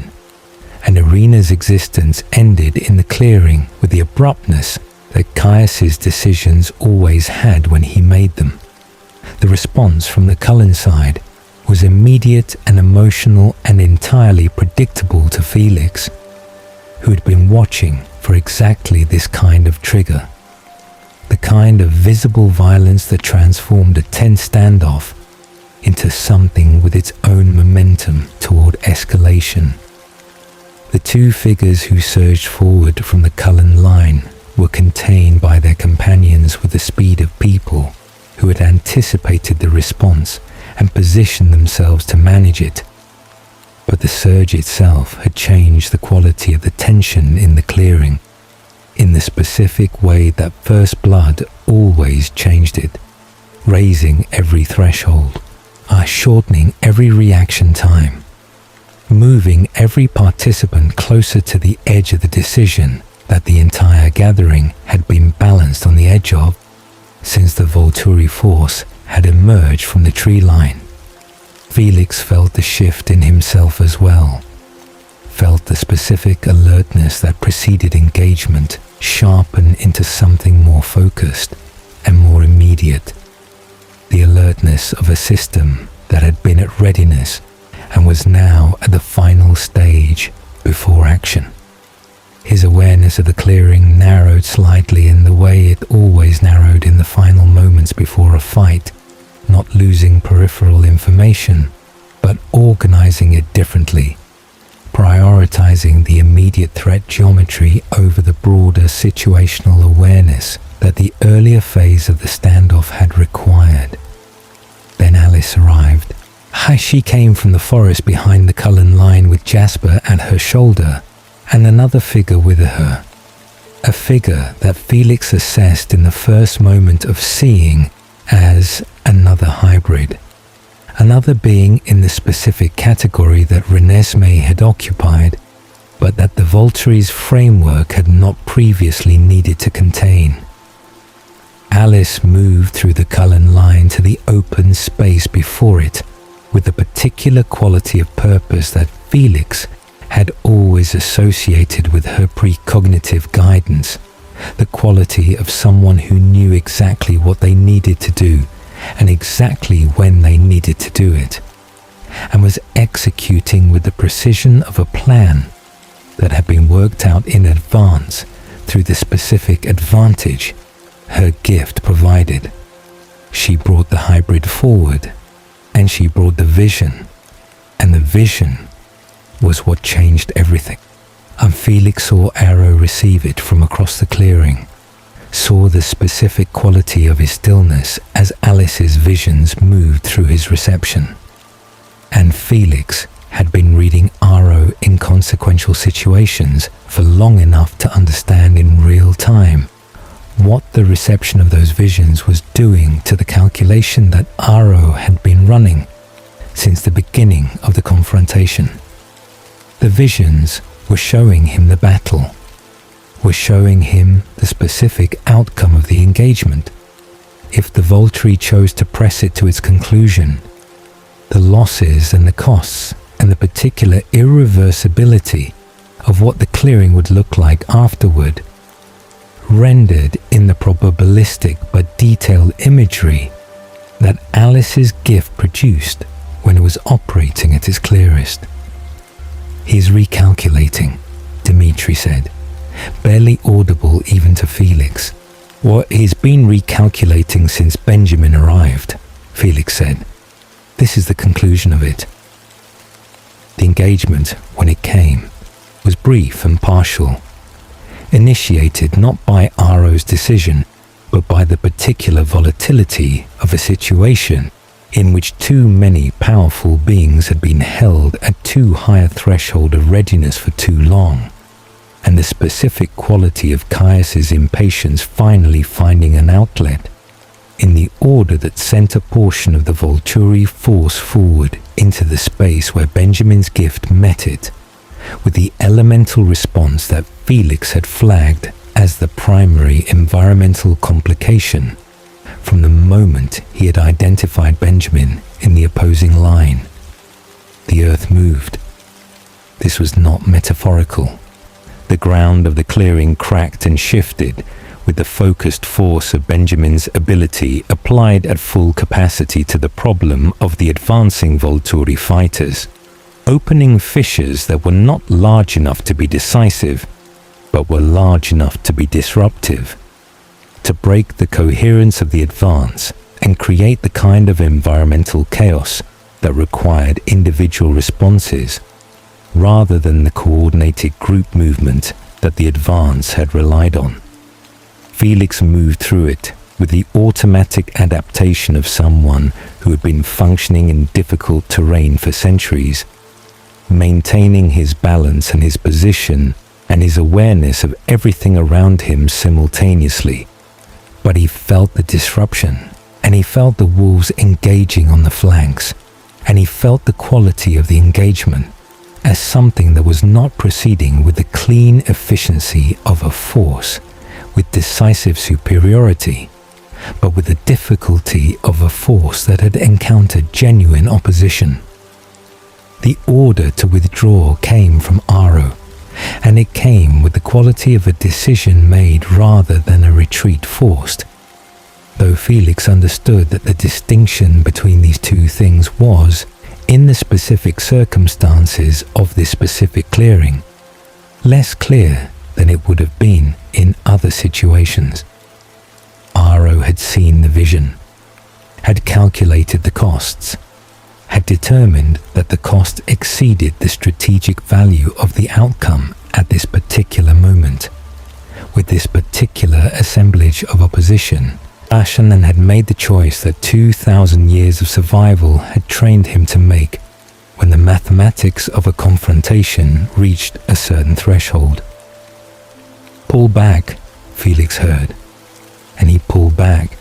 and Irina's existence ended in the clearing with the abruptness that Caius's decisions always had when he made them. The response from the Cullen side was immediate and emotional and entirely predictable to Felix, who had been watching for exactly this kind of trigger, the kind of visible violence that transformed a tense standoff into something with its own momentum toward escalation. The two figures who surged forward from the Cullen line were contained by their companions with the speed of people who had anticipated the response and positioned themselves to manage it. But the surge itself had changed the quality of the tension in the clearing, in the specific way that first blood always changed it, raising every threshold, shortening every reaction time, moving every participant closer to the edge of the decision that the entire gathering had been balanced on the edge of since the Volturi force had emerged from the tree line. Felix felt the shift in himself as well, felt the specific alertness that preceded engagement sharpen into something more focused and more immediate, the alertness of a system that had been at readiness and was now at the final stage before action. His awareness of the clearing narrowed slightly in the way it always narrowed in the final moments before a fight, not losing peripheral information, but organizing it differently, prioritizing the immediate threat geometry over the broader situational awareness that the earlier phase of the standoff had required. Then Alice arrived. She came from the forest behind the Cullen line with Jasper at her shoulder and another figure with her, a figure that Felix assessed in the first moment of seeing as another hybrid, another being in the specific category that Renesmee had occupied, but that the Volturi's framework had not previously needed to contain. Alice moved through the Cullen line to the open space before it with a particular quality of purpose that Felix had always associated with her precognitive guidance, the quality of someone who knew exactly what they needed to do and exactly when they needed to do it, and was executing with the precision of a plan that had been worked out in advance through the specific advantage her gift provided. She brought the hybrid forward, and she brought the vision, and the vision was what changed everything. And Felix saw Aro receive it from across the clearing, saw the specific quality of his stillness as Alice's visions moved through his reception. And Felix had been reading Aro in consequential situations for long enough to understand in real time what the reception of those visions was doing to the calculation that Aro had been running since the beginning of the confrontation. The visions were showing him the battle, were showing him the specific outcome of the engagement. If the Volturi chose to press it to its conclusion, the losses and the costs and the particular irreversibility of what the clearing would look like afterward, rendered in the probabilistic but detailed imagery that Alice's gift produced when it was operating at its clearest. "He's recalculating," Dmitri said, barely audible even to Felix. "Well, he's been recalculating since Benjamin arrived," Felix said. "This is the conclusion of it." The engagement, when it came, was brief and partial, initiated not by Aro's decision, but by the particular volatility of a situation in which too many powerful beings had been held at too high a threshold of readiness for too long, and the specific quality of Caius's impatience finally finding an outlet in the order that sent a portion of the Volturi force forward into the space where Benjamin's gift met it, with the elemental response that Felix had flagged as the primary environmental complication from the moment he had identified Benjamin in the opposing line. The earth moved. This was not metaphorical. The ground of the clearing cracked and shifted with the focused force of Benjamin's ability applied at full capacity to the problem of the advancing Volturi fighters, opening fissures that were not large enough to be decisive, but were large enough to be disruptive, to break the coherence of the advance and create the kind of environmental chaos that required individual responses rather than the coordinated group movement that the advance had relied on. Felix moved through it with the automatic adaptation of someone who had been functioning in difficult terrain for centuries, maintaining his balance and his position and his awareness of everything around him simultaneously. But he felt the disruption, and he felt the wolves engaging on the flanks, and he felt the quality of the engagement as something that was not proceeding with the clean efficiency of a force with decisive superiority, but with the difficulty of a force that had encountered genuine opposition. The order to withdraw came from Aro, and it came with the quality of a decision made rather than a retreat forced, though Felix understood that the distinction between these two things was, in the specific circumstances of this specific clearing, less clear than it would have been in other situations. Aro had seen the vision, had calculated the costs, had determined that the cost exceeded the strategic value of the outcome at this particular moment. With this particular assemblage of opposition, Ashanan had made the choice that 2,000 years of survival had trained him to make when the mathematics of a confrontation reached a certain threshold. "Pull back," Felix heard, and he pulled back,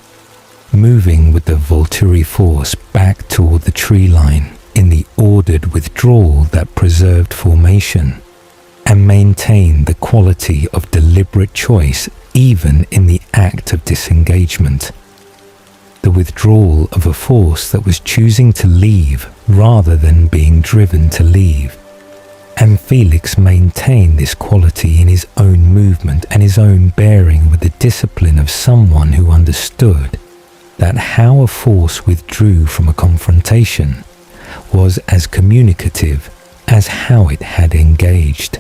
moving with the Volturi force back toward the tree line in the ordered withdrawal that preserved formation and maintained the quality of deliberate choice even in the act of disengagement. The withdrawal of a force that was choosing to leave rather than being driven to leave. And Felix maintained this quality in his own movement and his own bearing with the discipline of someone who understood that how a force withdrew from a confrontation was as communicative as how it had engaged.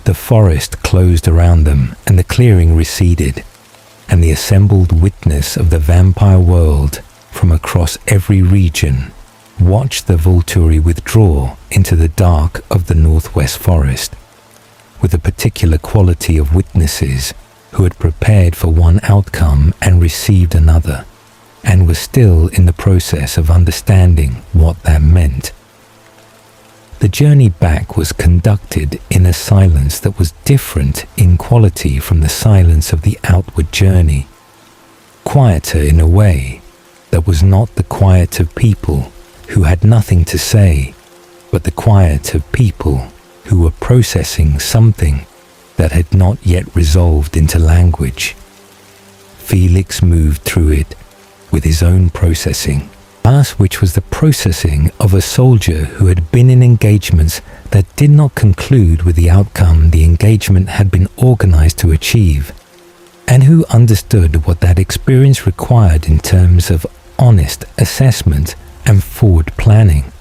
The forest closed around them and the clearing receded, and the assembled witness of the vampire world from across every region watched the Volturi withdraw into the dark of the northwest forest, with a particular quality of witnesses who had prepared for one outcome and received another, and was still in the process of understanding what that meant. The journey back was conducted in a silence that was different in quality from the silence of the outward journey, quieter in a way that was not the quiet of people who had nothing to say, but the quiet of people who were processing something that had not yet resolved into language. Felix moved through it with his own processing, which was the processing of a soldier who had been in engagements that did not conclude with the outcome the engagement had been organized to achieve, and who understood what that experience required in terms of honest assessment and forward planning,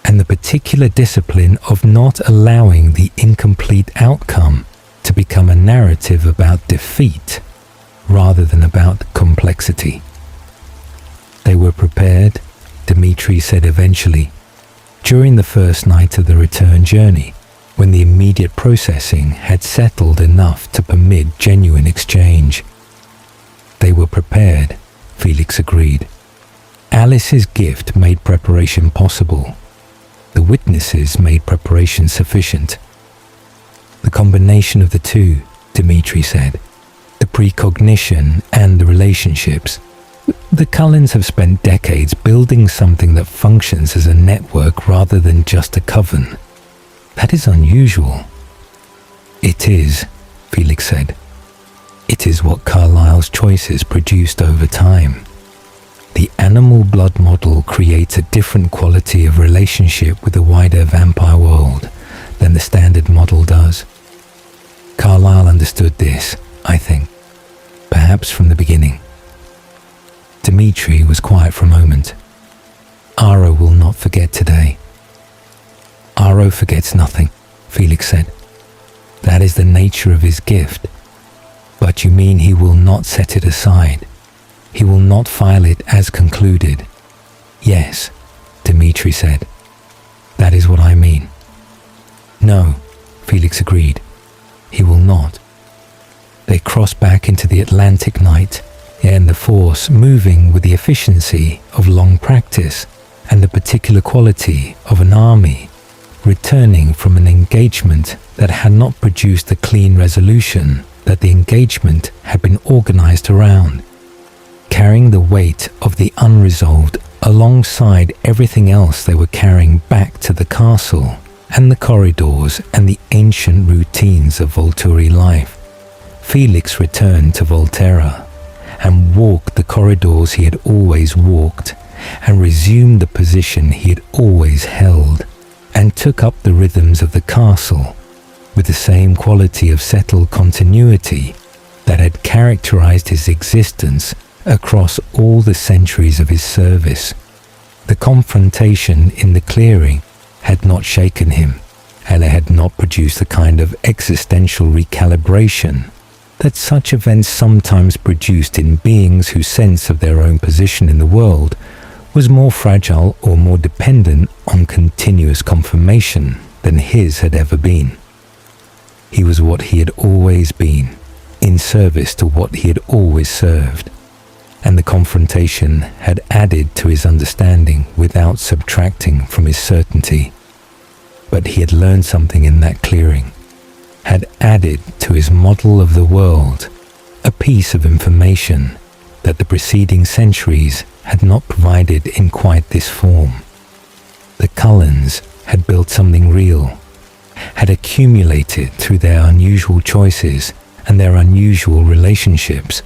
and the particular discipline of not allowing the incomplete outcome to become a narrative about defeat rather than about complexity. They were prepared, Dmitri said eventually, during the first night of the return journey, when the immediate processing had settled enough to permit genuine exchange. They were prepared, Felix agreed. Alice's gift made preparation possible. The witnesses made preparation sufficient. The combination of the two, Dmitri said, the precognition and the relationships. The Cullens have spent decades building something that functions as a network rather than just a coven. That is unusual. It is, Felix said. It is what Carlyle's choices produced over time. The animal blood model creates a different quality of relationship with the wider vampire world than the standard model does. Carlyle understood this, I think, perhaps from the beginning. Dmitri was quiet for a moment. Aro will not forget today. Aro forgets nothing, Felix said. That is the nature of his gift. But you mean he will not set it aside? He will not file it as concluded? Yes, Dmitri said. That is what I mean. No, Felix agreed. He will not. They crossed back into the Atlantic night, and the force moving with the efficiency of long practice and the particular quality of an army, returning from an engagement that had not produced the clean resolution that the engagement had been organized around, carrying the weight of the unresolved alongside everything else they were carrying back to the castle and the corridors and the ancient routines of Volturi life. Felix returned to Volterra and walked the corridors he had always walked, and resumed the position he had always held, and took up the rhythms of the castle with the same quality of settled continuity that had characterized his existence across all the centuries of his service. The confrontation in the clearing had not shaken him, and it had not produced the kind of existential recalibration that such events sometimes produced in beings whose sense of their own position in the world was more fragile or more dependent on continuous confirmation than his had ever been. He was what he had always been, in service to what he had always served, and the confrontation had added to his understanding without subtracting from his certainty. But he had learned something in that clearing, had added to his model of the world a piece of information that the preceding centuries had not provided in quite this form. The Cullens had built something real, had accumulated through their unusual choices and their unusual relationships,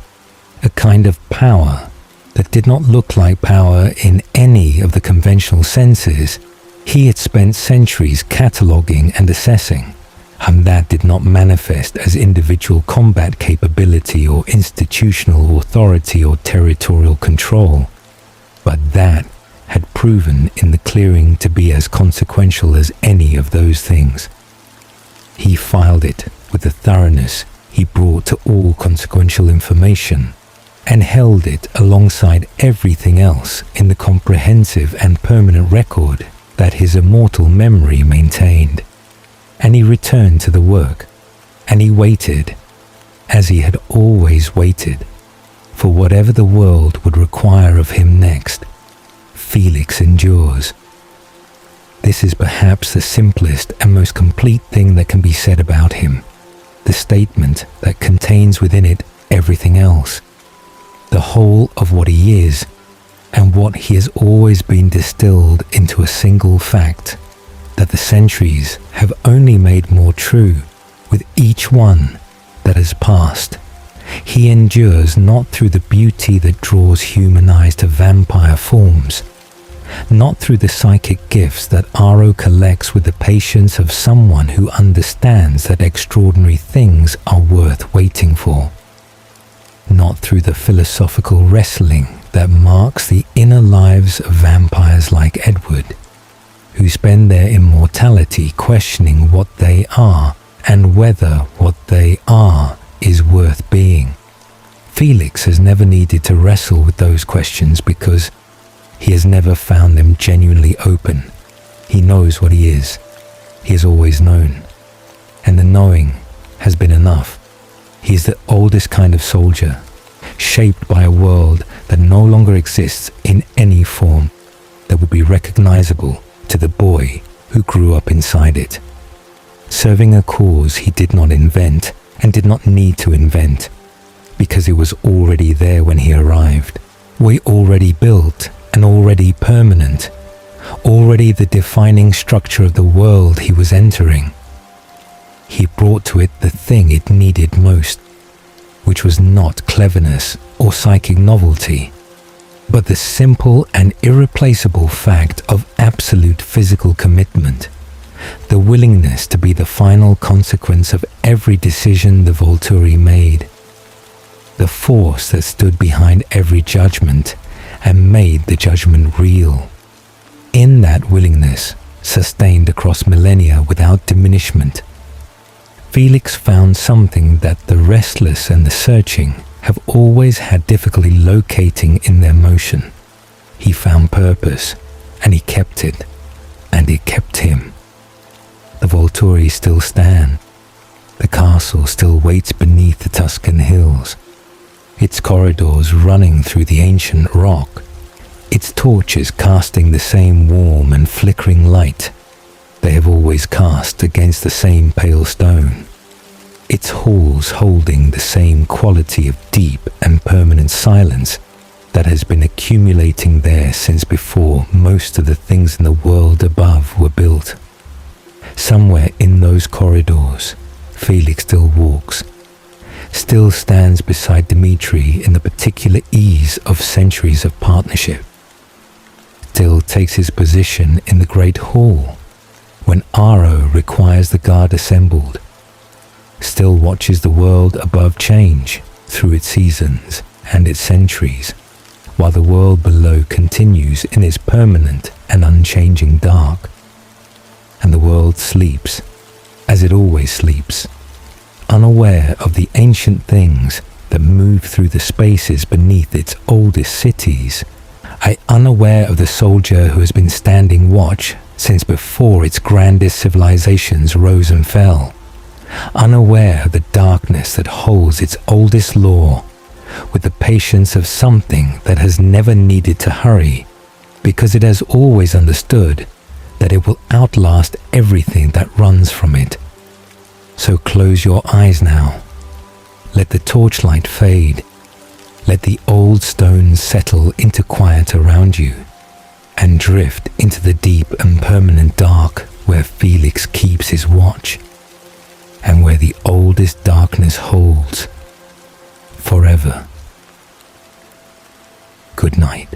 a kind of power that did not look like power in any of the conventional senses he had spent centuries cataloguing and assessing, and that did not manifest as individual combat capability or institutional authority or territorial control, but that had proven in the clearing to be as consequential as any of those things. He filed it with the thoroughness he brought to all consequential information, and held it alongside everything else in the comprehensive and permanent record that his immortal memory maintained. And he returned to the work, and he waited, as he had always waited, for whatever the world would require of him next, Felix endures. This is perhaps the simplest and most complete thing that can be said about him, the statement that contains within it everything else, the whole of what he is, and what he has always been distilled into a single fact, that the centuries have only made more true with each one that has passed. He endures not through the beauty that draws human eyes to vampire forms, not through the psychic gifts that Aro collects with the patience of someone who understands that extraordinary things are worth waiting for, not through the philosophical wrestling that marks the inner lives of vampires like Edward, who spend their immortality questioning what they are and whether what they are is worth being. Felix has never needed to wrestle with those questions because he has never found them genuinely open. He knows what he is. He has always known. And the knowing has been enough. He is the oldest kind of soldier, shaped by a world that no longer exists in any form that would be recognizable to the boy who grew up inside it, serving a cause he did not invent and did not need to invent, because it was already there when he arrived, way already built and already permanent, already the defining structure of the world he was entering. He brought to it the thing it needed most, which was not cleverness or psychic novelty, but the simple and irreplaceable fact of absolute physical commitment, the willingness to be the final consequence of every decision the Volturi made, the force that stood behind every judgment and made the judgment real. In that willingness, sustained across millennia without diminishment, Felix found something that the restless and the searching have always had difficulty locating in their motion. He found purpose, and he kept it, and it kept him. The Volturi still stand. The castle still waits beneath the Tuscan hills, its corridors running through the ancient rock, its torches casting the same warm and flickering light they have always cast against the same pale stone, its halls holding the same quality of deep and permanent silence that has been accumulating there since before most of the things in the world above were built. Somewhere in those corridors, Felix still walks, still stands beside Dimitri in the particular ease of centuries of partnership, still takes his position in the great hall when Aro requires the guard assembled, still watches the world above change through its seasons and its centuries, while the world below continues in its permanent and unchanging dark. And the world sleeps, as it always sleeps, unaware of the ancient things that move through the spaces beneath its oldest cities, unaware of the soldier who has been standing watch since before its grandest civilizations rose and fell, unaware of the darkness that holds its oldest law, with the patience of something that has never needed to hurry, because it has always understood that it will outlast everything that runs from it. So close your eyes now. Let the torchlight fade. Let the old stones settle into quiet around you and drift into the deep and permanent dark where Felix keeps his watch and where the oldest darkness holds forever. Good night.